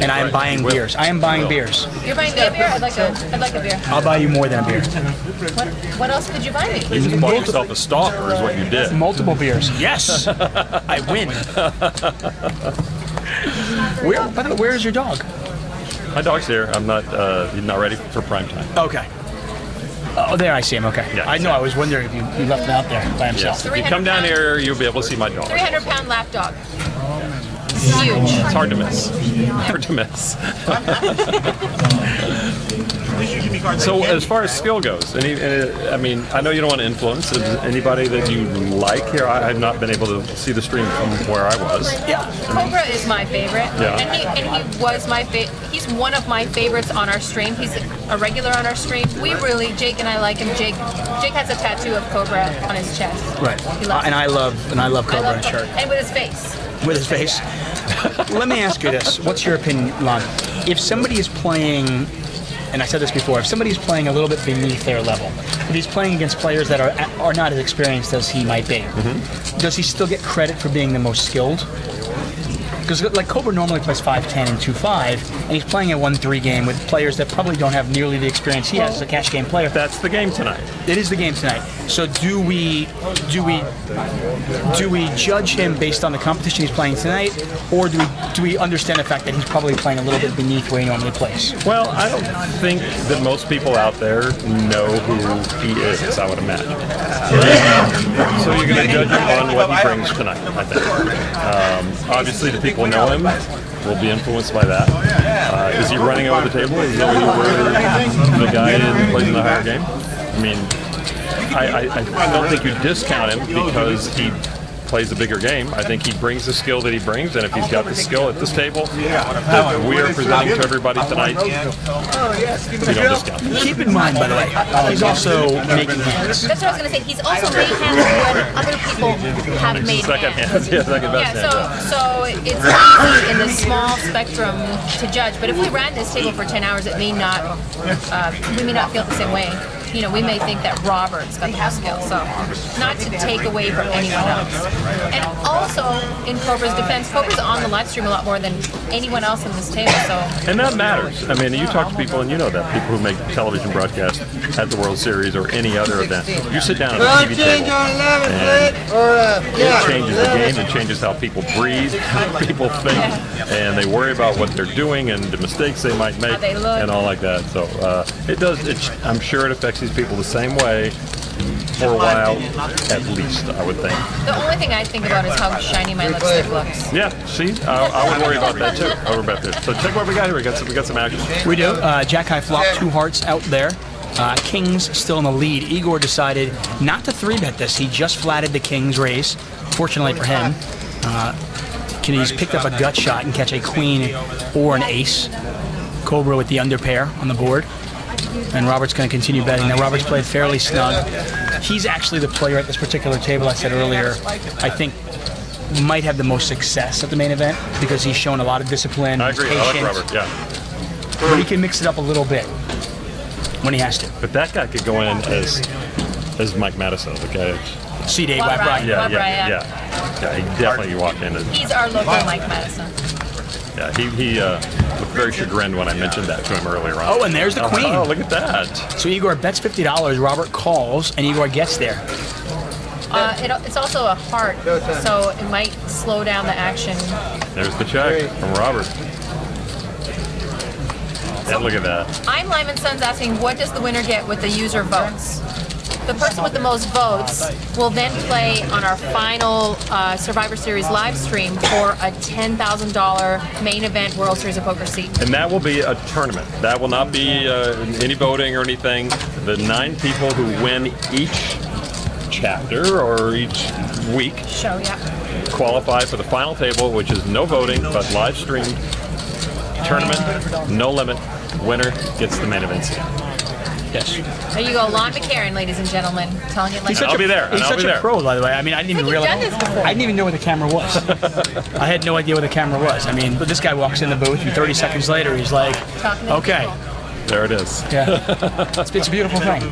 and I am buying beers. I am buying beers. You're buying me a beer? I'd like a beer. I'll buy you more than a beer. What else could you buy me? you just bought yourself a stalker, is what you did. Multiple beers. Yes, I win. By the way, where is your dog? My dog's here. I'm not. He's not ready for prime time. Okay. Oh, there I see him. Okay. Yeah, I know. I was wondering if you left him out there by himself. Yes. If you come down here, you'll be able to see my dog. 300-pound lap dog. Huge. It's hard to miss. Hard to miss. So as far as skill goes, I mean, I know you don't want to influence. Is there anybody that you like here? I have not been able to see the stream from where I was. Cobra is my favorite, Yeah. and he was my favorite. He's one of my favorites on our stream. He's a regular on our stream. Jake and I like him. Jake has a tattoo of Cobra on his chest. Right. He loves And it. I love Cobra I in love shirt. And with his face. With his face. Let me ask you this. What's your opinion, Lon? If somebody is playing, and I said this before, if somebody is playing a little bit beneath their level, if he's playing against players that are not as experienced as he might be, does he still get credit for being the most skilled? Because like Cobra normally plays 5-10 and 2-5, and he's playing a 1-3 game with players that probably don't have nearly the experience he has as a cash game player. That's the game tonight. It is the game tonight. So do we judge him based on the competition he's playing tonight, or do we understand the fact that he's probably playing a little bit beneath where he normally plays? Well, I don't think that most people out there know who he is, I would imagine. So you're going to judge him on what he brings tonight, I think. Obviously, the people who know him will be influenced by that. Is he running over the table? Is that what the guy who plays in the higher game? I mean, I don't think you discount him because he plays a bigger game. I think he brings the skill that he brings, and if he's got the skill at this table that we are presenting to everybody tonight, we don't discount him. Keep in mind, by the way, he's also making hands. That's what I was going to say. He's also made hands when other people have made Second hands. hand, yeah, second best hand. So it's easy in the small spectrum to judge. But if we ran this table for 10 hours, it may not. We may not feel the same way. You know, we may think that Robert's got the most skill. So, not to take away from anyone else. And also, in Cobra's defense, Cobra's on the live stream a lot more than anyone else on this table. So, And that matters. I mean, you talk to people and you know that. People who make television broadcasts at the World Series or any other event. You sit down at a TV table and it changes the game. It changes how people breathe, how people think, and they worry about what they're doing and the mistakes they might make How they look. and all like that. So it does. I'm sure it affects these people the same way for a while, at least, I would think. the only thing I think about is how shiny my lipstick looks. Yeah, see, I would worry about that too. I would worry about that. So check what we got here. We got some action. We do. Jack High flop, 2 hearts out there. Kings still in the lead. Igor decided not to 3-bet this. He just flatted the Kings raise. Fortunately for him, he's picked up a gut shot and catch a queen or an ace. Cobra with the underpair on the board. And Robert's going to continue betting. Now, Robert's played fairly snug. He's actually the player at this particular table, I said earlier, I think might have the most success at the main event because he's shown a lot of discipline, I agree. I like patience, Robert. Yeah. but he can mix it up a little bit when he has to. But that guy could go in as Mike Madison, the guy. C-Date, Watt Watt Bryant. Bryant. Yeah. He definitely walked in. He's our local Mike Madison. Yeah, he looked very chagrined when I mentioned that to him earlier on. Oh, and there's the queen. Oh, look at that. So Igor bets $50, Robert calls, and Igor gets there. It's also a heart, so it might slow down the action. There's the check from Robert. And look at that. I'm Lyman Sons asking, what does the winner get with the user votes? The person with the most votes will then play on our final Survivor Series live stream for a $10,000 main event World Series of Poker seat. And that will be a tournament. That will not be any voting or anything. The 9 people who win each chapter or each week Show, yeah. qualify for the final table, which is no voting, but live streamed tournament, no limit. Winner gets the main event seat. Yes. There you go, Lon McCarron, ladies and gentlemen, telling it like I'll be there. He's such a pro, by the way. I mean, I didn't even You've realize. done this before. I didn't even know where the camera was. I had no idea where the camera was. I mean, but this guy walks in the booth, and 30 seconds later, he's like, Talking to "Okay, people. There it is. yeah, it's a beautiful thing."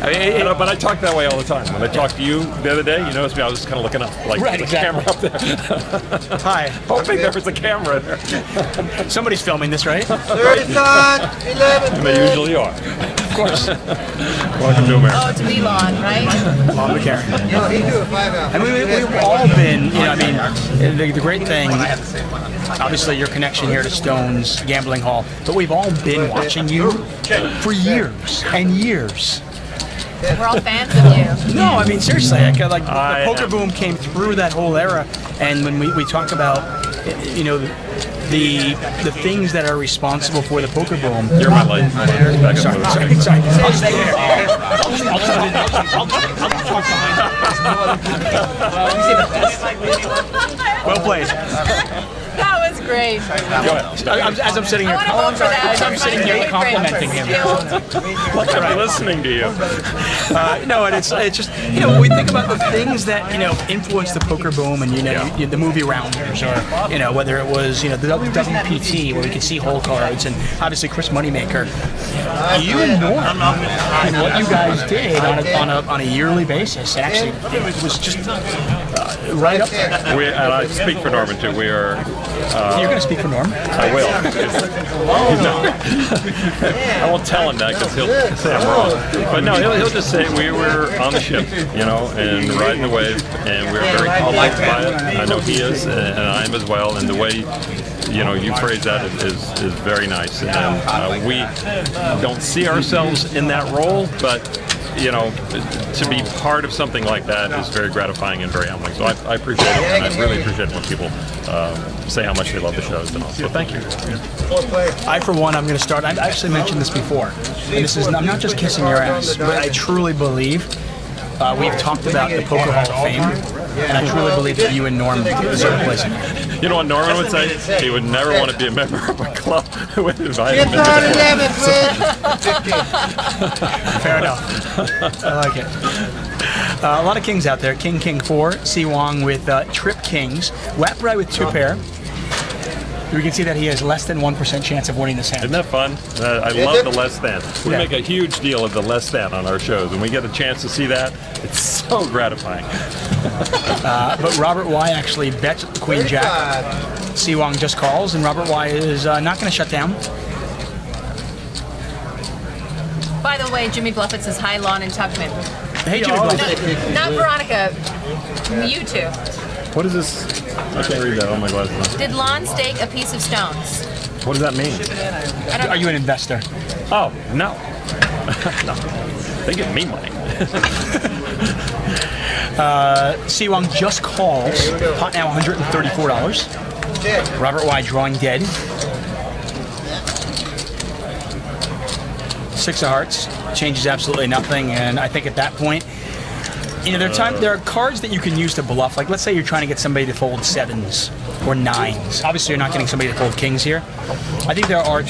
I mean, But I talk that way all the time. When I talked to you the other day, you noticed me, I was just kind of looking up, like Right, the exactly. camera up there, hi, hoping there was a camera there. somebody's filming this, right? 30 11. And they usually are. Of course. Welcome to America. Oh, to be Lon, right? Lon McCarron. No, he do a 5 out. I mean, we've all been, I mean, the great thing, obviously your connection here to Stone's Gambling Hall, but we've all been watching you for years and years. We're all fans of you. No, I mean seriously, like I the poker am. boom came through that whole era, and when we talk about, you know, the things that are responsible for the poker boom. You're my light. Back Sorry, up. sorry, sorry. I'll stay there. I'll talk behind. Well played. That was great. As I'm sitting I here, want to vote for that. as I'm sitting here complimenting him. I'm listening to you. No, and it's just, you know, when we think about the things that, you know, influenced the poker boom, and, you know, the movie Rounders, or, you know, whether it was, you know, the WPT where we could see hole cards, and obviously Chris Moneymaker, you and Norm, and what you guys did on a yearly basis, and actually it was just right up there. And I speak for Norman too. We are. You're going to speak for Norm? I will. I won't tell him that because he'll say I'm wrong. But no, he'll just say we were on the ship, you know, and riding the wave, and we were very liked by it. I know he is, and I am as well. And the way, you know, you phrase that is very nice. And we don't see ourselves in that role, but, you know, to be part of something like that is very gratifying and very humbling. So I appreciate it, and I really appreciate when people say how much they love the shows and all. So thank you. I, for one, I'm going to start. I've actually mentioned this before, and this is, I'm not just kissing your ass, but I truly believe we've talked about the Poker Hall of Fame, and I truly believe that you and Norm deserve a place in it. You know what Norman would say? He would never want to be a member of a club who would invite him. Get on 11, please. Fair enough. I like it. A lot of kings out there. King, King 4, Si Wong with Trip Kings, Waprai with 2 pair. We can see that he has less than 1% chance of winning this hand. Isn't that fun? I love the less than. We Yeah. make a huge deal of the less than on our shows, and we get a chance to see that. It's so gratifying. But Robert Y actually bets Queen Jack. Si Wong just calls, and Robert Y is not going to shut down. By the way, Jimmy Bluffett says hi, Lon and Tuckman. Hey, Jimmy Bluffett. Not Veronica. You two. What is this? I can't read that. Oh my glasses. Did Lon stake a piece of stones? What does that mean? Are you an investor? Oh, no. No. They give me money. Si Wong just calls. Pot now $134. Robert Y drawing dead. 6 of hearts changes absolutely nothing, and I think at that point, you know, there are cards that you can use to bluff. Like, let's say you're trying to get somebody to fold 7s or 9s. Obviously, you're not getting somebody to fold kings here. I think there are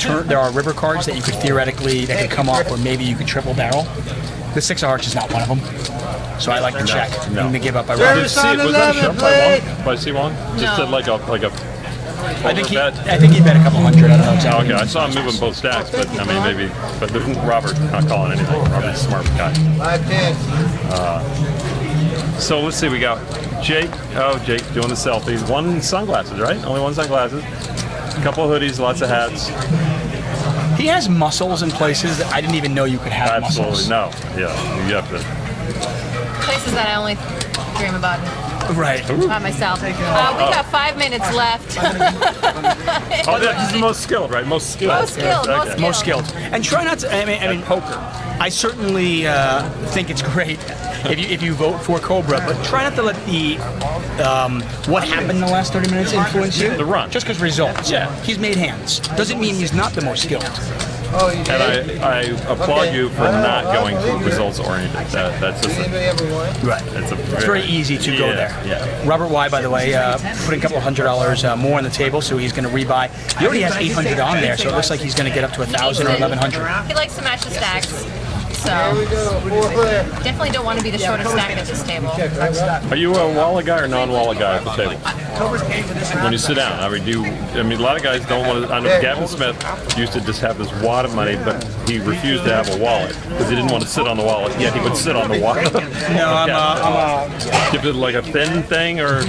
river cards that you could theoretically that could come off, or maybe you could triple barrel. The 6 of hearts is not one of them, so I like to check and to give up. Was I that a shove by Si Wong? Just No. like a think he, bet? I think he bet a couple hundred. I don't know exactly. Okay, I saw him moving both stacks, but I mean maybe. But Robert not calling anything. Robert's a smart guy. 5-10. So let's see, we got Jake. Oh, Jake doing the selfies. 1 sunglasses, right? Only 1 sunglasses. A couple of hoodies, lots of hats. He has muscles in places that I didn't even know you could have Absolutely muscles. no. Yeah, you have to. Places that I only dream about Right. by myself. We got 5 minutes left. Oh, this is the most skilled, right? Most skilled. Most skilled, most skilled. Most skilled. And try not to. I mean, Poker. I certainly think it's great if you vote for Cobra, but try not to let the what happened in the last 30 minutes influence you. The run. Just because results. Yeah. He's made hands. Doesn't mean he's not the most skilled. Oh, you And did? I applaud you for not going to results oriented. That's just Anybody ever won? Right. it's very easy to go there. Yeah. Robert Y, by the way, putting a couple $100 more on the table, so he's going to rebuy. He already has 800 on there, so it looks like he's going to get up to 1,000 or 1,100. He likes to match the stacks. Here we So go. 4 player. definitely don't want to be the shortest stack at this table. Are you a wallet guy or non-wallet guy at the table? When you sit down, a lot of guys don't want to. I know Gavin Smith used to just have this wad of money, but he refused to have a wallet because he didn't want to sit on the wallet. Yet he would sit on the wallet. No, I'm a Give it like a thin thing, or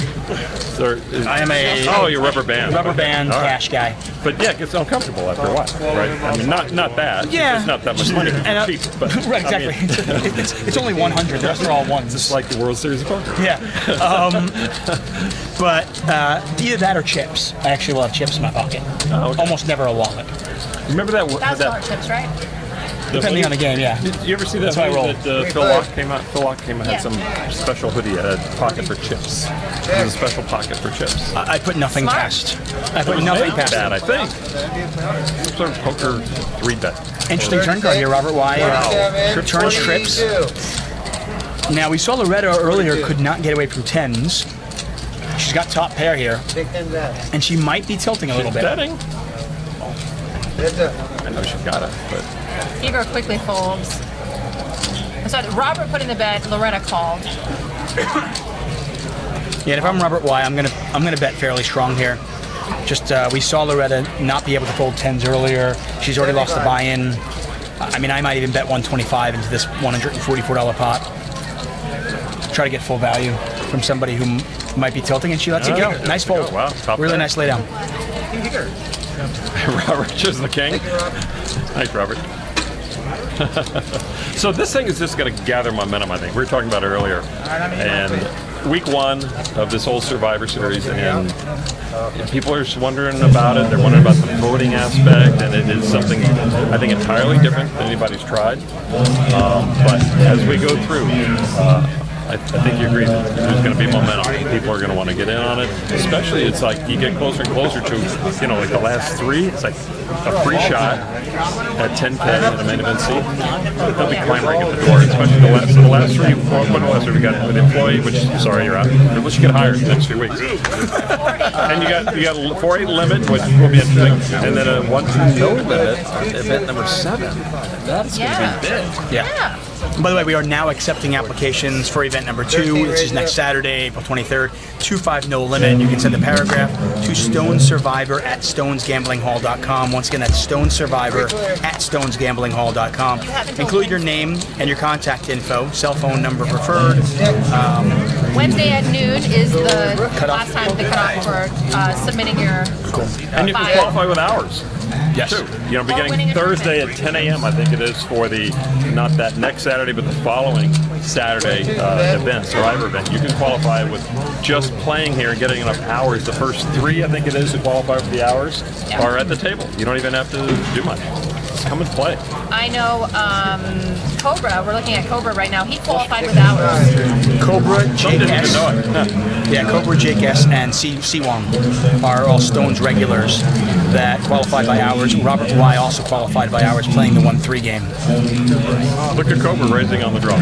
I am a oh, you're rubber band. rubber band All right. cash guy. But yeah, it gets uncomfortable after a while, right? I mean, not bad. Yeah. It's not that much money. And, Cheap, but right, I mean, exactly. It's only 100. The rest are all ones. it's like the World Series of Poker. Yeah. But either that or chips. I actually will have chips in my pocket. Oh, okay. Almost never a wallet. Remember that? $1,000 chips, right? Depending on the game, yeah. Did you ever see that That's how I hoodie roll. that Phil Locke came out? Phil Locke came out, had Yeah. some special hoodie, had a pocket for chips. It was a special pocket for chips. I put nothing Smart. past. I put nothing past. Bad, it. I think. Some sort of poker 3-bet. Interesting turn card here, Robert. Why? Yeah, man. Turns trips. 22. Now we saw Loretta earlier could not get away from tens. She's got top pair here, Take them down. and she might be tilting a little bit. Betting. That's it. I know she got it, but Igor quickly folds. So Robert put in the bet. Loretta called. Yeah, and if I'm Robert Y, I'm gonna bet fairly strong here. Just we saw Loretta not be able to fold tens earlier. She's already lost the buy-in. I mean, I might even bet 125 into this $144 pot. Try to get full value from somebody who might be tilting, and she lets it go. Nice fold. Oh, wow, top Really pair. nice laydown. Robert just the king. Thanks, Robert. So this thing is just going to gather momentum, I think. We were talking about it earlier. And week one of this whole Survivor Series, and people are just wondering about it. They're wondering about the voting aspect, and it is something, I think, entirely different than anybody's tried. But as we go through, I think you agree that there's going to be momentum. People are going to want to get in on it. Especially, it's like you get closer and closer to, like the last three. It's like a free shot at 10K in a main event seat. They'll be clamoring at the door. Especially the last three. When the last three we got an employee, which sorry you're out. Unless you get hired in the next few weeks. And you got a 4-8 limit, which will be interesting, and then a 1-2 no limit. Event number 7. That's going to be big. Yeah. By the way, we are now accepting applications for event number 2. This is next Saturday, April 23rd. 2-5 no limit. You can send a paragraph to stonesurvivor@stonesgamblingHall.com. Once again, that's stonesurvivor@stonesgamblingHall.com. Include your name and your contact info, cell phone number preferred. Wednesday at noon is the Cutoff. last time the cutoff for submitting your And you can bio. qualify with hours. Yes. Too. Or Beginning winning a Thursday at 10 a.m. I think it is for the, not that next Saturday, but the following Saturday event, Survivor event. You can qualify with just playing here and getting enough hours. The first 3, I think it is, to qualify for the hours Yeah. are at the table. You don't even have to do much. Just come and play. I know Cobra. We're looking at Cobra right now. He qualified with hours. Cobra, Some didn't even JS. know it. Yeah, Cobra, Jake S, and C Wong are all Stones regulars that qualified by hours. Robert Y also qualified by hours playing the 1-3 game. Look at Cobra raising on the draw.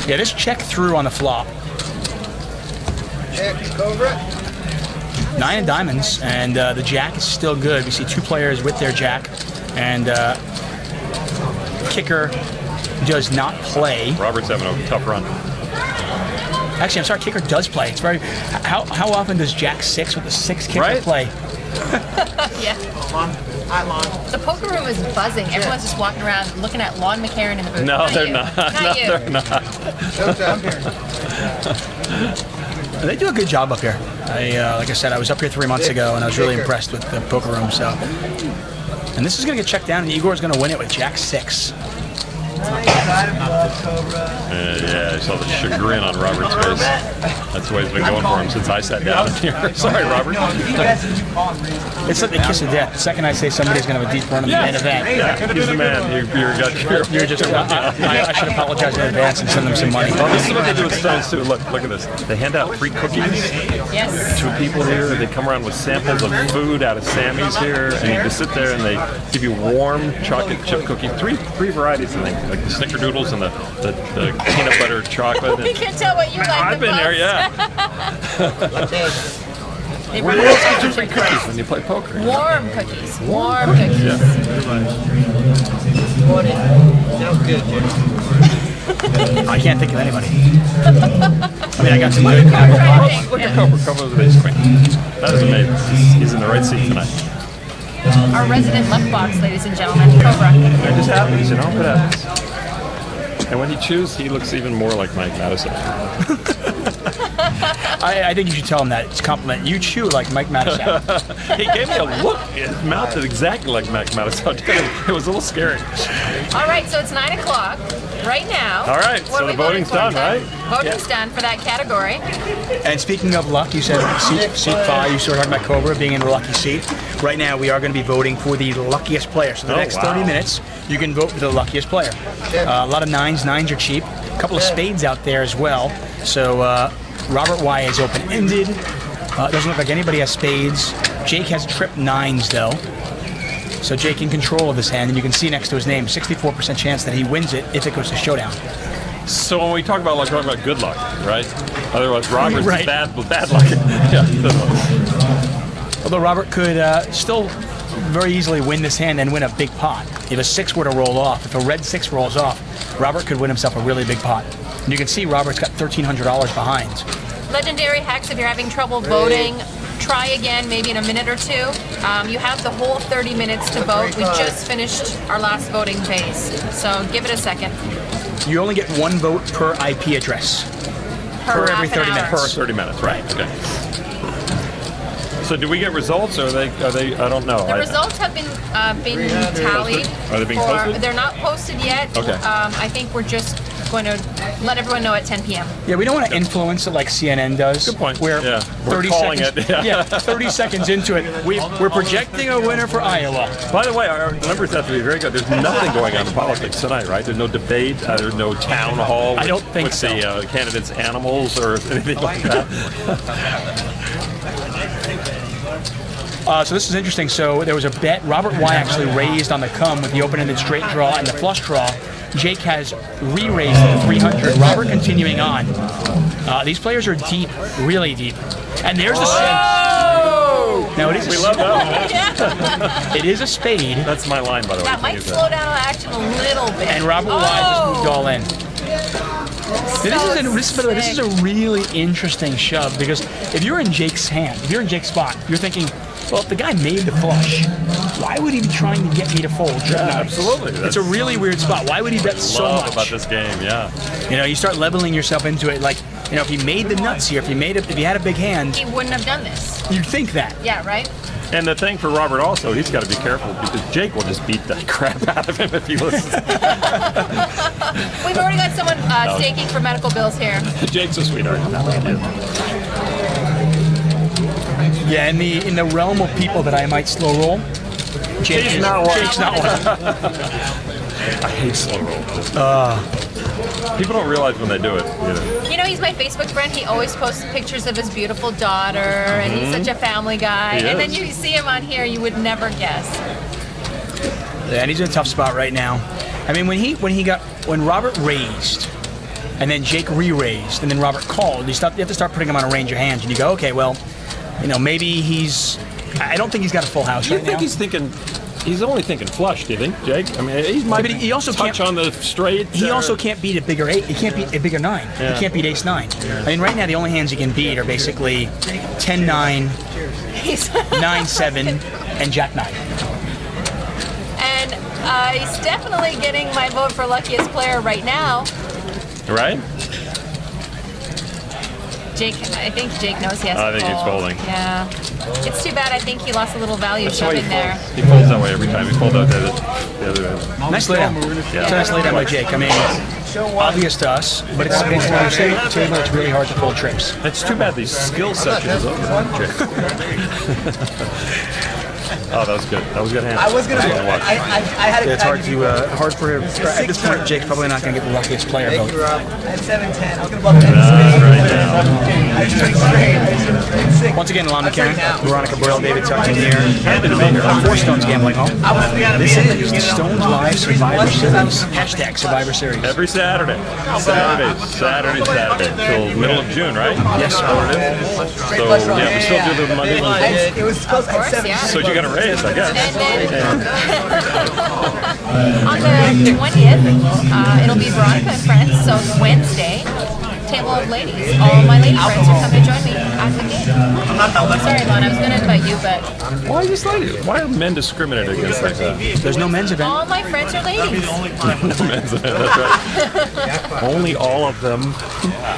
Yeah, this check through on the flop. Check Cobra. 9 of diamonds, and the jack is still good. We see 2 players with their jack, and kicker does not play. Robert's having a tough run. Actually, I'm sorry, kicker does play. It's very. How often does Jack 6 with the 6 kicker Right? play? Yeah. The poker room is buzzing. Everyone's just walking around looking at Lon McCarron in the booth. No, they're you. not. Not No, you. they're not. They do a good job up here. Like I said, I was up here 3 months ago, and I was really impressed with the poker room. So, and this is going to get checked down, and Igor's going to win it with Jack 6. Yeah, I saw the chagrin on Robert's face. That's the way he's been going for him since I sat down here. Sorry, Robert. It's like the kiss of death. The second I say somebody's going to have a deep run in the main event, Yeah, he's the man. you're just. I should apologize in advance and send them some money. This is what they do with Stones too. Look at this. They hand out free cookies Yes. to people here. They come around with samples of food out of Sammy's here, and you just sit there and they give you warm chocolate chip cookies. Three varieties, I think, like the Snickerdoodles and the peanut butter chocolate. We can tell what you like. I've the been there, most. yeah. They Where bring else get you free cookies when you play poker? warm cookies. Warm cookies. Yeah. Sounds good, Jim. I can't think of anybody. I mean, I got some good. Look at Cobra. Cobra's the ace queen. That is amazing. He's in the right seat tonight. Our resident left box, ladies and gentlemen, Cobra. It just happens, you know. It happens. And when he chews, he looks even more like Mike Madison. I think you should tell him that. It's a compliment. You chew like Mike Madison. He gave me a look. His mouth is exactly like Mac Madison. It was a little scary. All right, so it's 9 o'clock right now. All right, What so are we the voting's voting for, done, Ted? right? Voting's done for that category. And speaking of luck, you said seat 5. You started talking about Cobra being in the lucky seat. Right now, we are going to be voting for the luckiest player. So the next 30 minutes, you can vote for the luckiest player. A lot of nines. Nines are cheap. A couple of spades out there as well. So Robert Y is open-ended. It doesn't look like anybody has spades. Jake has trip nines, though. So Jake in control of this hand, and you can see next to his name, 64% chance that he wins it if it goes to showdown. So when we talk about like talking about good luck, right? Otherwise, Robert's Right. bad luck. Yeah. Although Robert could still very easily win this hand and win a big pot. If a 6 were to roll off, if a red 6 rolls off, Robert could win himself a really big pot. And you can see Robert's got $1,300 behind. Legendary Hex, if you're having trouble voting, try again maybe in a minute or two. You have the whole 30 minutes to vote. We just finished our last voting phase, so give it a second. You only get 1 vote per IP address. Per every half an 30 hour. minutes. Per 30 minutes, right? Okay. So do we get results, or are they? I don't know. The results have been tallied. Are they being posted? They're not posted yet. Okay. I think we're just going to let everyone know at 10 p.m. Yeah, we don't want to influence it like CNN does. Good point. Where Yeah, we're 30 calling seconds, it, yeah. 30 seconds into it, we're projecting a winner for Iowa. By the way, our numbers have to be very good. There's nothing going on in politics tonight, right? There's no debate. There's no town hall. I don't think with so. the candidates' animals or anything like that. So this is interesting. So there was a bet. Robert Y actually raised on the come with the open-ended straight draw and the flush draw. Jake has re-raised the 300. Robert continuing on. These players are deep, really deep. And there's the spade. Now it is. We love that one. It is a spade. That's my line, by the way. That might slow down the action a little bit. And Robert Y just moved all in. This is a really interesting shove because if you're in Jake's hand, if you're in Jake's spot, you're thinking, well, if the guy made the flush, why would he be trying to get me to fold? Absolutely. It's a really weird spot. Why would he bet so love much? about this game, yeah. You know, you start leveling yourself into it. Like, you know, if he made the nuts here, if he had a big hand, He wouldn't have done this. you'd think that. Yeah, right? And the thing for Robert also, he's got to be careful because Jake will just beat the crap out of him if he listens. We've already got someone staking for medical bills here. Jake's a sweetheart. Yeah, in the realm of people that I might slow roll, Jake's not one. I hate slow roll. People don't realize when they do it. You know, he's my Facebook friend. He always posts pictures of his beautiful daughter, and he's such a family guy. He and then is. you see him on here, you would never guess. Yeah, and he's in a tough spot right now. I mean, when Robert raised, and then Jake re-raised, and then Robert called, you have to start putting him on a range of hands, and you go, okay, well, you know, maybe I don't think he's got a full house You right think now. he's only thinking flush, do you think, Jake? I mean, he might but he also touch can't- on the straight. He also can't beat a bigger 8. He can't beat a bigger 9. Yeah. He can't beat ace 9. I mean, right now the only hands he can beat are basically 10-9, He's 9-7, and Jack 9. and he's definitely getting my vote for luckiest player right now. Right? Jake, I think Jake knows he has I to think he's fold. folding. Yeah. It's too bad. I think he lost a little value That's why shoving there. he folds that way every time. He folds out the other end. Nice laydown. Yeah. It's a nice laydown by Jake. I mean, obvious to us, but it's when you're sitting at the table, it's really hard to fold trips. It's too bad the skill session is over, Jake. Oh, that was good. That was a good hand. I was gonna. That was I had a. It's hard for him. At this point, Jake's probably not going to get the luckiest player Thank vote. you, Rob. I had 7-10. I was gonna bluff 10 right I just straight. 6. Once again, Alon McCann, now. Veronica Boyle, David Tuckton here. Four Stones Gambling Hall. I was gonna be This is the Stones Live Survivor Series. Hashtag Survivor Series. Every Saturday. Saturday. Till middle of June, right? Yes, sir. So, yeah, we still do the Monday ones. It was close. I had 7. Yeah. So you got a raise, I guess. And then on the 20th, it'll be Veronica and friends. So Wednesday, table of ladies. All my lady friends are coming to join me at the game. Sorry, Lon, I was going to invite you, but Why just ladies? Why are men discriminated against like that? There's no men's event. all my friends are ladies. That's right. Only all of them.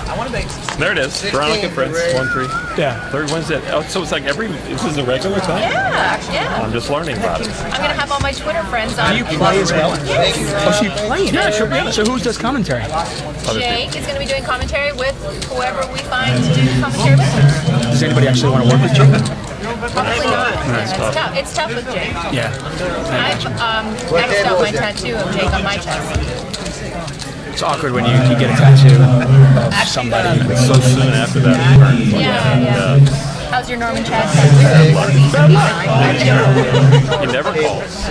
I want to make some There it is. Veronica Fritz, 1-3. Yeah. Third Wednesday. Oh, so it's like this is a regular thing? Yeah. I'm just learning about it. I'm gonna have all my Twitter friends on. Do you play as well? Oh, so you play? Yeah, she'll be. So who does commentary? Jake is gonna be doing commentary with whoever we find to do commentary with. Does anybody actually want to work with Jake? Probably not. Yeah, it's tough. It's tough with Jake. Yeah. I've X'd out my tattoo of Jake on my chest. It's awkward when you get a tattoo of somebody. So soon after that. Yeah. How's your Norman Chad tattoo? He never calls.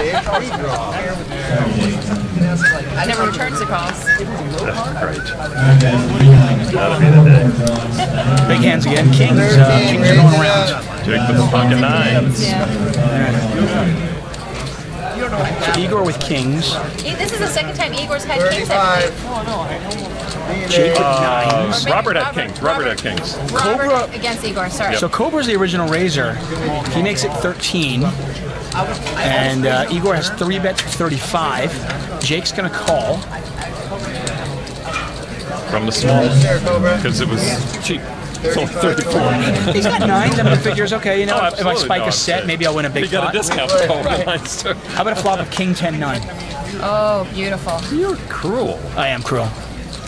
Never returns the calls. Great. That'll be the day. Big hands again. Kings. Kings are going around. Jake with the pocket nines. Yeah. So Igor with Kings. This is the second time Igor's had kings, I believe. Jake with nines. Robert at Kings. Robert at Kings. Robert against Igor, sorry. So Cobra's the original raiser. He makes it 13. And Igor has 3 bets for 35. Jake's going to call. From the small. Because it was cheap. It's only 34. He's got nines. I'm going to figure, okay, you know, Oh, if I absolutely. spike No, a set, maybe I'll win a big You got pot. a discount for calling nines too. How about a flop of King 10-9? Oh, beautiful. You're cruel. I am cruel.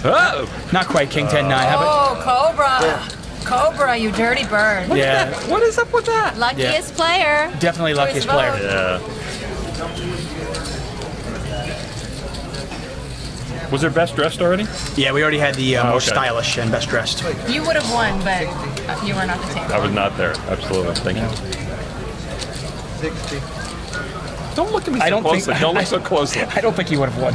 Oh! Not quite King 10-9. How about... Oh, Cobra. Cobra, you dirty bird. Yeah, What is up with that? Luckiest player. definitely luckiest Vote. player. Yeah. Was there best dressed already? Yeah, we already had the most okay. stylish and best dressed. You would have won, but you were not the table. I was not there. Absolutely. Thank you. 60. Don't look at me so I don't think- closely. Don't look so closely. I don't think he would have won.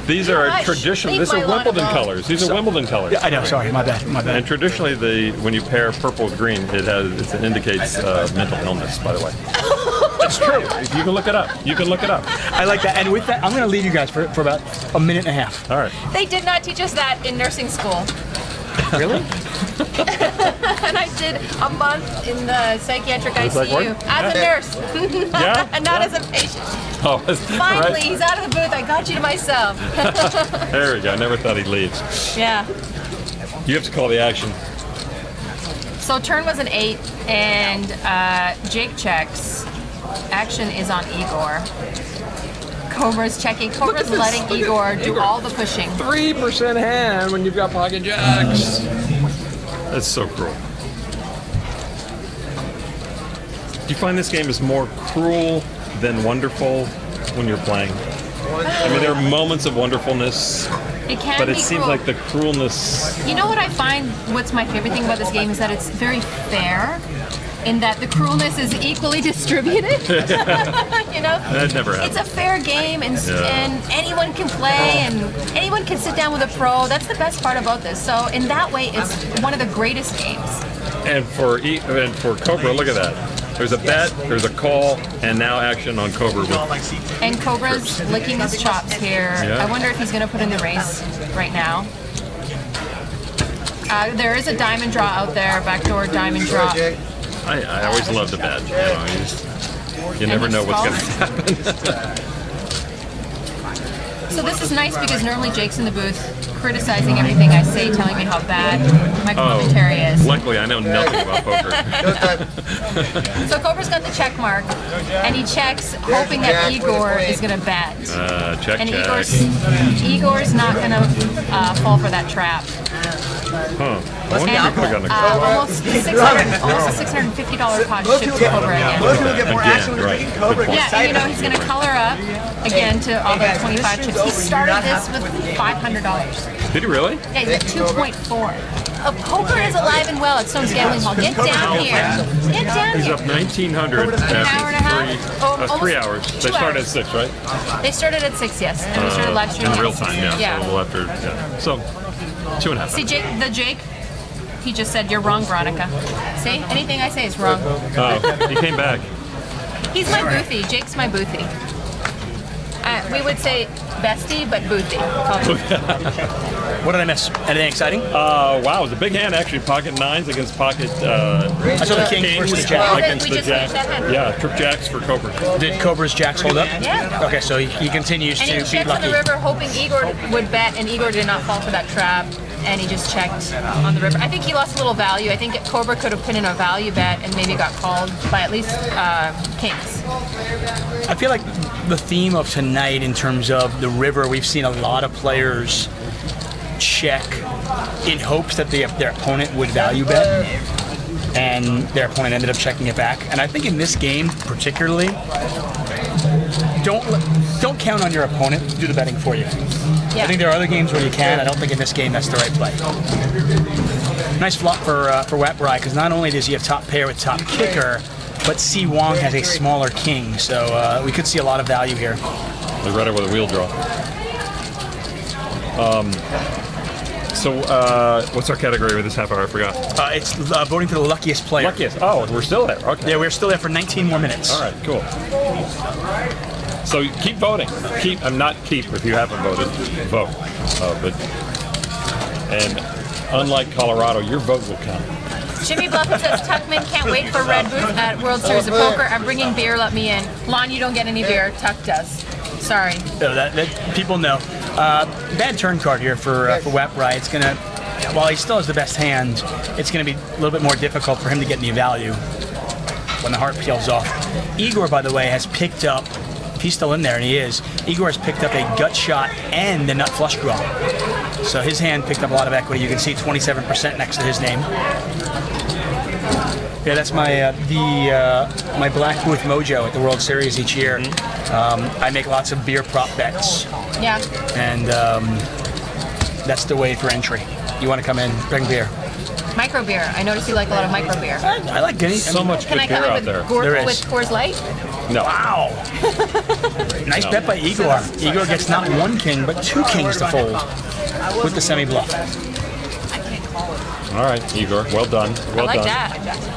These are Gosh, traditional. leave These my are lawn Wimbledon alone. colors. These are Wimbledon colors. I know, sorry, my bad. And traditionally, when you pair purple with green, it indicates mental illness. By the way, it's true. You can look it up. You can look it up. I like that. And with that, I'm going to leave you guys for about a minute and a half. All right. They did not teach us that in nursing school. Really? And I did a month in the psychiatric Does that ICU work? as a nurse, Yeah? and not as a patient. Oh, Finally, right. he's out of the booth. I got you to myself. There we go. I never thought he'd leave. Yeah. You have to call the action. So turn was an 8, and Jake checks. Action is on Igor. Cobra's checking. Cobra's letting Igor do all the pushing. 3% hand when you've got pocket jacks. That's so cruel. Do you find this game is more cruel than wonderful when you're playing? I mean, there are moments of wonderfulness, It can but be it seems cruel. like the cruelness. You know what I find? What's my favorite thing about this game is that it's very fair, in that the cruelness is equally distributed. You know, That never it's happens. a fair game, and anyone can play, and anyone can sit down with a pro. That's the best part about this. So in that way, it's one of the greatest games. And for Cobra, look at that. There's a bet, there's a call, and now action on Cobra. And Cobra's licking his chops here. Yeah. I wonder if he's going to put in the race right now. There is a diamond draw out there, backdoor diamond draw. I always love the bet. You never know what's going to happen. So this is nice because normally Jake's in the booth criticizing everything I say, telling me how bad my commentary is. Luckily, I know nothing about poker. So Cobra's got the check mark, and he checks, hoping that Igor is going to bet. Check, And check. Igor's not going to fall for that trap. Huh. I wonder if we could have gotten a call. Almost a $650 pot shipped to Cobra again. Most people get more Again, action when they're right. drinking Cobra. Good Yeah, and you know he's going to color up again to all the 25 chips. He started this with $500. Did he really? Yeah, he's at 2.4. Poker is alive and well at Stone's Gambling Hall. Get down here. Get down He's here. up 1,900 hour and a after half? 3 hours. They 2 started at hours. 6, right? They started at 6, yes, and we started live streaming In at real 6. time, yeah. Yeah. So we'll have to, yeah. So, 2.5 See, hours. Jake, he just said, "You're wrong, Veronica." See, anything I say is wrong. Oh, he came back. He's my boothie. Jake's my boothie. We would say bestie, but boothie. What did I miss? Anything exciting? Wow, it was a big hand actually. Pocket nines against pocket I saw the king kings versus the jack. against We the just jack. finished that hand. Yeah, trip jacks for Cobra. Did Cobra's jacks hold up? Yeah. Okay, so he continues And to he be checks on lucky. the river, hoping Igor would bet, and Igor did not fall for that trap. and he just checked on the river. I think he lost a little value. I think Cobra could have put in a value bet and maybe got called by at least kings. I feel like the theme of tonight in terms of the river, we've seen a lot of players check in hopes that their opponent would value bet, and their opponent ended up checking it back. And I think in this game particularly, don't count on your opponent to do the betting for you. Yeah. I think there are other games where you can. I don't think in this game that's the right play. Nice flop for Wet Bry, because not only does he have top pair with top kicker, but Si Wong has a smaller king, so we could see a lot of value here. They read it with a wheel draw. So what's our category with this half hour? I forgot. It's voting for the luckiest player. Luckiest. Oh, we're still there. Okay. Yeah, we're still there for 19 more minutes. All right, cool. So keep voting. Keep if you haven't voted, vote. And unlike Colorado, your vote will count. Jimmy Bluffett says Tuckman can't wait for Red Booth at World Series of Poker. I'm bringing beer, let me in. Lon, you don't get any beer. Tuck does. Sorry. So that people know. Bad turn card here for Wet Bry. It's gonna, while he still has the best hand, it's gonna be a little bit more difficult for him to get any value when the heart peels off. Igor, by the way, has picked up. If he's still in there, and he is, Igor has picked up a gut shot and a nut flush draw. So his hand picked up a lot of equity. You can see 27% next to his name. Yeah, that's my my Black Booth Mojo at the World Series each year. I make lots of beer prop bets. Yeah. And that's the way for entry. You want to come in, bring beer. Micro beer. I noticed you like a lot of micro beer. I like getting So much Can good I beer come in out with, there. There is. with Coors Light? No. Wow. Nice bet by Igor. Igor gets not one king, but two kings to fold with the semi-bluff. All right, Igor. Well done. Well I like done. that.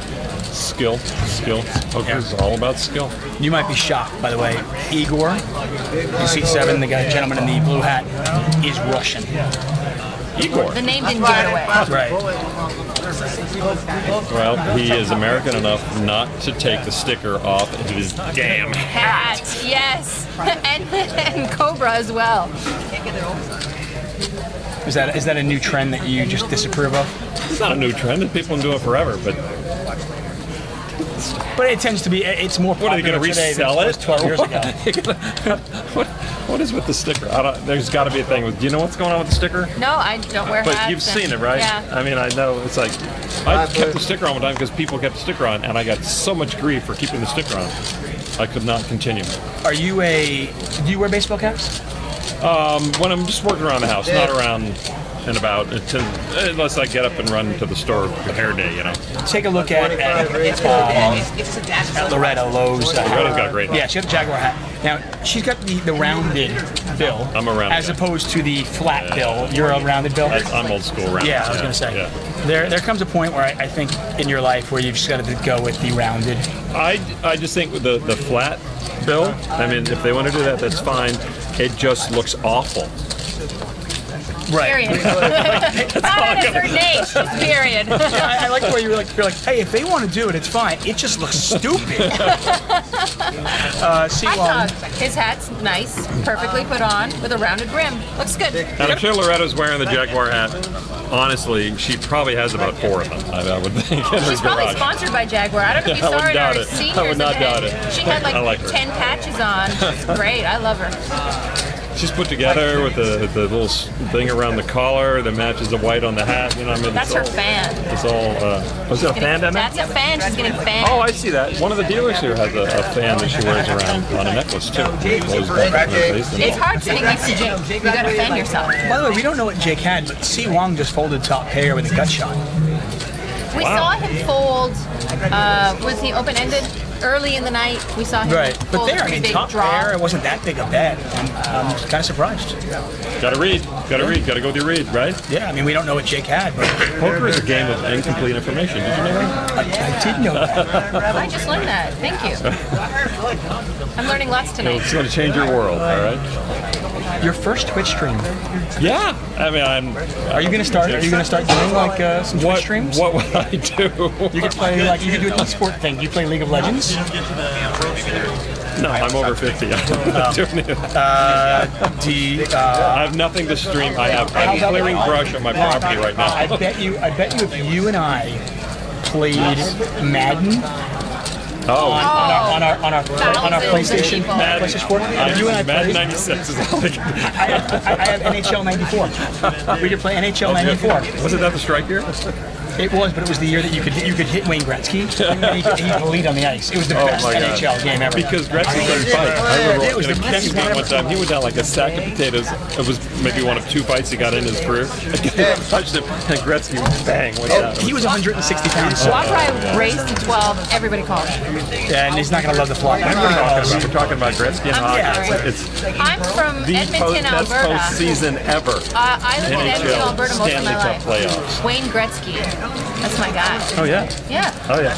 Skill. Poker is all about skill. You might be shocked, by the way. Igor, you see 7, the guy, gentleman in the blue hat, is Russian. Igor. The name didn't give it away. Right. Well, he is American enough not to take the sticker off of his damn hat. Yes. and Cobra as well. Is that a new trend that you just disapprove of? It's not a new trend. People do it forever, but But it tends to be, it's more what are they popular going to today than resell it was it? 12 years ago. What is with the sticker? There's got to be a thing with. Do you know what's going on with the sticker? No, I don't wear hats. But you've seen it, right? Yeah. I mean, I know. It's like I kept the sticker on one time because people kept the sticker on, and I got so much grief for keeping the sticker on. I could not continue. Do you wear baseball caps? When I'm just working around the house, not around and about, unless I get up and run to the store for hair day, you know. Take a look at Loretta Lowe's. Loretta's got a great hat. Yeah, she has a Jaguar hat. Now, she's got the rounded bill. I'm a rounded as guy. opposed to the flat bill. You're a rounded bill? I'm old school round. Yeah, I was going to say. Yeah. There comes a point where I think in your life where you've just got to go with the rounded. I just think with the flat bill, I mean, if they want to do that, that's fine. It just looks awful. Right. Period. Not at a certain age, just period. I like the way you're like, hey, if they want to do it, it's fine. It just looks stupid. I Seawall. thought his hat's nice, perfectly put on, with a rounded brim. Looks good. And I'm sure Loretta's wearing the Jaguar hat. Honestly, she probably has about 4 of them, I would think, in her She's probably garage. sponsored by Jaguar. I don't know if you I saw wouldn't her doubt at it. our seniors I would not event. doubt it. She had I like her. 10 patches on. She's great. I love her. She's put together with the little thing around the collar that matches the white on the hat. You know, I mean, That's her fan. It's all. Was it a fan down there? That's a fan. She's getting fans. Oh, I see that. One of the dealers here has a fan that she wears around on a necklace too. Goes back in her face. It's hard sitting next to Jake. You gotta fan yourself. By the way, we don't know what Jake had, but Si Wong just folded top pair with a gut shot. We Wow. saw him fold. Was he open-ended? Early in the night, we saw him Right. But fold there, a I pretty mean, big top draw. pair, it wasn't that big a bet. I'm kind of surprised. Gotta read. Gotta go with your read, right? Yeah, I mean, we don't know what Jake had, but Poker is a game of incomplete information. Did you know that? I did know that. I just learned that. Thank you. I'm learning lots tonight. It's going to change your world, all right? Your first Twitch stream. Yeah. I mean, Are you gonna start doing like some Twitch streams? What would I do? You could play like you could do an esport thing. Do you play League of Legends? No, I'm over 50. I have nothing to stream. I'm clearing brush on my property right now. I bet you if you and I played Madden on our PlayStation, people. PlayStation 4, if you and I Madden played, 96 is all I can do. I have NHL 94. We could play NHL 94. Wasn't that the strike year? It was, but it was the year that you could hit Wayne Gretzky and he could lead on the ice. It was the best my God. NHL game ever. Because Gretzky couldn't fight. I remember It was in a the best Kings one game one ever. time, he went down like a sack of potatoes. It was maybe one of 2 fights he got in his career. Touched him, and Gretzky bang went down. He was 160 pounds. So, After I raised to 12, everybody called me. and he's not going to love the flock. We're talking about Gretzky and hockey. I'm sorry. It's I'm from the Edmonton, best Alberta. postseason ever. I lived in Edmonton, NHL Alberta most of Stanley my Cup life. playoffs. Wayne Gretzky. That's my guy. Oh yeah. Yeah. Oh yeah.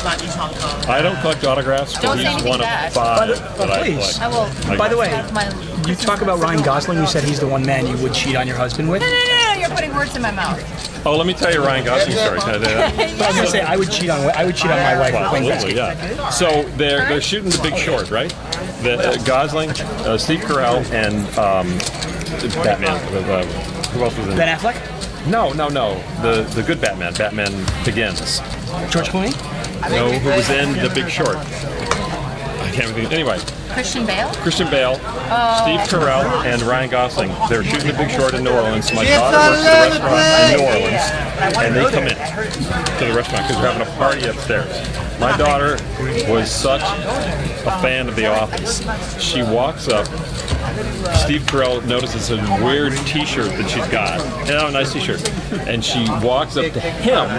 I don't collect autographs, but Don't say he's anything one of bad. 5 that I please. I collect. will. By the way, That's my. you talk about Ryan Gosling. You said he's the one man you would cheat on your husband with. No, you're putting words in my mouth. Oh, let me tell you a Ryan Gosling story. Can I do that? I was going to say I would cheat on my wife with Wayne Absolutely, Gretzky. yeah. So they're shooting The Big Short, right? The Gosling, Steve Carell, and Batman. Who else was in Ben it? Affleck, No. The good Batman. Batman Begins. George Clooney. No, who was in The Big Short? I can't think. Anyway, Christian Bale. Christian Bale, Steve Carell, and Ryan Gosling. They were shooting The Big Short in New Orleans. My daughter works at a restaurant in New Orleans, and they come in to the restaurant because we're having a party upstairs. My daughter was such a fan of The Office. She walks up. Steve Carell notices a weird T-shirt that she's got. A nice T-shirt. And she walks up to him,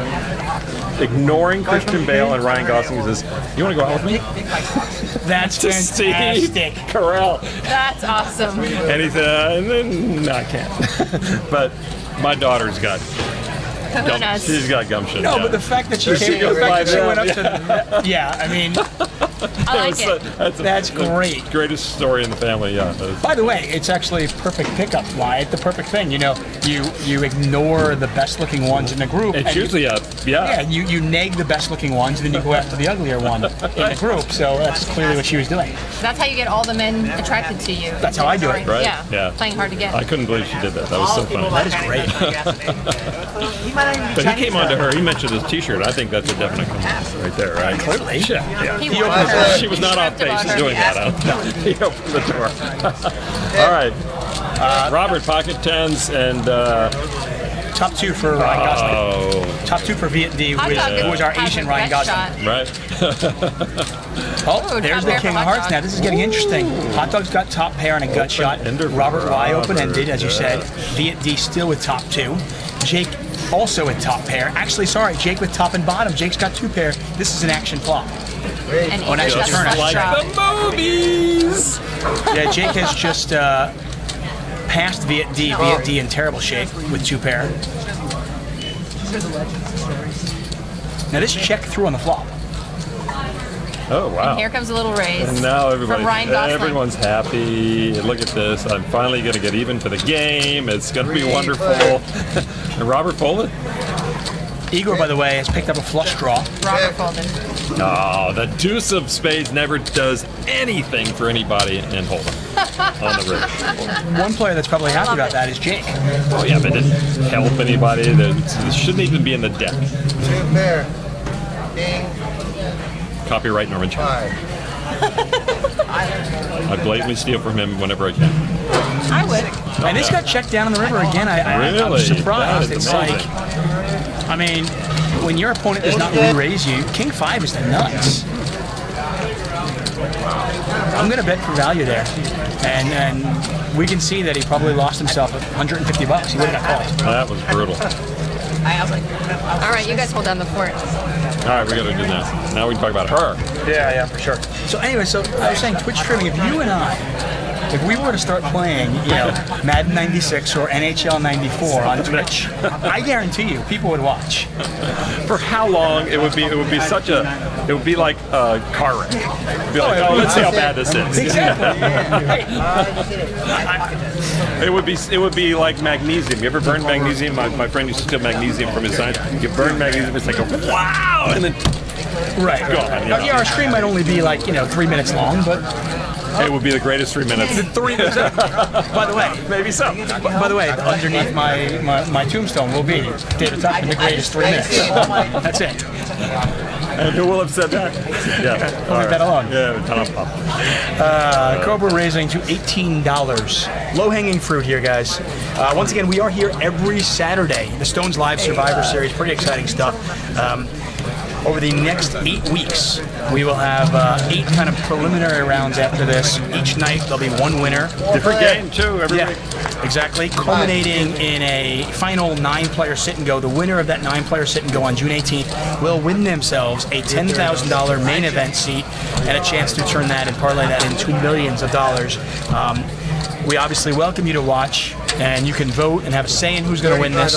ignoring Christian Bale and Ryan Gosling, and says, "You want to go out with me?" That's To Steve fantastic. Carell. That's awesome. And he said, "No, I can't." But my daughter's got Kahunas. she's got gumption. No, yeah. but the fact that she She came, goes the fact by that she them, went up to, yeah, I mean, I like it. That's great. Greatest story in the family. Yeah. by the way, it's actually a perfect pickup line. It's the perfect thing. You know, you ignore the best looking ones in the group. It's and you- usually yeah, you nag the best looking ones, and then you go after the uglier one in the group. So that's clearly what she was doing. That's how you get all the men attracted to you. That's how I do it. Right? Yeah. Yeah. Playing hard to get. I couldn't believe she did that. That was so funny. That is great. He might not even be But he Chinese came on to now. her. He mentioned his T-shirt. I think that's a definite come right there, right? Clearly. Yeah. Yeah. He He wanted opened her. She was not off He base talked about doing her. that. He opened the door. All right. Robert, pocket tens and Top 2 for Ryan Gosling. oh, Top 2 for Viet D, Hot dog who was our has Asian a Ryan best Gosling. shot. right. Oh, Ooh, there's top the pair King for of hot Hearts dog. now. This is getting interesting. Hot Dog's got top pair and a gut shot. Ender for Robert wide Robert, open ended, as you yeah. said. Viet D still with top 2. Jake also with top pair. Actually, sorry, Jake with top and bottom. Jake's got 2 pair. This is an action flop. And Oh, nice Igor got return. a Like shot. the movies. Yeah, Jake has just passed Viet D. Viet D in terrible shape with 2 pair. Now this check through on the flop. Oh wow. Here comes a little raise. And now from Ryan Gosling. everyone's happy. Look at this. I'm finally going to get even for the game. It's going to be wonderful. And Robert folded? Igor, by the way, has picked up a flush draw. Robert folded. Oh, the deuce of spades never does anything for anybody in Hold'em on the river. One player that's probably happy love about it. that is Jake. Oh yeah, but it didn't help anybody. This shouldn't even be in the deck. 2 pair. King Copyright Norman Chan. 5. I blatantly steal from him whenever I can. I would. And this got checked down on the river again. I'm Really? surprised. That is It's amazing. like, I mean, when your opponent does not re-raise you, King 5 is the nuts. I'm going to bet for value there. And we can see that he probably lost himself $150. He would have got called. That was brutal. All right, you guys hold down the fort. All right, we got to do that. Now we can talk about her. Yeah, for sure. So anyway, so I was saying Twitch streaming, if you and I, if we were to start playing, Madden 96 or NHL 94 on Twitch, I guarantee you, people would watch. For how long? It would be such a. It would be like a car wreck. It'd be like, oh, let's see how bad this is. Exactly. It would be like magnesium. You ever burn magnesium? My friend used to steal magnesium from his side. You burn magnesium, it's like a wow, and then Right. Go on, Yeah, our stream might only be like 3 minutes long, but It would be the greatest 3 minutes. 3 minutes. By the way, Maybe so. by the way, underneath my tombstone will be David Tuchman, the greatest 3 minutes. That's it. And who will have said that? Yeah. We'll leave that alone. Yeah, ton of pop. Cobra raising to $18. Low-hanging fruit here, guys. Once again, we are here every Saturday. The Stones Live Survivor Series, pretty exciting stuff. Over the next 8 weeks, we will have 8 kind of preliminary rounds after this. Each night, there'll be one winner. Different game, too, every week. Exactly. Culminating in a final 9-player sit-and-go. The winner of that 9-player sit-and-go on June 18th will win themselves a $10,000 main event seat and a chance to turn that and parlay that into millions of dollars. We obviously welcome you to watch, and you can vote and have a say in who's going to win this.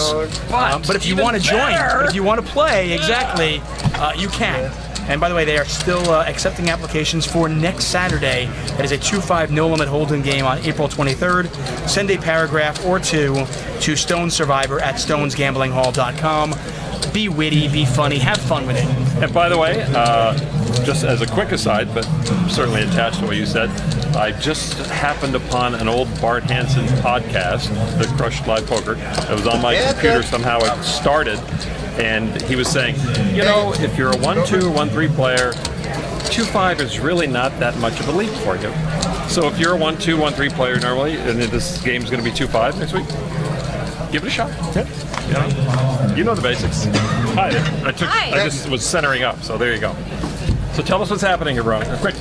But if you want to join, if you want to play, exactly, you can. And by the way, they are still accepting applications for next Saturday. That is a 2-5 no-limit hold'em game on April 23rd. Send a paragraph or two to stonesurvivor@stonesgamblinghall.com. Be witty, be funny, have fun with it. And by the way, just as a quick aside, but certainly attached to what you said, I just happened upon an old Bart Hansen podcast, The Crushed Live Poker. It was on my computer somehow. It started, and he was saying, you know, if you're a 1-2 or 1-3 player, 2-5 is really not that much of a leap for you. So if you're a 1-2, 1-3 player normally, and this game's going to be 2-5 next week, give it a shot. You know the basics. Hi. I just was centering up, so there you go. So tell us what's happening here, Veronica. Quick.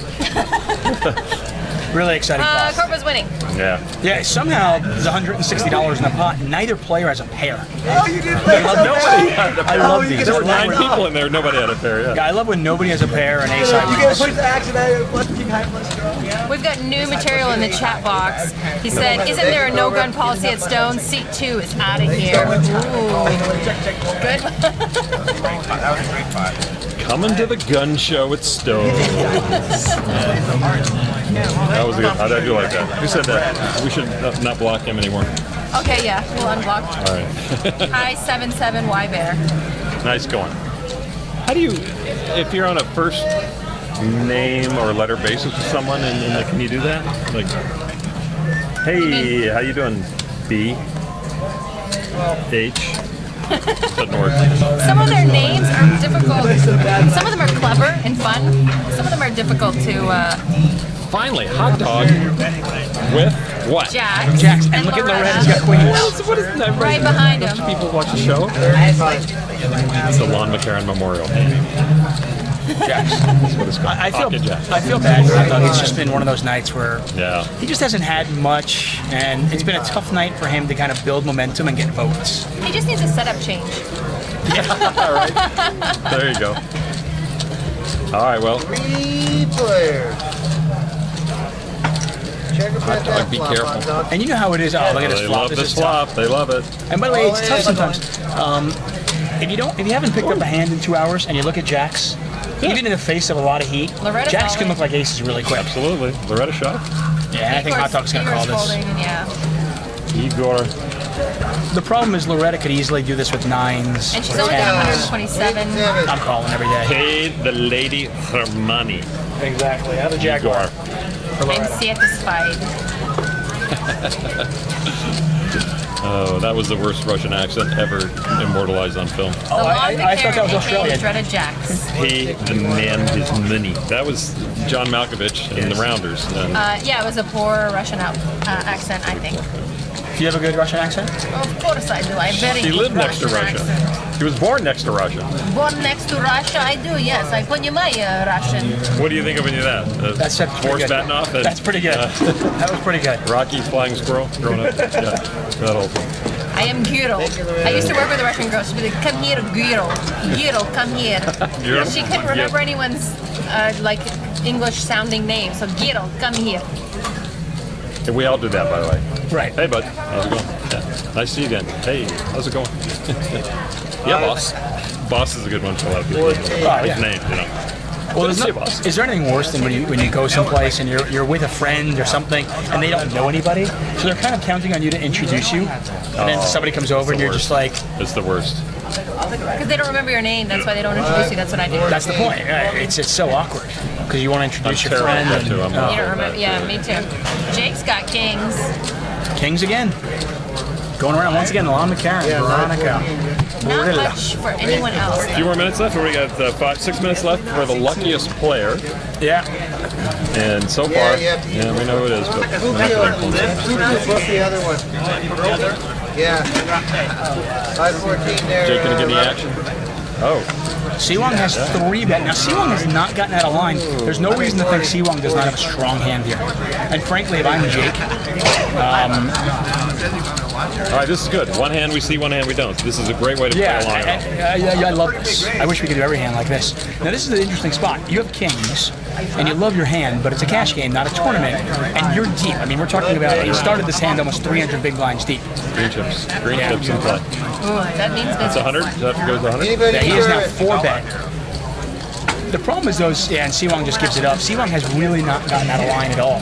Really exciting. Cobra's winning. Yeah. Yeah, somehow there's $160 in the pot. Neither player has a pair. Oh, you did play. I love these. There were 9 people in there. Nobody had a pair. Yeah. Yeah, I love when nobody has a pair and ace You high guys wins. put the action at let's keep high, let's go. We've got new material in the chat box. He said, isn't there a no-gun policy at Stone? Seat 2 is out of here. Ooh. Good. Coming to the gun show at Stone. That was good. I do like that. Who said that? We should not block him anymore. Okay, yeah, we'll unblock. All right. Hi, 77Y Bear. Nice going. How do you, if you're on a first name or letter basis with someone, and can you do that? Like, hey, how you doing? B. H. Doesn't work. Some of their names are difficult. Some of them are clever and fun. Some of them are difficult to Finally, hot dog with what? Jax. And look at Loretta's got queens. What is that? Right behind him. People watch the show. It's the Lon McCarran Memorial. Jax. That's what it's called. I feel Pocket Jack. bad for Hot Dog. It's just been one of those nights where Yeah. he just hasn't had much, and it's been a tough night for him to kind of build momentum and get votes. He just needs a setup change. All right. There you go. All right. Well, 3 players. Check about Hot dog, that be flop, careful. hot dog. And you know how it is. Oh, look at this they flop. love This this is tough. flop. They love it. And by the way, it's tough sometimes. If you haven't picked up a hand in 2 hours and you look at Jax, even in the face of a lot of heat, Loretta Jax can folding. look like aces really quick. Absolutely. Loretta Shaw. Yeah, I think Hot Dog's gonna call this. Igor. The problem is Loretta could easily do this with 9s. And she's or only got 10s. 127. I'm calling every day. Pay the lady her money. Exactly. How the Jaguar. Igor. I'm satisfied. Oh, that was the worst Russian accent ever immortalized on film. The I Lon thought that was McCarran, Australian. aka Dreaded Jax. Pay the man his money. That was John Malkovich in The Rounders. And Yeah, it was a poor Russian accent, I think. Do you have a good Russian accent? Of course I do. I very he good lived next to Russian Russia. accent. He was born next to Russia. Born next to Russia, I do, yes. I понимаю Russian. What do you think of any of that? That's pretty Boris good. Batnoff? And, That's pretty good. That was pretty good. Rocky Flying Squirrel growing up. Yeah, that whole thing. I am Giro. I used to work with a Russian girl. She'd be like, come here, Giro. Giro, come here. Giro, She couldn't come remember here. anyone's like English-sounding name. So Giro, come here. And we all did that, by the way. Right. Hey, bud. How's it going? Yeah. Nice to see you again. Hey, how's it going? Yeah, boss. Boss is a good one for a lot of people. Nice name, you know. Well, Good to see you, no, boss. is there anything worse than when you go someplace and you're with a friend or something and they don't know anybody, so they're kind of counting on you to introduce you, and then somebody comes over and you're just like, It's the worst. Because they don't remember your name. That's why they don't introduce you. That's what I do. that's the point. It's so awkward. because you want to introduce your terrible friend. at that, too. I'm not You don't remember? Yeah, me too. Jake's got kings. Kings again. Going around once again, Lon McCarron, Veronica. Not Brilla. much for anyone else. A few more minutes left. We got 6 minutes left for the luckiest player. Yeah. And so Yeah, far, yeah. we know who it is. But What's the other one? Yeah. 514 there. Jake gonna get any action? Oh, Siwang has 3 bet. Now, Siwang has not gotten out of line. There's no reason to think Siwang does not have a strong hand here. And frankly, if I'm Jake, all right. This is good. One hand we see, one hand we don't. This is a great way to play a line. I love this. I wish we could do every hand like this. Now, this is an interesting spot. You have kings, and you love your hand, but it's a cash game, not a tournament, and you're deep. I mean, we're talking about, he started this hand almost 300 big blinds deep. Green chips in play. Ooh, that means It's business. 100. Does that go to 100? Anybody Yeah, he is now here? 4 bet. The problem is those, and Siwang just gives it up. Siwang has really not gotten out of line at all.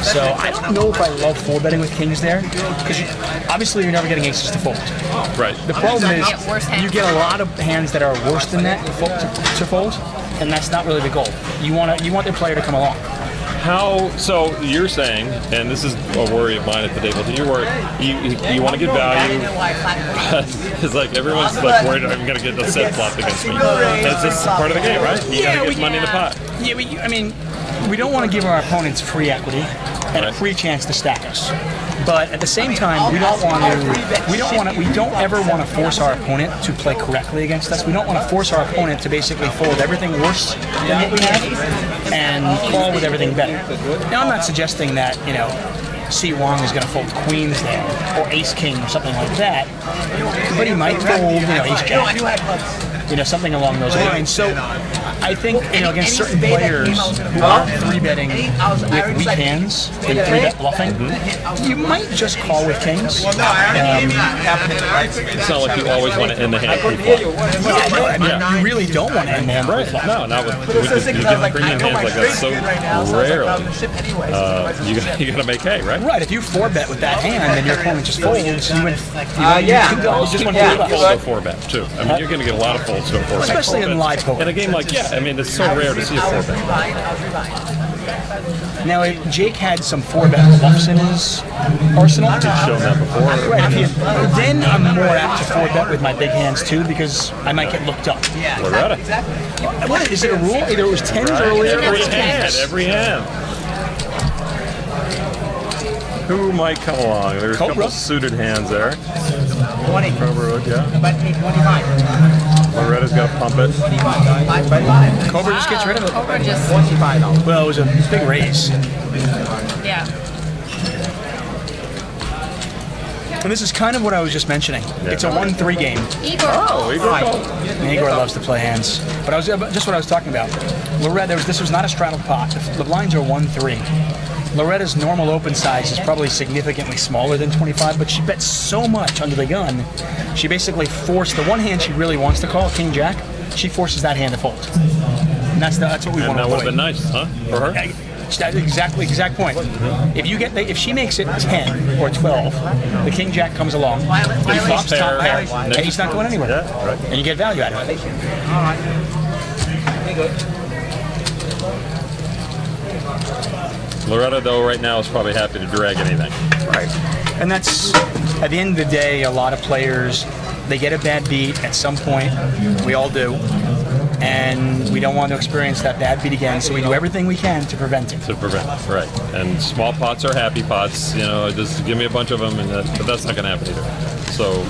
So I don't know if I love 4 betting with kings there, because obviously you're never getting aces to fold. Right. The problem is get worse hands. you get a lot of hands that are worse than that to fold, and that's not really the goal. You want the player to come along. How? So you're saying, and this is a worry of mine at the table. You want to get value. It's like everyone's like worried I'm going to get the set flopped against me. That's just part of the game, right? You got to get money in the pot. Yeah, I mean, we don't want to give our opponents free equity and a Right. free chance to stack us. But at the same time, we don't ever want to force our opponent to play correctly against us. We don't want to force our opponent to basically fold everything worse than what we have and call with everything better. Now, I'm not suggesting that, Siwang is going to fold queens there or ace king or something like that, but he might fold, ace jack. Something along those lines. So I think, against certain players who aren't 3-betting with weak hands and 3-bet bluffing, you might just call with kings. It's not like you always want to end the hand pre-flop. You really don't want to end the hand Right. pre-flop. No, not with you get premium hands like that so rarely. You got to make hay, right? Right, if you 4-bet with that hand, then your opponent just folds. You just want to Fold a 4-bet too. I mean, you're going to get a lot of folds to a 4-bet. Especially in live poker. In a game like, it's so rare to see a 4-bet. Now, if Jake had some 4-bet bluffs in his arsenal, Shown that before. right, then I'm more apt to 4-bet with my big hands too, because I might get looked up. Loretta. What, is it a rule? Either it was 10s earlier or Every it's hand, 10s. every hand. Who might come along? There's a couple Cobra. of suited hands there. 20. Cobra would, yeah. But 25. Loretta's got to pump it. Cobra just gets rid of it. Cobra just, Well, it was a big raise. yeah. And this is kind of what I was just mentioning. It's a 1-3 game. Igor. Oh, Igor called. And Igor loves to play hands. But I was just what I was talking about. Loretta, this was not a straddled pot. The blinds are 1-3. Loretta's normal open size is probably significantly smaller than 25, but she bets so much under the gun, she basically forced the one hand she really wants to call, King Jack, she forces that hand to fold. And that's what we And want to that would have avoid. been nice, huh, for her? Exact point. If she makes it 10 or 12, the King Jack comes along, he flops top pair, and he's not going anywhere. Yeah, right. And you get value out of it. Loretta, though, right now is probably happy to drag anything. Right. And that's, at the end of the day, a lot of players, they get a bad beat at some point. We all do. And we don't want to experience that bad beat again, so we do everything we can to prevent it. To prevent it, right. And small pots are happy pots. Just give me a bunch of them, but that's not going to happen either. So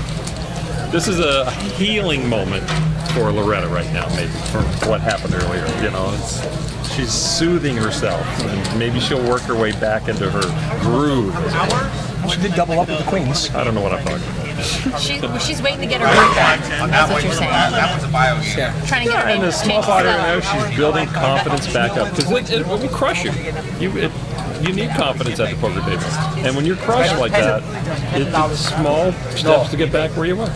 this is a healing moment for Loretta right now, maybe, from what happened earlier. She's soothing herself, and maybe she'll work her way back into her groove. She did double up with the queens. I don't know what I'm talking about. She's waiting to get her groove back. That's what you're saying. That was a bio game. Yeah. Trying to get her And to the small change pot the right now, style. she's building confidence back up, because it will crush you. You need confidence at the poker table, and when you're crushed like that, it's small steps to get back where you were.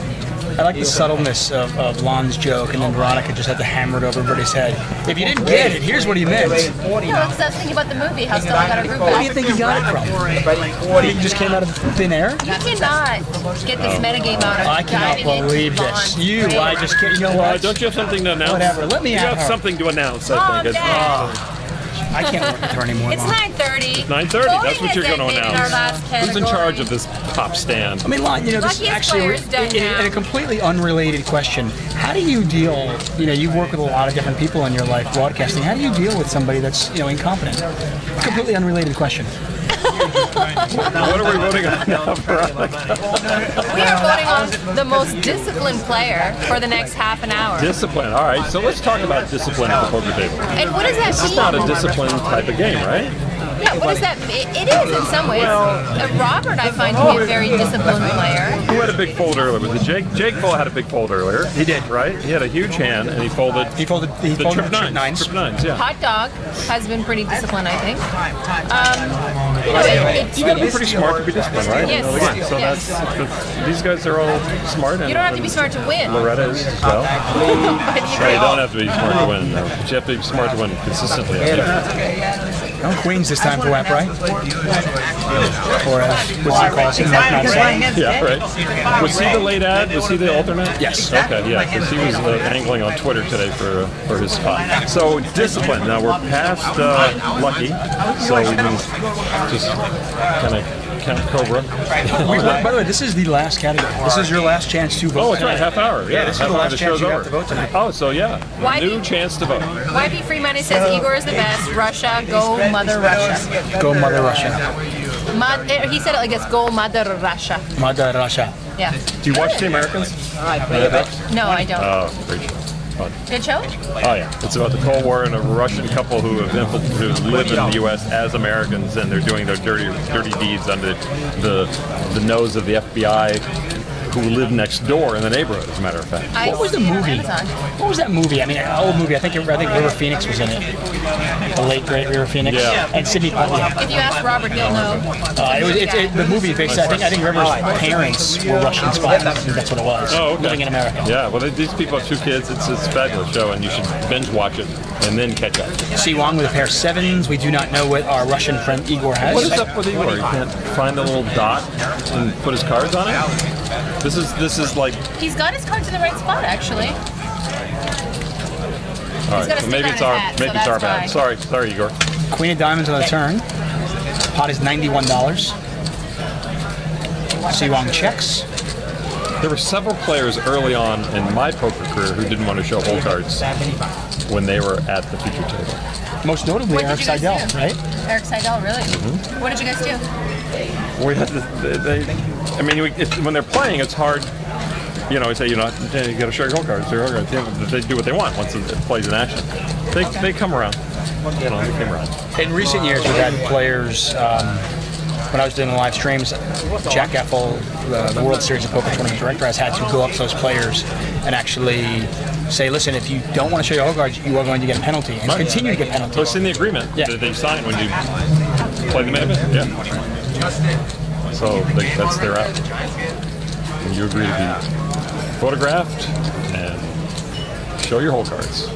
I like the subtleness of Lon's joke, and then Veronica just had to hammer it over everybody's head. If you didn't get it, here's what he meant. Yeah, because I was thinking about the movie, how Stella got her groove Where do you back. think he got it from? He just came out of thin air? You cannot get this metagame out of I cannot diving into believe this. Lon's brain. I just can't. You know what? Don't you have something to announce? Whatever, let me You at have her. something to announce, I Calm think. down. I can't work with her anymore. It's Lon. 9:30. 9:30. That's what you're going to In our announce. last Who's in category. charge of this pop stand? I mean, Lon, this is Luckiest actually player's done now. in a completely unrelated question. How do you deal? You've worked with a lot of different people in your life broadcasting. How do you deal with somebody that's incompetent? Completely unrelated question. What are we voting on now, Veronica? We are voting on the most disciplined player for the next half an hour. Discipline. All right, so let's talk about discipline at the poker table. And what does that This is mean? not a disciplined type of game, right? Yeah, what does that mean? It is in some ways. Robert, I find to be a very disciplined player. Who had a big fold earlier? Was it Jake? Jake Full had a big fold earlier. He did. Right? He had a huge hand, and he folded He folded the trip trip nines. Trip nines, yeah. Hot Dog has been pretty disciplined, I think. You got to be pretty smart to be disciplined, right? Yes, You know, the game. So yes. that's these guys are all smart. And, You don't have to be smart to win. Loretta is as well. But you You don't have to be smart to win, though. But you have to be smart to win consistently. No queens this time for Wap, right? Or what's he calls it? Not saying. Yeah, right. Was he the late ad? Was he the alternate? Yes. Okay, yeah, because he was angling on Twitter today for his spot. So discipline. Now we're past Lucky, so we can just kind of count Cobra. By the way, this is the last category. This is your last chance to vote. Oh, that's right, half hour. Yeah, this is half the hour, last the chance show's you have over. to vote tonight. Oh, so yeah, Why new be- chance to vote. YB Free Money says Igor is the best. Russia, go Mother Russia. Go Mother Russia. He said it like it's go Mother Russia. Mother Russia. Yeah. Do you watch The Americans? No, I don't. Oh, great show. Fun. Good show? Oh yeah, it's about the Cold War and a Russian couple who live in the U.S. as Americans, and they're doing their dirty deeds under the nose of the FBI, who live next door in the neighborhood. As a matter of fact. What was the see it on movie? Amazon. What was that movie? I mean, an old movie. I think River Phoenix was in it. The late great River Phoenix. Yeah. And Sidney Poitier. If you ask Robert, he'll know. The movie is based. I think River's parents were Russian spies. I think that's what it was. Oh, okay. Living in America. Yeah, well, these people have 2 kids. It's a fabulous show, and you should binge watch it and then catch up. Si Wong with a pair of 7s. We do not know what our Russian friend Igor has. What is up with Igor? You can't find the little dot and put his cards on it? This is like, He's got his cards in the right spot, actually. all got a right, so sticker maybe on it's his our hat, so maybe it's our that's bad. why. Sorry, Igor. Queen of Diamonds on the turn. Pot is $91. Si Wong checks. There were several players early on in my poker career who didn't want to show hole cards when they were at the feature table. Most notably What Eric did you guys Seidel, do? right? Eric Seidel, really? What did you guys do? We had when they're playing, it's hard. You know, we say, you got to show your hole cards. They do what they want once it plays in action. They come around. They came around. In recent years, we've had players. When I was doing the live streams, Jack Effel, the World Series of Poker Tournament director, has had to go up to those players and actually say, listen, if you don't want to show your hole cards, you are going to get a penalty and continue to get So penalties. it's in the agreement that they sign when you play the main event. Yeah. So that's their out. And you agree to be photographed and show your hole cards.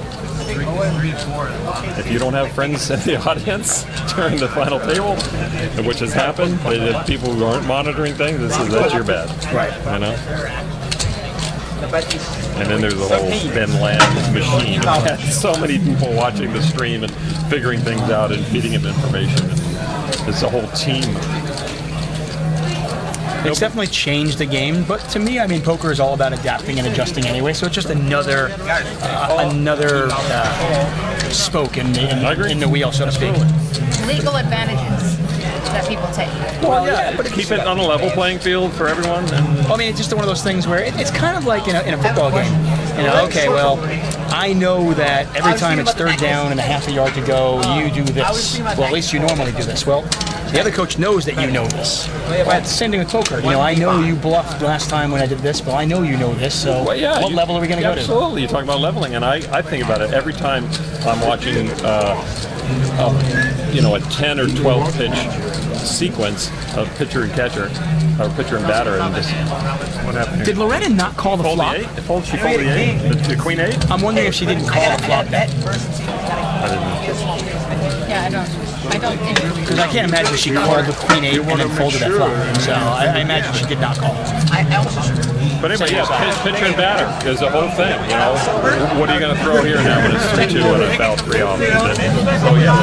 If you don't have friends in the audience during the final table, which has happened, if people who aren't monitoring things, that's your bad. Right. You know? And then there's a whole Ben Land machine. So many people watching the stream and figuring things out and feeding them information. And it's a whole team. It's definitely changed the game, but to me, I mean, poker is all about adapting and adjusting anyway. So it's just another spoke in the wheel, so to speak. Legal advantages that people take. Well, yeah, but Keep it on a level playing field for everyone. And I mean, it's just one of those things where it's kind of like in a football game. Okay, well, I know that every time it's third down and a half a yard to go, you do this. Well, at least you normally do this. Well, the other coach knows that you know this. Well, it's the same thing with poker. I know you bluffed last time when I did this, but I know you know this. So what level are we going to go to? Absolutely. You're talking about leveling, and I think about it every time I'm watching a 10 or 12 pitch sequence of pitcher and catcher, or pitcher and batter, and just what happened here? Did Loretta not call the Fold flop? the 8? She folded the 8? The queen 8? I'm wondering if she didn't call the flop bet. I didn't know. Yeah, I don't think. Because I can't imagine she called the queen 8 and then folded that flop. So I imagine she did not call. But anyway, yeah, pitcher and batter is the whole thing. You know, what are you going to throw here now when it's 3-2 and a foul 3 off? So yeah,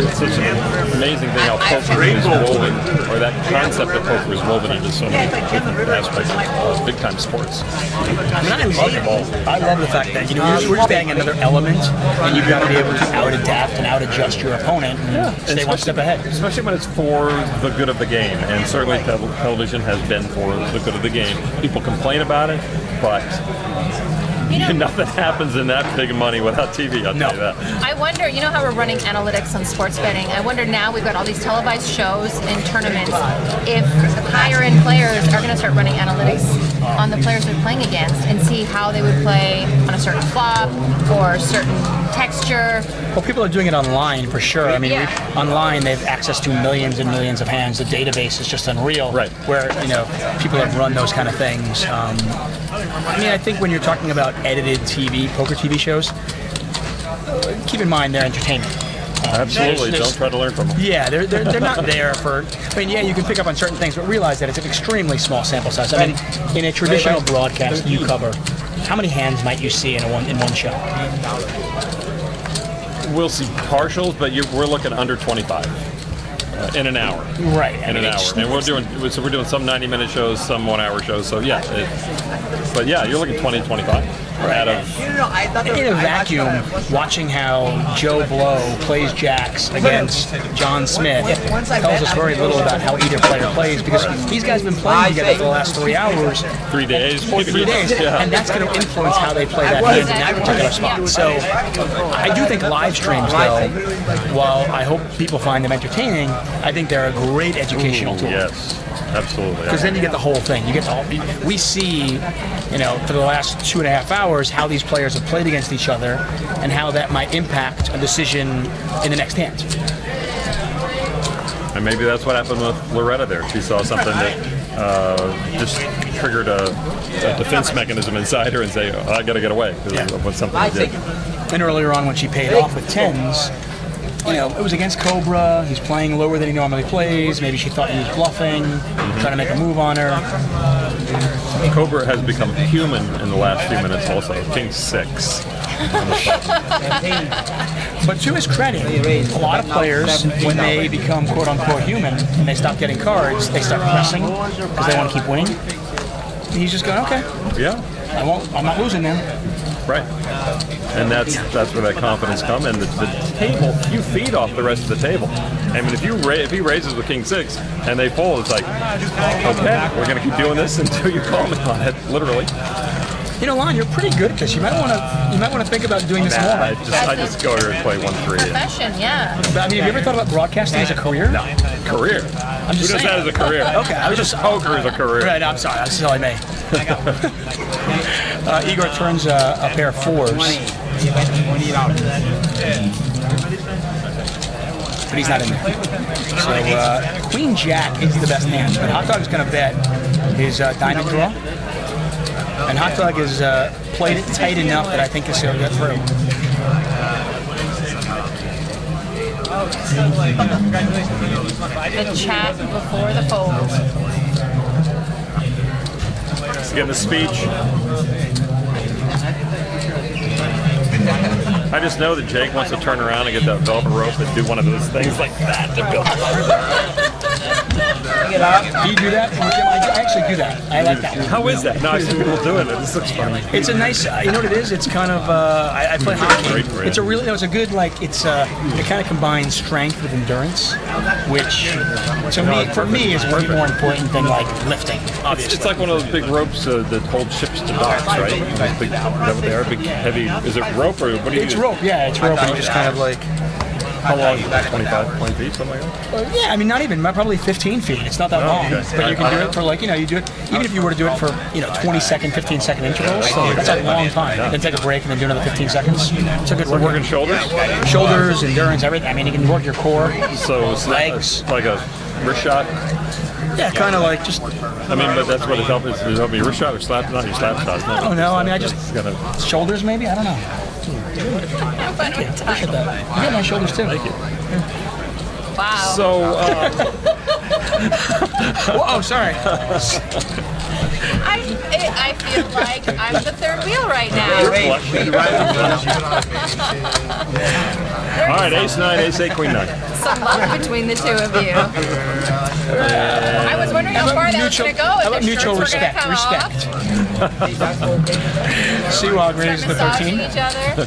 it's such an amazing thing how poker is woven, or that concept of poker is woven into so many different aspects of big time sports. I love the fact that we're just adding another element, and you've got to be able to out adapt and out adjust your opponent and stay one step ahead. Especially when it's for the good of the game, and certainly television has been for the good of the game. People complain about it, but nothing happens in that big money without TV, I'll tell you that. I wonder, you know how we're running analytics on sports betting? I wonder now we've got all these televised shows and tournaments, if higher end players are going to start running analytics on the players they're playing against and see how they would play on a certain flop or certain texture. Well, people are doing it online for sure. I mean, online they have access to millions and millions of hands. The database is just unreal. Right. Where people have run those kind of things. I mean, I think when you're talking about edited TV, poker TV shows, keep in mind they're entertainment. Absolutely. Don't try to learn from them. Yeah, they're not there for. I mean, yeah, you can pick up on certain things, but realize that it's an extremely small sample size. I mean, in a traditional broadcast you cover, how many hands might you see in one show? We'll see partials, but we're looking under 25 in an hour. Right. In an hour, and we're doing some 90-minute shows, some 1-hour shows. So yeah, but yeah, you're looking 20, 25 out of. In a vacuum, watching how Joe Blow plays jacks against John Smith tells us very little about how either player plays, because these guys have been playing together for the last 3 hours. 3 days. For 3 days, Yeah. and that's going to influence how they play that hand in that particular spot. So I do think live streams, though, while I hope people find them entertaining, I think they're a great educational tool. Yes, absolutely. Because then you get the whole thing. You get we see, for the last 2.5 hours, how these players have played against each other and how that might impact a decision in the next hand. And maybe that's what happened with Loretta there. She saw something that just triggered a defense mechanism inside her and say, oh, I got to get away because of what something did. And earlier on when she paid off with 10s, it was against Cobra. He's playing lower than he normally plays. Maybe she thought he was bluffing, trying to make a move on her. Cobra has become human in the last few minutes also. King 6. But to his credit, a lot of players, when they become quote-unquote human and they stop getting cards, they start pressing because they want to keep winning. And he's just going, okay, Yeah. I'm not losing now. Right. And that's where that confidence comes. And the table, you feed off the rest of the table. I mean, if he raises with King 6 and they fold, it's like, okay, we're going to keep doing this until you call me on it, literally. Lon, you're pretty good at this. You might want to think about doing this more. I just go here and play 1-3. Profession, yeah. I mean, have you ever thought about broadcasting as a career? No. Career. I'm just Who does saying. that as a career? Okay, I was just Poker is a career. Right, I'm sorry. That's silly me. Igor turns a pair of 4s. But he's not in there. So Queen Jack is the best hand, but Hot Dog's going to bet his diamond draw. And Hot Dog has played it tight enough that I think he'll get through. The chat before the fold. He's giving a speech. I just know that Jake wants to turn around and get that velvet rope and do one of those things like that to build. Do you do that? I actually do that. I like that one. How is that? No, I see people doing it. This looks funny. It's a nice, you know what it is? It's kind of, I play hockey. Great brand. It's a really, it's a good, it kind of combines strength with endurance, which for me is way more important than lifting, obviously. It's like one of those big ropes that hold ships to docks, right? Those big, is that what they are? Big, heavy. Is it rope or what do you It's use? rope, yeah, it's rope, and you just kind of How long is that? 25, 20 feet, something like that? yeah, I mean, not even, probably 15 feet. It's not that long. okay. But you can do it for you do it, even if you were to do it for, 20-second, 15-second intervals, that's a long time. Then take a break and then do another 15 seconds. It's a good We're workout. working shoulders? Shoulders, endurance, everything. I mean, you can work your core. So it's Legs. like a wrist shot? Yeah, kind of just, I mean, but that's what it helps. Is it help your wrist shot or slap? Not your slap shots. I don't know. I mean, I just, It's gonna, shoulders maybe? I don't know. Thank you. Appreciate that. You got my shoulders too. thank you. Wow. So, Oh, sorry. I feel like I'm the third wheel right now. All right, ace 9, ace 8, queen 9. Some love between the two of you. I was wondering how far that was going to go. How about If the mutual shirts were gonna respect? come Respect. Siwong off, raises the massaging 13. each other.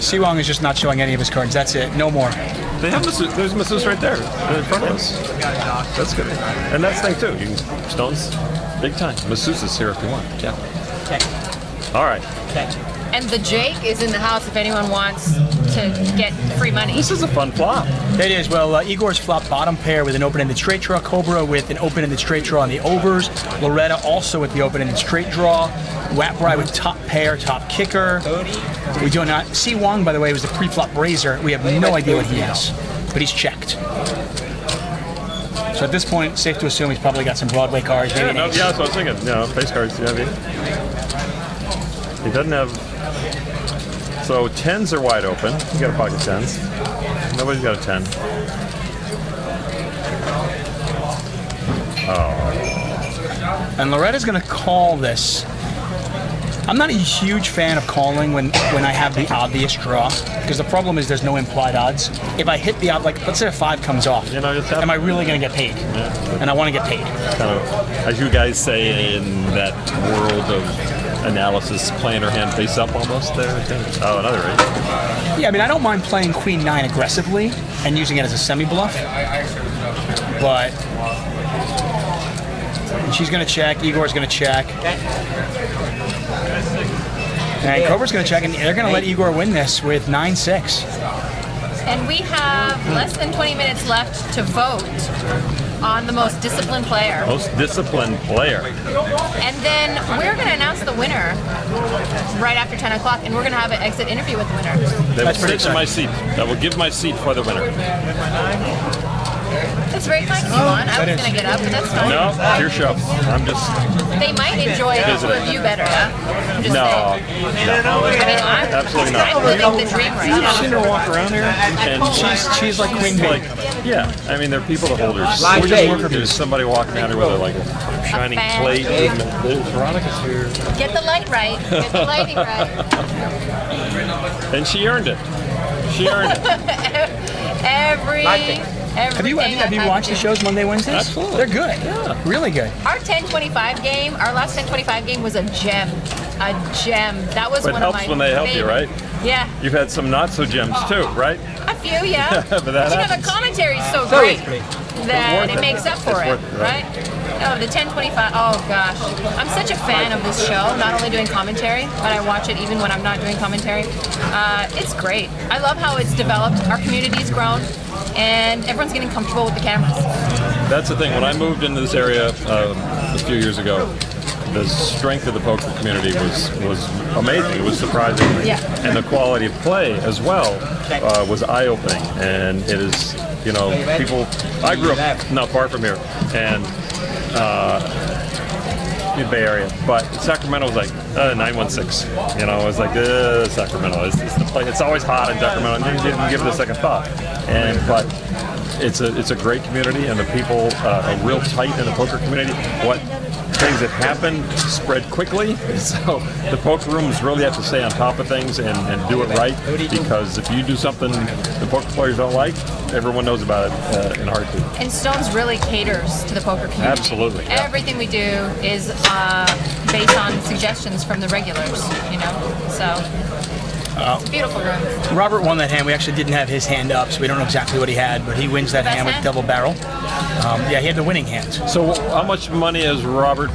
Siwong is just not showing any of his cards. That's it. No more. They have masseuse. There's masseuse right there in front of us. That's good. And that's the thing too. You can stones, big time. Masseuse is here if you want. Yeah. Okay. All right. Okay. And the Jake is in the house if anyone wants to get free money. This is a fun flop. It is. Well, Igor's flop bottom pair with an open-ended straight draw. Cobra with an open-ended straight draw on the overs. Loretta also with the open-ended straight draw. Wapbrai with top pair, top kicker. We do not. Si Wong, by the way, was the pre-flop raiser. We have no idea what he is, but he's checked. So at this point, safe to assume he's probably got some Broadway cards. Maybe Yeah, an no, ace. yeah, that's what I was thinking. You know, face cards. Yeah, he doesn't have. So 10s are wide open. You got a pocket 10s. Nobody's got a 10. And Loretta's going to call this. I'm not a huge fan of calling when I have the obvious draw, because the problem is there's no implied odds. If I hit the odd, like let's say a 5 comes off, You know, it's am I really going to get paid? And I want to get paid. kind of, as you guys say in that world of analysis, playing her hand face up almost there. I think. Oh, another 8. Yeah, I mean I don't mind playing Queen 9 aggressively and using it as a semi bluff, but she's going to check. Igor's going to check. And Cobra's going to check, and they're going to let Igor win this with 9-6. And we have less than 20 minutes left to vote on the most disciplined player. Most disciplined player. And then we're going to announce the winner right after 10 o'clock, and we're going to have an exit interview with the winner. They will That's pretty sit in my seat. I will give my seat for the winner. That's very kind of you, on. I was going to get up, but that's fine. No, it's your show. I'm just They might enjoy the two of you better, huh? I'm just no. saying. I mean, I'm Absolutely not. living the dream right now. Seen her walk around here, and She's like Queen Bee. like, yeah. I mean, there are people to hold her. Live tape. There's somebody walking around here with a like a shining fan. plate. Veronica's here, Get the light right. Get the lighting right. and she earned it. She earned it. Have you watched the shows Monday, Wednesdays? Absolutely. They're good. Yeah. Really good. Our 1025 game, our last 1025 game was a gem. A gem. That was But one it of my helps when they help you, favorite. right? Yeah. You've had some not so gems too, right? A few, yeah. But that you know, happens. the commentary is so great that worth it it. makes up for It's it, worth it, right? Oh, the 1025. Oh gosh, I'm such a fan of this show. Not only doing commentary, but I watch it even when I'm not doing commentary. It's great. I love how it's developed. Our community's grown, and everyone's getting comfortable with the cameras. That's the thing. When I moved into this area a few years ago, the strength of the poker community was amazing. It was surprising. Yeah. And the quality of play as well was eye-opening. And it is, you know, people. I grew up not far from here, and in the Bay Area, but Sacramento was like 916. You know, it was like Sacramento. It's the place. It's always hot in Sacramento, and you didn't give it a second thought. But it's a great community, and the people are real tight in the poker community. What things that happen spread quickly, so the poker rooms really have to stay on top of things and do it right, because if you do something the poker players don't like, everyone knows about it in a heartbeat. And Stones really caters to the poker community. Absolutely, yeah. Everything we do is based on suggestions from the regulars, you know? So, it's a beautiful room. Robert won that hand. We actually didn't have his hand up, so we don't know exactly what he had, but he wins that Best hand with hand? double barrel. Yeah, he had the winning hand. So how much money has Robert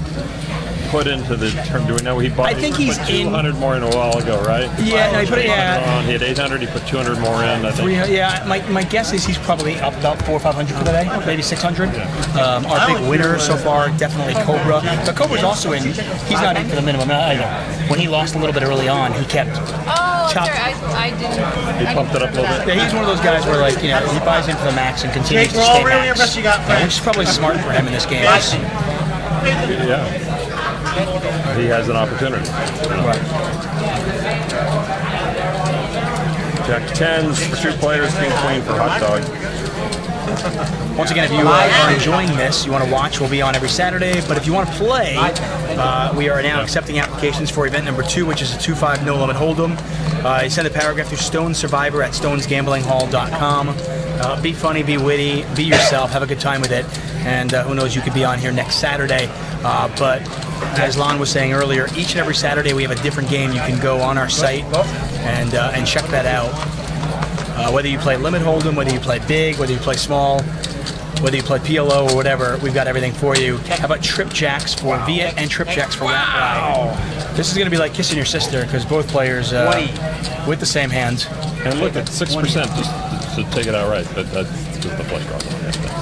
put into the term? Do we know he bought? I think he's put in- 200 more in a while ago, right? Yeah, no, he put it. 200 Yeah, on. He had 800. He put 200 more in. I think. yeah. My guess is he's probably up about 400 or 500 for the day, maybe 600. Our big winner so far, definitely Cobra. But Cobra's also in. He's not in for the minimum. I know. When he lost a little bit early on, he kept. Oh, Chop. sorry, I didn't. He pumped it up a little bit. Yeah, he's one of those guys where, like, you know, he buys in for the max and continues to stay max. Which is probably smart for him in this game. Yeah. He has an opportunity. Jack 10s for 2 players, King Queen for hot dog. Once again, if you are enjoying this, you want to watch, we'll be on every Saturday. But if you want to play, we are now accepting applications for event number 2, which is a 2-5 no limit hold'em. You send a paragraph to stonesurvivor@stonesgamblingHall.com. Be funny, be witty, be yourself, have a good time with it, and who knows, you could be on here next Saturday. But as Lon was saying earlier, each and every Saturday we have a different game. You can go on our site and check that out. Whether you play limit hold'em, whether you play big, whether you play small, whether you play PLO or whatever, we've got everything for you. How about trip jacks for Viet and trip jacks for Rat Ride? This is going to be like kissing your sister because both players with the same hands. And look at 6% just to take it outright. But that's just the play draw.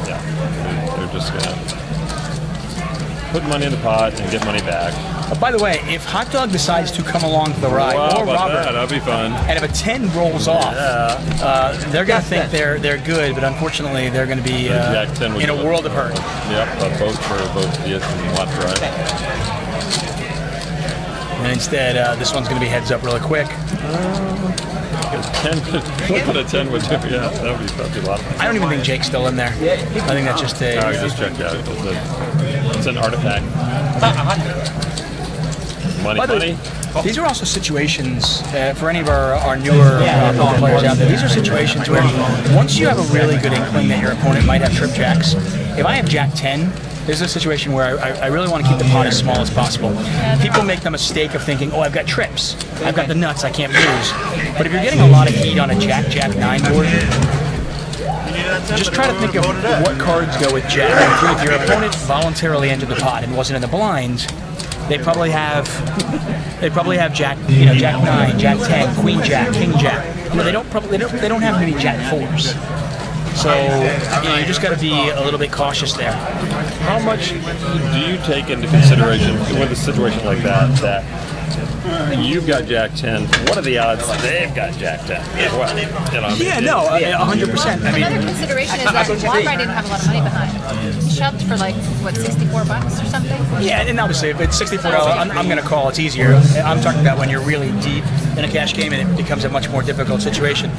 Yeah, they're just gonna put money in the pot and get money back. By the way, if Hot Dog decides to come along for the ride, Wow, or about Robert, that? That'd be fun. and if a 10 rolls off, they're going to think they're good, but unfortunately they're going to be Jack 10 would in a do it. world of hurt. Yep, a vote for both Viet and left right. And instead, this one's going to be heads up really quick. 10, look what a 10 would do. Yeah, that'd be a lot of fun. I don't even think Jake's still in there. I think that's just a... I just checked out. It's an artifact. Money, By the money. way, these are also situations for any of our newer players out there. These are situations where once you have a really good inkling that your opponent might have trip jacks, if I have Jack 10, this is a situation where I really want to keep the pot as small as possible. People make the mistake of thinking, oh, I've got trips, I've got the nuts, I can't lose. But if you're getting a lot of heat on a Jack 9 board, just try to think of what cards go with Jack. If your opponent voluntarily entered the pot and wasn't in the blind, they probably have Jack, Jack 9, Jack 10, Queen Jack, King Jack. They don't have many Jack 4s. So you just got to be a little bit cautious there. How much do you take into consideration with a situation like that you've got Jack 10? What are the odds they've got Jack 10 as well? 100%. I mean, Another consideration is that Walmart didn't have a lot of money behind. He shoved for like, what, $64 or something? yeah, and obviously if it's $64, I'm going to call it's easier. I'm talking about when you're really deep in a cash game and it becomes a much more difficult situation.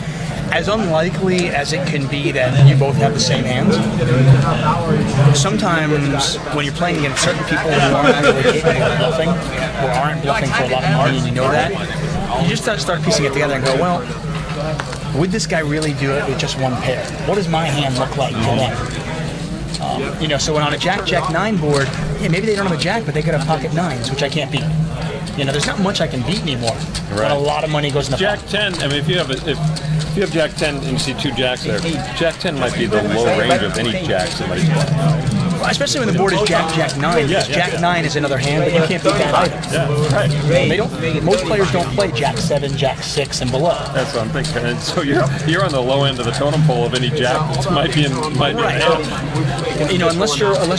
As unlikely as it can be that you both have the same hands, sometimes when you're playing against certain people who aren't actually capable of bluffing, or aren't bluffing for a lot of money, and you know that, you just start piecing it together and go, well, would this guy really do it with just one pair? What does my hand look like today? So when on a Jack 9 board, maybe they don't have a Jack, but they could have pocket 9s, which I can't beat. There's not much I can beat anymore. Right. But a lot of money goes in the Jack pot. 10. I mean, if you have Jack 10 and you see two Jacks there, Jack 10 might be the low range of any Jack somebody's playing. Especially when the board is Jack 9, because Jack 9 is another hand, but you can't beat that either. Yeah, right. Most players don't play Jack 7, Jack 6, and below. That's what I'm thinking. And so you're on the low end of the totem pole of any Jack that might be in Right. Unless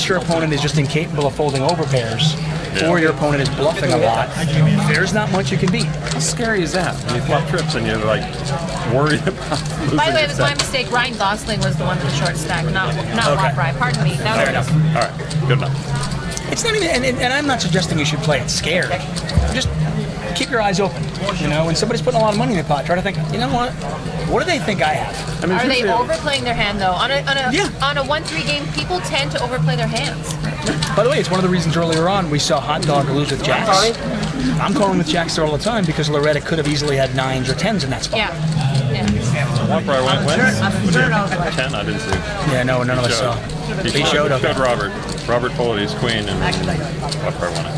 your opponent is just incapable of folding over pairs, or your opponent is bluffing a lot, there's not much you can beat. How scary is that? When you flop trips and you're like worried about losing. By the way, it was my your stack. mistake. Ryan Gosling was the one with the short stack, not Walmart. Pardon me. That Fair enough. All right, good enough. It's not even, and I'm not suggesting you should play it scared. Just keep your eyes open. When somebody's putting a lot of money in the pot, try to think, what do they think I have? I mean, Are they overplaying their hand though? On a Yeah. 1-3 game, people tend to overplay their hands. By the way, it's one of the reasons earlier on we saw Hot Dog lose with Jacks. I'm calling with Jacks there all the time because Loretta could have easily had 9s or 10s in that spot. Yeah. One probably wins. 10, I didn't see. Yeah, no, none of us saw. He showed up. Robert. Robert pulled his queen and Lefroy won it.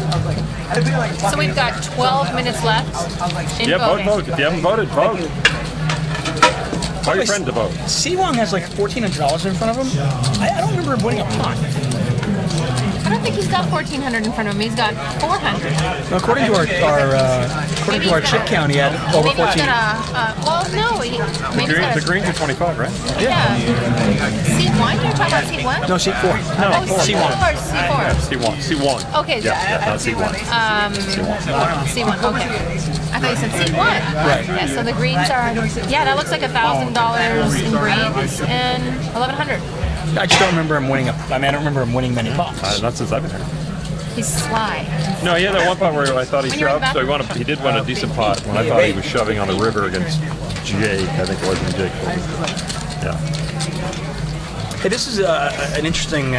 So we've got 12 minutes left in voting. Vote. If you haven't voted, vote. Tell your friend to vote. Siwong has like $1,400 in front of him. I don't remember him winning a pot. I don't think he's got 1,400 in front of him. He's got 400. According to our chip count, he had over Maybe 14. he's got maybe he's got The greens are 25, right? yeah. Seat 1? You're talking about seat 1? No, seat 4. Oh, seat 1 or seat 4? C1. Okay. Yeah, not C1. C1, okay. I thought you said C1. Right. Yeah, so the greens are, that looks like $1,000 in greens and 1,100. I just don't remember him winning I don't remember him winning many pots. Not since I've been here. He's sly. No, he had that one pot where I thought he When you were in the shoved, so he did win a decent pot when I thought he was shoving on the river against Jake. I think it was Jake. Yeah. Hey, this is an interesting,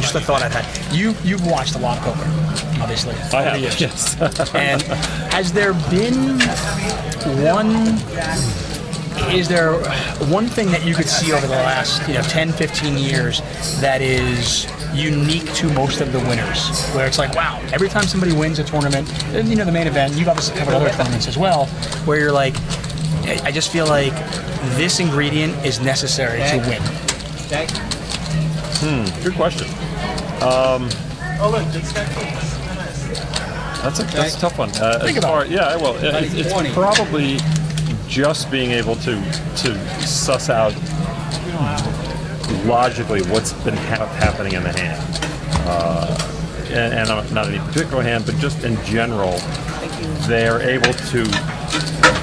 just a thought I've had. You've watched a lot of poker, obviously. I have, over the years. yes. And has there been is there one thing that you could see over the last 10, 15 years that is unique to most of the winners, where it's like, wow, every time somebody wins a tournament, and the main event, you've obviously covered other tournaments as well, where you're like, I just feel like this ingredient is necessary to win. Good question. That's a tough one. Think about it. Yeah, well, it's probably just being able to suss out logically what's been happening in the hand, and not any particular hand, but just in general, they're able to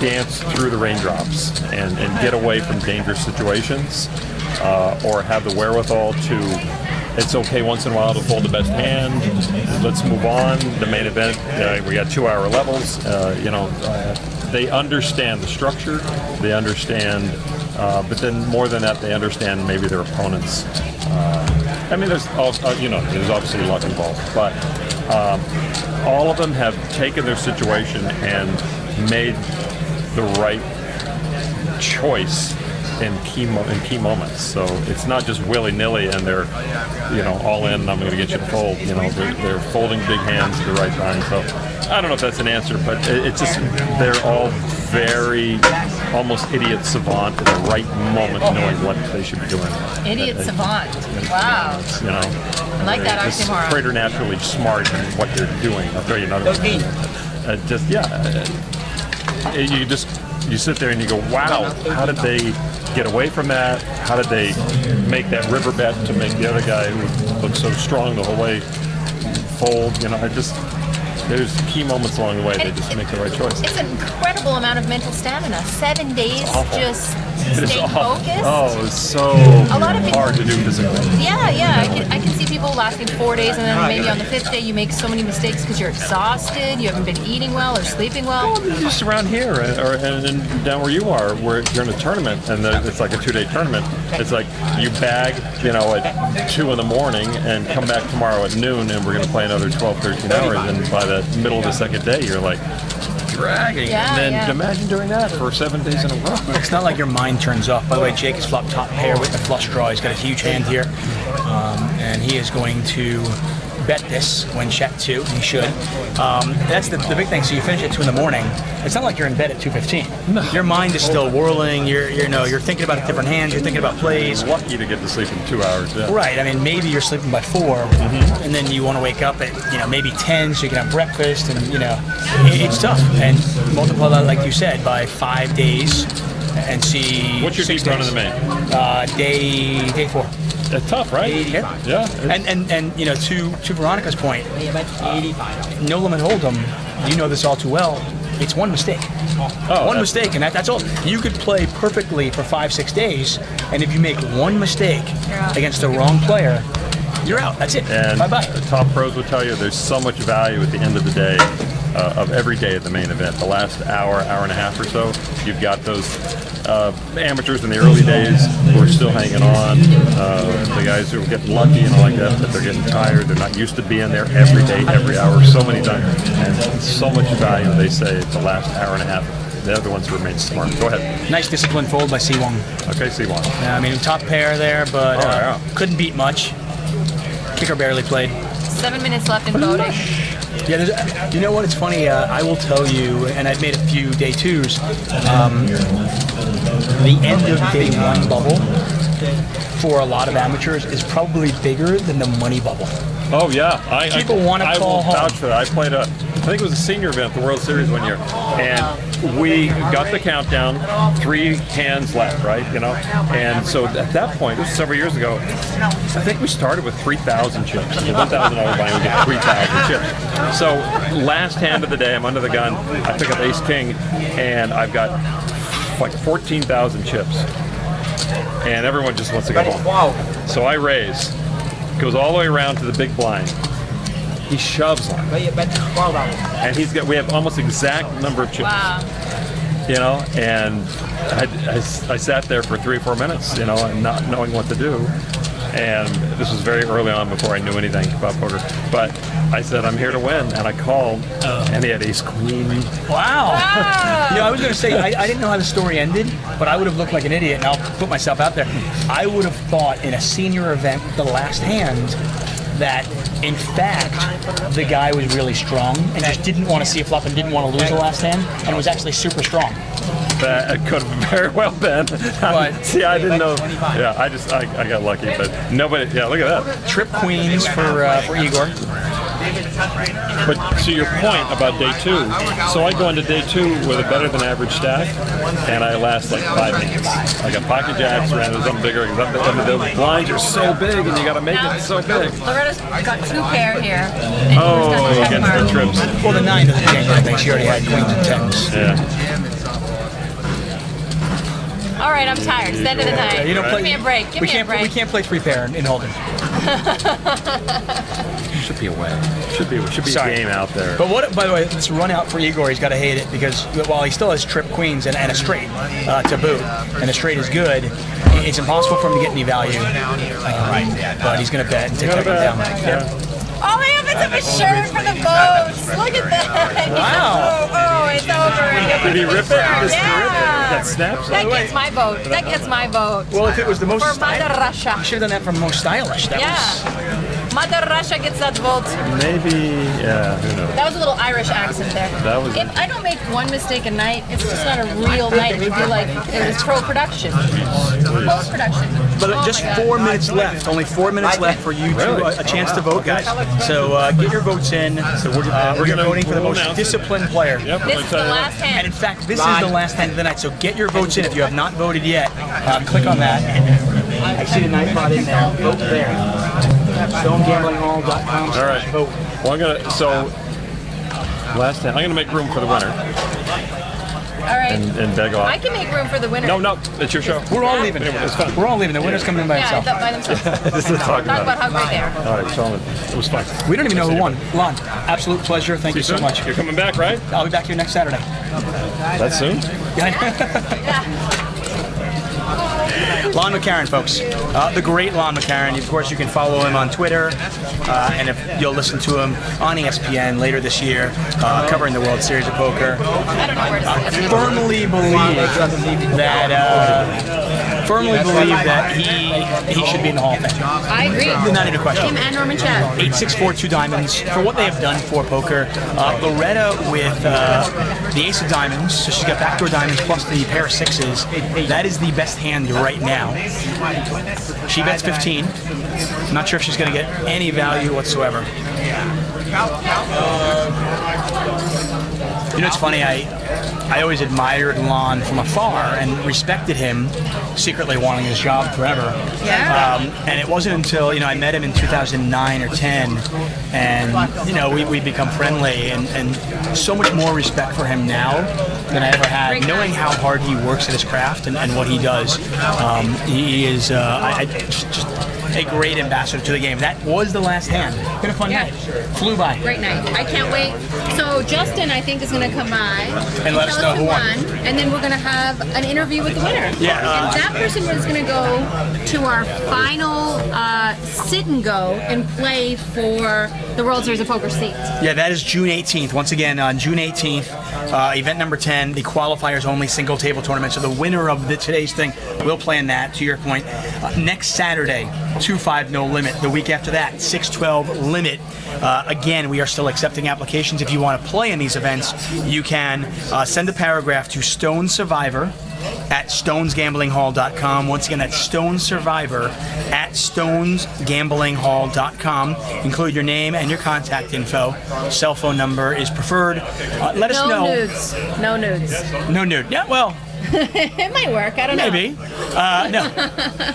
dance through the raindrops and get away from dangerous situations, or have the wherewithal to. It's okay once in a while to fold the best hand. Let's move on. The main event, we got 2-hour levels. They understand the structure. They understand, but then more than that, they understand maybe their opponents. There's there's obviously luck involved, but all of them have taken their situation and made the right choice in key moments. So it's not just willy-nilly and they're all in and I'm going to get you to fold. They're folding big hands at the right time. So I don't know if that's an answer, but it's just they're all very almost idiot savant at the right moment, knowing what they should be doing. Idiot savant. Wow. I like that oxymoron. Preternaturally smart in what they're doing. I'll tell you another one. You sit there and you go, wow, how did they get away from that? How did they make that river bet to make the other guy who looked so strong the whole way fold? There's key moments along the way. They just make the right choice. It's an incredible amount of mental stamina. 7 days just It is staying awful. focused. Oh, it's so A lot of people- hard to do physically. Yeah. I can see people lasting 4 days, and then maybe on the 5th day you make so many mistakes because you're exhausted, you haven't been eating well or sleeping well. Just around here, and down where you are, where you're in a tournament, and it's like a 2-day tournament. It's like you bag, at 2 in the morning, and come back tomorrow at noon, and we're going to play another 12, 13 hours. And by the middle of the second day, you're like dragging. Yeah, and then yeah. imagine doing that for 7 days in a row. It's not like your mind turns off. By the way, Jake has flopped top pair with the flush draw. He's got a huge hand here, and he is going to bet this when check 2. He should. That's the big thing. So you finish at 2 in the morning. It's not like you're in bed at 2:15. No. Your mind is still whirling. You're thinking about different hands. You're thinking about plays. Lucky to get to sleep in 2 hours. Yeah. Right. Maybe you're sleeping by 4, and then you want to wake up at maybe 10 so you can have breakfast, and it's tough. And multiply that, like you said, by 5 days, and see. What's your 6 deep run days. in the main? Day 4. It's tough, right? Yeah. And to Veronica's point, No Limit Hold'em, you know this all too well. It's one mistake. One mistake, and that's all. You could play perfectly for 5-6 days, and if you make one mistake against the wrong player, you're out. That's it. And Bye-bye. top pros will tell you there's so much value at the end of the day, of every day at the main event. The last hour and a half or so, you've got those amateurs in the early days who are still hanging on, the guys who are getting lucky and all like that, but they're getting tired. They're not used to being there every day, every hour, so many times. And so much value, they say, at the last hour and a half. The other ones remain smart. Go ahead. Nice disciplined fold by Siwong. Okay, C1. Top pair there, but yeah. couldn't beat much. Kicker barely played. 7 minutes left in voting. Yeah, you know what? It's funny. I will tell you, and I've made a few day 2s. The end of day 1 bubble for a lot of amateurs is probably bigger than the money bubble. Oh yeah, People want to I call will home. vouch for that. I played I think it was a senior event, the World Series one year, and we got the countdown, 3 hands left, right? And so at that point, this was several years ago, I think we started with 3,000 chips. $1,000 buy, we get 3,000 chips. So last hand of the day, I'm under the gun. I pick up Ace King, and I've got like 14,000 chips, and everyone just wants to go home. Wow. So I raise, goes all the way around to the big blind. He shoves one, But you bet $12. and we have almost exact number of chips. Wow. you know, and I sat there for 3 or 4 minutes, you know, and not knowing what to do. And this was very early on before I knew anything about poker. But I said, I'm here to win. And I called, and he had ace queen. Wow. You know, I was going to say, I didn't know how the story ended, but I would have looked like an idiot, and I'll put myself out there. I would have thought in a senior event, the last hand, that in fact the guy was really strong and just didn't want to see a flop and didn't want to lose the last hand, and was actually super strong. That could have very well been. But see, I didn't know. Yeah, I got lucky, but nobody. Yeah, look at that. trip queens for Igor. But to your point about day 2, so I go into day 2 with a better than average stack, and I last like 5 minutes. I got pocket jacks, ran with something bigger. The blinds are so big, and you got to make it so big. Loretta's got 2 pair here. And Oh, Igor's got check against the mark. trips. Well, the 9 doesn't change anything. She already had queens and 10s. Yeah. All right, I'm tired. It's the end of the night. You don't Give play. me a break. Give we me a can't. break. We can't play 3-pair in Holden. Should be a way. Should be Sorry. a game out there. But what? By the way, this run out for Igor, he's got to hate it because while he still has trip queens and a straight to boot, and a straight is good, it's impossible for him to get any value. But he's going to bet and take that down. Yeah. Oh, they have a shirt for the boats. Look at that. Wow. Oh, it's over. Did he rip it? Just rip it? Yeah. That snaps? That gets my vote. That gets my vote. Well, if it was the most For Mother stylish, Russia. you should have done that for most stylish. That Yeah. Mother Russia gets that vote. Maybe, yeah, who knows? That was a little Irish accent there. That was- If I don't make one mistake a night, it's just not a real night. It would be like it was pro-production. Post-production. But Oh just my God. 4 minutes left. Only 4 minutes left for you to a chance to vote, guys. So get your votes in. So we're gonna- voting for the we'll most announce it. disciplined player. Yep, This is the last And hand. in fact, this is the last hand of the night. So get your votes in if you have not voted yet. Click on that. I see the Nightbot in there. Vote there. StoneGamblingHall.com. All right. Vote. Well, last time, I'm gonna make room for the winner All right. and beg off. I can make room for the winner. No, it's your show. We're all leaving. It's fun. We're all leaving. The winner's coming in by Yeah, himself. by themselves. This is talking Talk about about how great they are. it. All right, so it was fun. We don't even know who won. Lon, absolute pleasure. Thank you so much. You're coming back, right? I'll be back here next Saturday. That soon? Lon McCarron, folks. The great Lon McCarron. Of course, you can follow him on Twitter, and if you'll listen to him on ESPN later this year, covering the World Series of Poker. I don't know where to say. Firmly believe that he should be in the Hall of Fame. I agree. Not even a question. Him and Norman Chad. 8-6-4, 2 diamonds. For what they have done for poker, Loretta with the ace of diamonds, so she's got backdoor diamonds plus the pair of sixes. That is the best hand right now. She bets 15. Not sure if she's going to get any value whatsoever. You know, it's funny, I always admired Lon from afar and respected him, secretly wanting his job forever. Yeah. And it wasn't until, I met him in 2009 or 10, and, we become friendly, and so much more respect for him now than I ever had, Great guy. knowing how hard he works at his craft and what he does. He is just a great ambassador to the game. That was the last hand. Been a fun Yeah. night. Flew by. Great night. I can't wait. So Justin, I think, is going to come by And let us tell know who won. and then we're going to have an interview with the winner. Yeah, and that person is going to go to our final sit and go and play for the World Series of Poker seat. Yeah, that is June 18th. Once again, on June 18th, event number 10, the qualifiers only single table tournament. So the winner of today's thing will play in that, to your point. Next Saturday, 2-5 no limit. The week after that, 6-12 limit. Again, we are still accepting applications. If you want to play in these events, you can send a paragraph to Stone Survivor at stonesgamblingHall.com. Once again, that's Stone Survivor at stonesgamblingHall.com. Include your name and your contact info. Cell phone number is preferred. Let us know. No nudes. No nudes. No nude. Yeah, well, It might work. I don't know. maybe. No.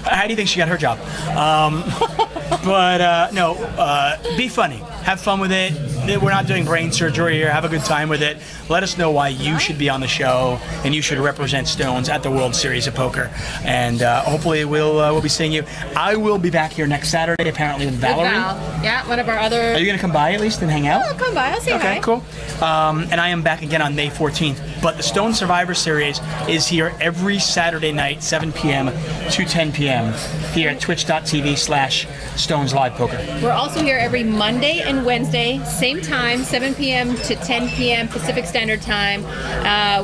How do you think she got her job? But no, be funny. Have fun with it. we're not doing brain surgery here. Have a good time with it. Let us know why you should be on the show and you should represent Stones at the World Series of Poker. And hopefully we'll be seeing you. I will be back here next Saturday, apparently with Valerie. Val. Yeah, one of our other. Are you going to come by at least and hang out? I'll come by. I'll say hi. Okay, cool. And I am back again on May 14th. But the Stone Survivor Series is here every Saturday night, 7 p.m. to 10 p.m. here at twitch.tv/Stones Live Poker. We're also here every Monday and Wednesday, same time, 7 p.m. to 10 p.m. Pacific Standard Time.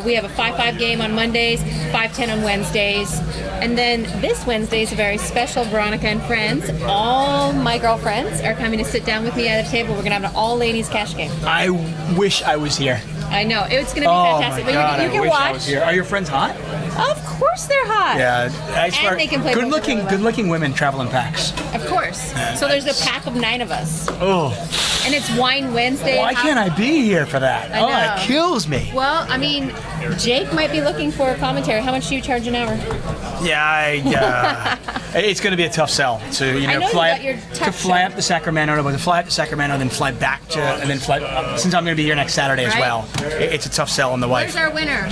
We have a 5-5 game on Mondays, 5-10 on Wednesdays. And then this Wednesday is a very special Veronica and friends. All my girlfriends are coming to sit down with me at a table. We're going to have an all-ladies cash game. I wish I was here. I know. It's going to be Oh fantastic. my God, you I can wish I watch. was here. Are your friends hot? Of course they're hot. Yeah, I swear. And they can play poker really well. Good-looking women travel in packs. Of course. So there's a pack of 9 of us. Oh, And it's Wine Wednesday. why can't I be here for that? I Oh, know. it kills me. Well, I mean, Jake might be looking for a commentary. How much do you charge an hour? Yeah, it's going to be a tough sell to I know you fly got your tough fly show. up to Sacramento, but to fly up to Sacramento, then fly back to, and then fly. Since I'm going to be here next Saturday as Right. well, it's a tough sell on the Where's wife. our winner?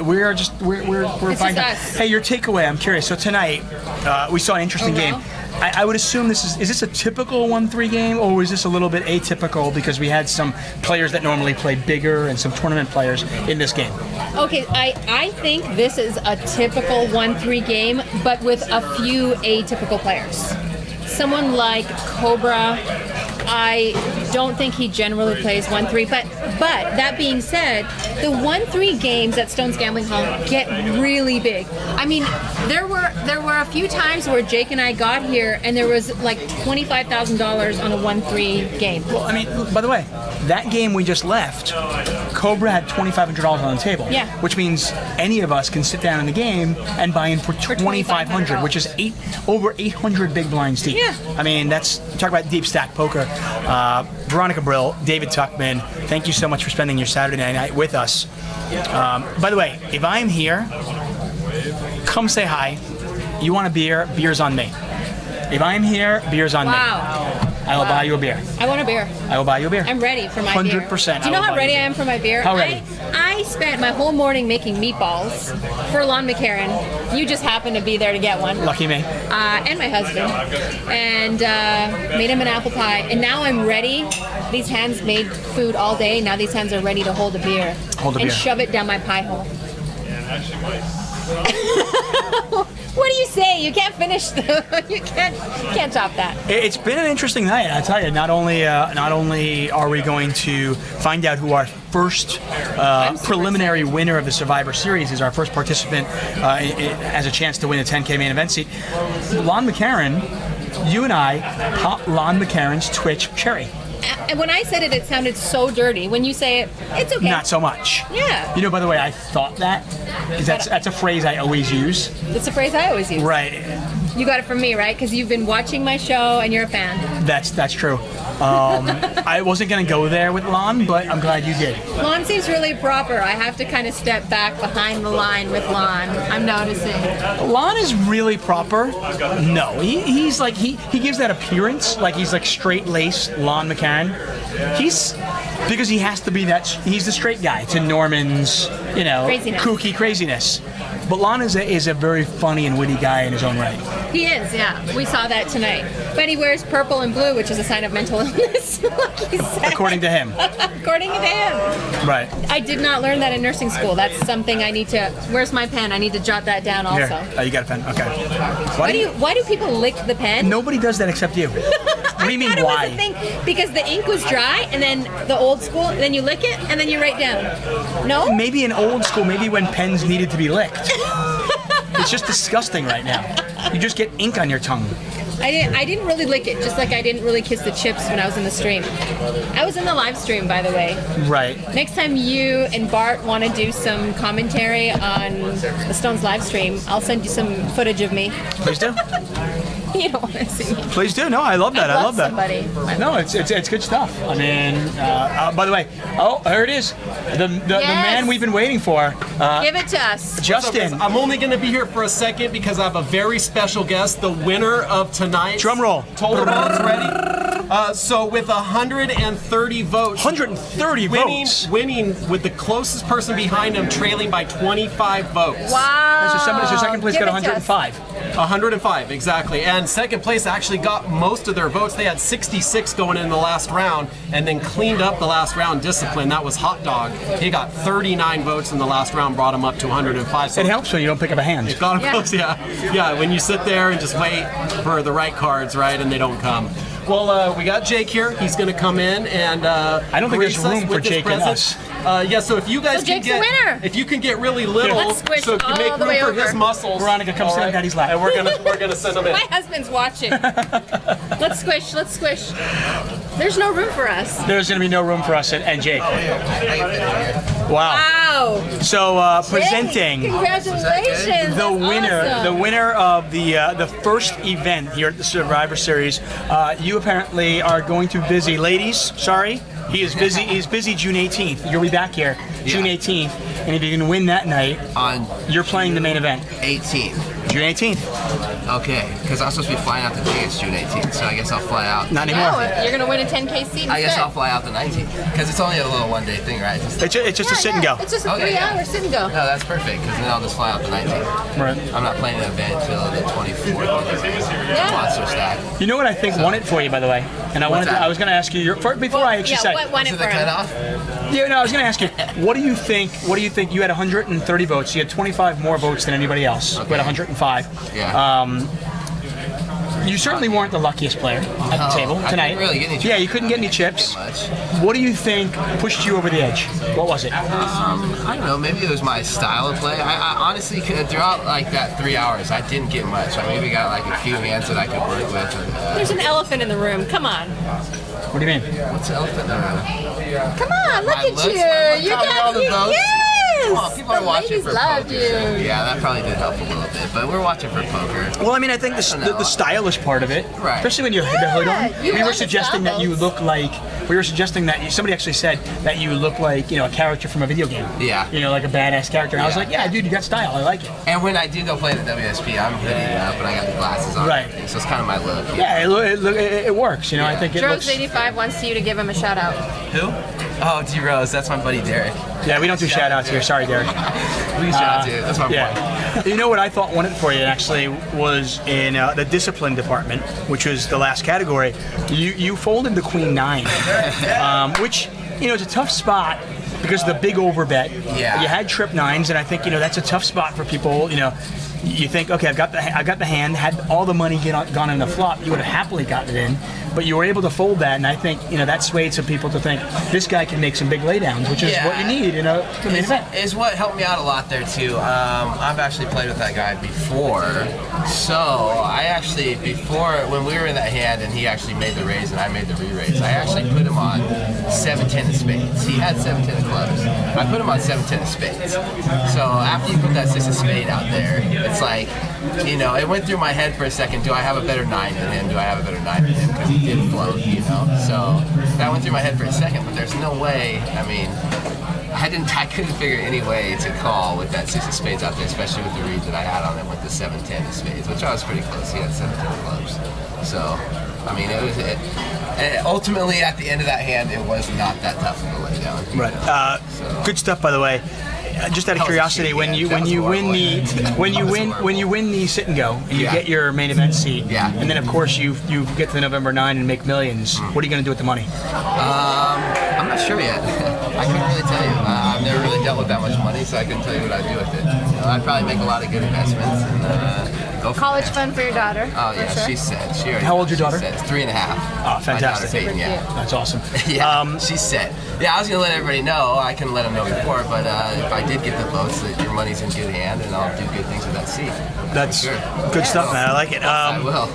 We're It's fine. just us. Hey, your takeaway. I'm curious. So tonight, we saw an interesting Oh, game. wow. I would assume is this a typical 1-3 game, or is this a little bit atypical because we had some players that normally play bigger and some tournament players in this game? Okay, I think this is a typical 1-3 game, but with a few atypical players. Someone like Cobra, I don't think he generally plays 1-3, but that being said, the 1-3 games at Stone's Gambling Hall get really big. I mean, there were a few times where Jake and I got here and there was like $25,000 on a 1-3 game. Well, I mean, by the way, that game we just left, Cobra had $2,500 on the table. Yeah. Which means any of us can sit down in the game and buy in for $2,500, which is over 800 big blinds deep. Yeah. I mean, talk about deep stack poker. Veronica Brill, David Tuckman, thank you so much for spending your Saturday night with us. By the way, if I'm here, come say hi. You want a beer? Beer's on me. If I'm here, beer's on me. Wow. I will buy you a beer. I want a beer. I will buy you a beer. I'm ready for my beer. 100%. Do you know how ready I am for my beer? How ready? I spent my whole morning making meatballs for Lon McCarran. You just happened to be there to get one. Lucky me. And my husband. And made him an apple pie. And now I'm ready. These hands made food all day. Now these hands are ready to hold a beer. Hold a and beer. shove it down my pie hole. What do you say? You can't finish you can't top that. It's been an interesting night, I tell you. Not only are we going to find out who our first preliminary winner of the Survivor Series is, our first participant has a chance to win a 10K main event seat. Lon McCarran, you and I popped Lon McCarran's Twitch cherry. And when I said it, it sounded so dirty. When you say it, it's okay. Not so much. Yeah. You know, by the way, I thought that because that's a phrase I always use. It's a phrase I always use. Right. You got it from me, right? Because you've been watching my show and you're a fan. That's true. I wasn't going to go there with Lon, but I'm glad you did. Lon seems really proper. I have to kind of step back behind the line with Lon. I'm noticing. Lon is really proper. No, he's like he gives that appearance like he's like straight-laced Lon McCarran. He's because he has to be that. He's the straight guy to Norman's, Craziness. kooky craziness. But Lon is a very funny and witty guy in his own right. He is, yeah. We saw that tonight. But he wears purple and blue, which is a sign of mental illness, like he said. According to him. According to him. Right. I did not learn that in nursing school. That's something I need to. Where's my pen? I need to jot that down also. Here. Oh, you got a pen. Okay. Why do people lick the pen? Nobody does that except you. What do you mean, I thought why? it was a thing because the ink was dry, and then the old school, then you lick it, and then you write down. No? Maybe in old school, maybe when pens needed to be licked. It's just disgusting right now. You just get ink on your tongue. I didn't really lick it, just like I didn't really kiss the chips when I was in the stream. I was in the live stream, by the way. Right. Next time you and Bart want to do some commentary on the Stones live stream, I'll send you some footage of me. Please do. You don't want to see me. Please do. No, I love that. I love that. Somebody. No, it's good stuff. I mean, by the way, here it is, the man we've been waiting for, Give it to us. Justin. I'm only going to be here for a second because I have a very special guest, the winner of tonight. Drum roll. Total Odds ready. So with 130 votes, 130 votes. winning with the closest person behind him trailing by 25 votes. Wow. So second place Give got it to us. 105. 105, exactly. And second place actually got most of their votes. They had 66 going in the last round and then cleaned up the last round. Discipline, that was Hot Dog. He got 39 votes in the last round, brought him up to 105. So It helps when you don't pick up a hand. got him Yeah. close, yeah. Yeah, when you sit there and just wait for the right cards, right, and they don't come. Well, we got Jake here. He's going to come in and I don't think there's grace us room for with his Jake and presence. Yeah, so if you guys So can Jake's the get, winner. if you can get really little, Let's squish so you all make the room way for over. his muscles. Veronica, come all sit on Daddy's lap. And we're gonna send him in. My husband's watching. Let's squish. Let's squish. There's no room for us. There's going to be no room for us and Jake. Wow. Wow. So presenting Congratulations. the That's winner, awesome. the winner of the first event here at the Survivor Series. You apparently are going to busy, ladies. Sorry, he is busy. He's busy June 18th. You'll be back here June 18th, and if you can win that night, On you're playing the main event 18th. June 18th. Okay, because I'm supposed to be flying out to Vegas June 18th, so I guess I'll fly out. Not anymore. No, you're gonna win a 10K seat. I guess instead. I'll fly out the 19th, because it's only a little one-day thing, right? It's just a sit and go. It's just a Okay, 3-hour sit and go. No, that's perfect, because then I'll just fly out the 19th. Right. I'm not playing an event until the 24th. Yeah. Monster stack. You know what I think won it for you, by the way, and that? I was going to ask you before I actually said. What won Is it it for the him? cutoff? Yeah, no, I was going to ask you, what do you think? What do you think? You had 130 votes. You had 25 more votes than anybody else. You had 105. Yeah. You certainly weren't the luckiest player at the No, table I tonight. couldn't really get any chips. Yeah, you couldn't get any chips. Much. What do you think pushed you over the edge? What was it? I don't know, maybe it was my style of play. I honestly, throughout like that 3 hours, I didn't get much. I maybe got like a few hands that I could work with. There's an elephant in the room. Come on. What do you mean? What's the elephant in the room? Come on. Look My at looks, you. my look, You how got all the you. votes. Yes. Come on, people are The watching ladies for loved poker. you. So, yeah, that probably did help a little bit, but we're watching for poker. Well, I mean, I think the know. stylish part of it, Right. especially when you had the hood on. you We love were the suggesting that you styles. look like. We were suggesting that somebody actually said that you look like a character from a video game. Yeah. Like a badass character. And I was Yeah. like, yeah, dude, you got style. I like it. And when I do go play the WSP, I'm hooded up and I got the glasses on. Right. And everything, so it's kind of my look. Yeah, it works. I think it looks. Drones85 wants you to give him a shout out. Who? Oh, D Rose. That's my buddy Derek. Yeah, we don't do shout outs here. Sorry, Derek. Please shout out to you. That's my boy. Yeah. You know what I thought won it for you actually was in the discipline department, which was the last category. You folded the Queen 9, which is a tough spot because of the big overbet. Yeah. You had trip 9s, and I think that's a tough spot for people. You think, okay, I've got the hand. Had all the money gone in the flop, you would have happily gotten it in, but you were able to fold that, and I think that swayed some people to think this guy can make some big laydowns, which is what you need in a main event. Is what helped me out a lot there too. I've actually played with that guy before, so I actually when we were in that hand and he actually made the raise and I made the re-raise, I actually put him on 7-10 of spades. He had 7-10 of clubs. I put him on 7-10 of spades. So after you put that 6 of spade out there, it's like, it went through my head for a second. Do I have a better 9 than him? Do I have a better 9 than him? Because he did float, So that went through my head for a second, but there's no way. I mean, I couldn't figure any way to call with that 6 of spades out there, especially with the read that I had on it with the 7-10 of spades, which I was pretty close. He had 7-10 of clubs. So, I mean, ultimately at the end of that hand, it was not that tough of a laydown. Right. Good stuff, by the way. Just out of That was a curiosity, shitty when hand. you That was win horrible. when you win the sit and go and you Yeah. get your main event seat, Yeah. and then of course you get to November 9 and make millions. What are you going to do with the money? I'm not sure yet. I couldn't really tell you. I've never really dealt with that much money, so I couldn't tell you what I'd do with it. I'd probably make a lot of good investments and go for College it. fund for your daughter. Oh yeah, for sure. she's set. She already How old's your daughter? She's set. 3.5. Oh, fantastic. My daughter Peyton, yeah. That's awesome. Yeah, she's set. Yeah, I was gonna let everybody know. I couldn't let them know before, but if I did get the votes, that your money's in good hand, and I'll do good things with that seat. That's Sure. good stuff, man. I like it. I will.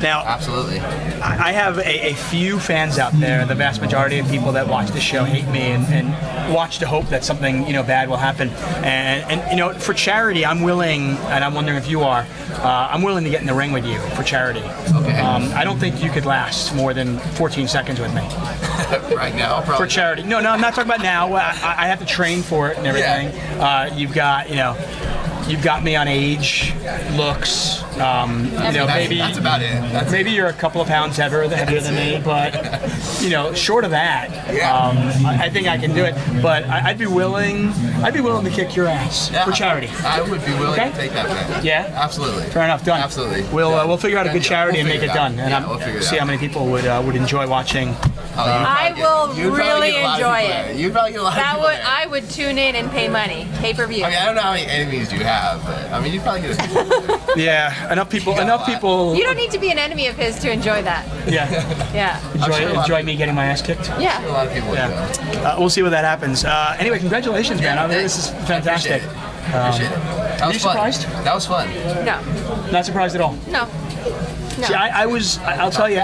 Now, Absolutely. I have a few fans out there. The vast majority of people that watch the show hate me and watch to hope that something bad will happen. And for charity, I'm willing, and I'm wondering if you are. I'm willing to get in the ring with you for charity. Okay. I don't think you could last more than 14 seconds with me Right now, I'll probably. for charity. No, I'm not talking about now. I have to train for it and everything. You've got You've got me on age, looks. Maybe That's about it. maybe you're a couple of pounds heavier than me, but short of that, I think I can do it. But I'd be willing to kick your ass for charity. I would be willing Okay. to take that bet. Yeah? Absolutely. Fair enough. Done. Absolutely. We'll figure out a good Yeah, charity we'll and make figure it it out. done, and Yeah, we'll figure it see out. how many people would enjoy watching. I will You'd probably really get a lot of enjoy people there. it. You'd probably get a lot of That people would there. I would tune in and pay money, pay per view. I mean, I don't know how many enemies you have, but I mean, you'd probably get a Yeah, enough people. got a Enough lot. people. You don't need to be an enemy of his to enjoy that. Yeah, Yeah. I'm sure a lot enjoy of me getting my ass kicked. a Yeah. lot of people would Yeah, go. we'll see what that happens. Anyway, congratulations, man. I mean, this is fantastic. Appreciate it. That was you fun. surprised? That was fun. No. Not surprised at all. No. No. See, I was. I'll tell you.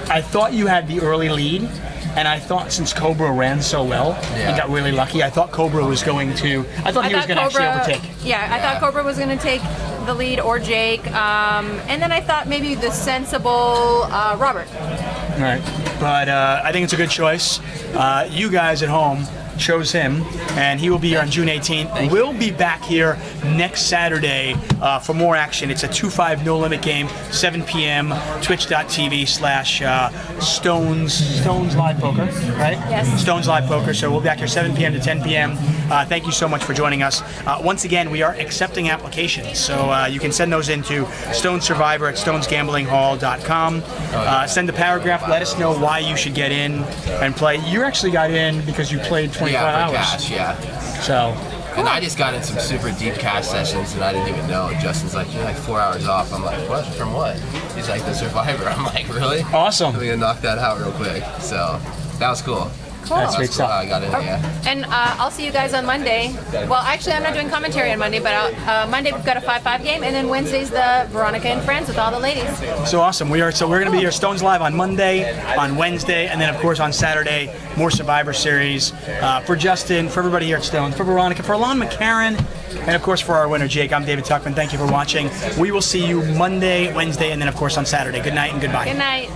I thought you had the early lead, and I thought since Cobra ran so well, Yeah. he got really lucky. I thought Cobra was going to. I thought he was going to actually overtake. Yeah, I thought Cobra was going to take the lead or Jake, and then I thought maybe the sensible Robert. Right. But I think it's a good choice. You guys at home chose him, and he will be here on June 18th. We'll be back here next Saturday for more action. It's a 2-5 no limit game, 7 p.m. Twitch.tv/Stones Live Poker, right? Yes. Stones Live Poker. So we'll be back here 7 p.m. to 10 p.m. Thank you so much for joining us. Once again, we are accepting applications, so you can send those into stonesurvivor@stonesgamblingHall.com. Send a paragraph. Let us know why you should get in and play. You actually got in because you played 25 Yeah, for hours. cash, yeah. So, And I just got in some super deep cash sessions and I didn't even know. Justin's like, you're like 4 hours off. I'm like, what? From what? He's like, the Survivor. I'm like, really? awesome. I'm gonna knock that out real quick. So that was cool. Cool. That's great That's cool stuff. how I got in, yeah. And I'll see you guys on Monday. Well, actually, I'm not doing commentary on Monday, but Monday we've got a 5-5 game, and then Wednesday's the Veronica and Friends with all the ladies. So awesome. We're going to be here Stones Live on Monday, on Wednesday, and then of course on Saturday, more Survivor Series. For Justin, for everybody here at Stones, for Veronica, for Alon McCarran, and of course for our winner, Jake. I'm David Tuckman. Thank you for watching. We will see you Monday, Wednesday, and then of course on Saturday. Good night and goodbye. Good night.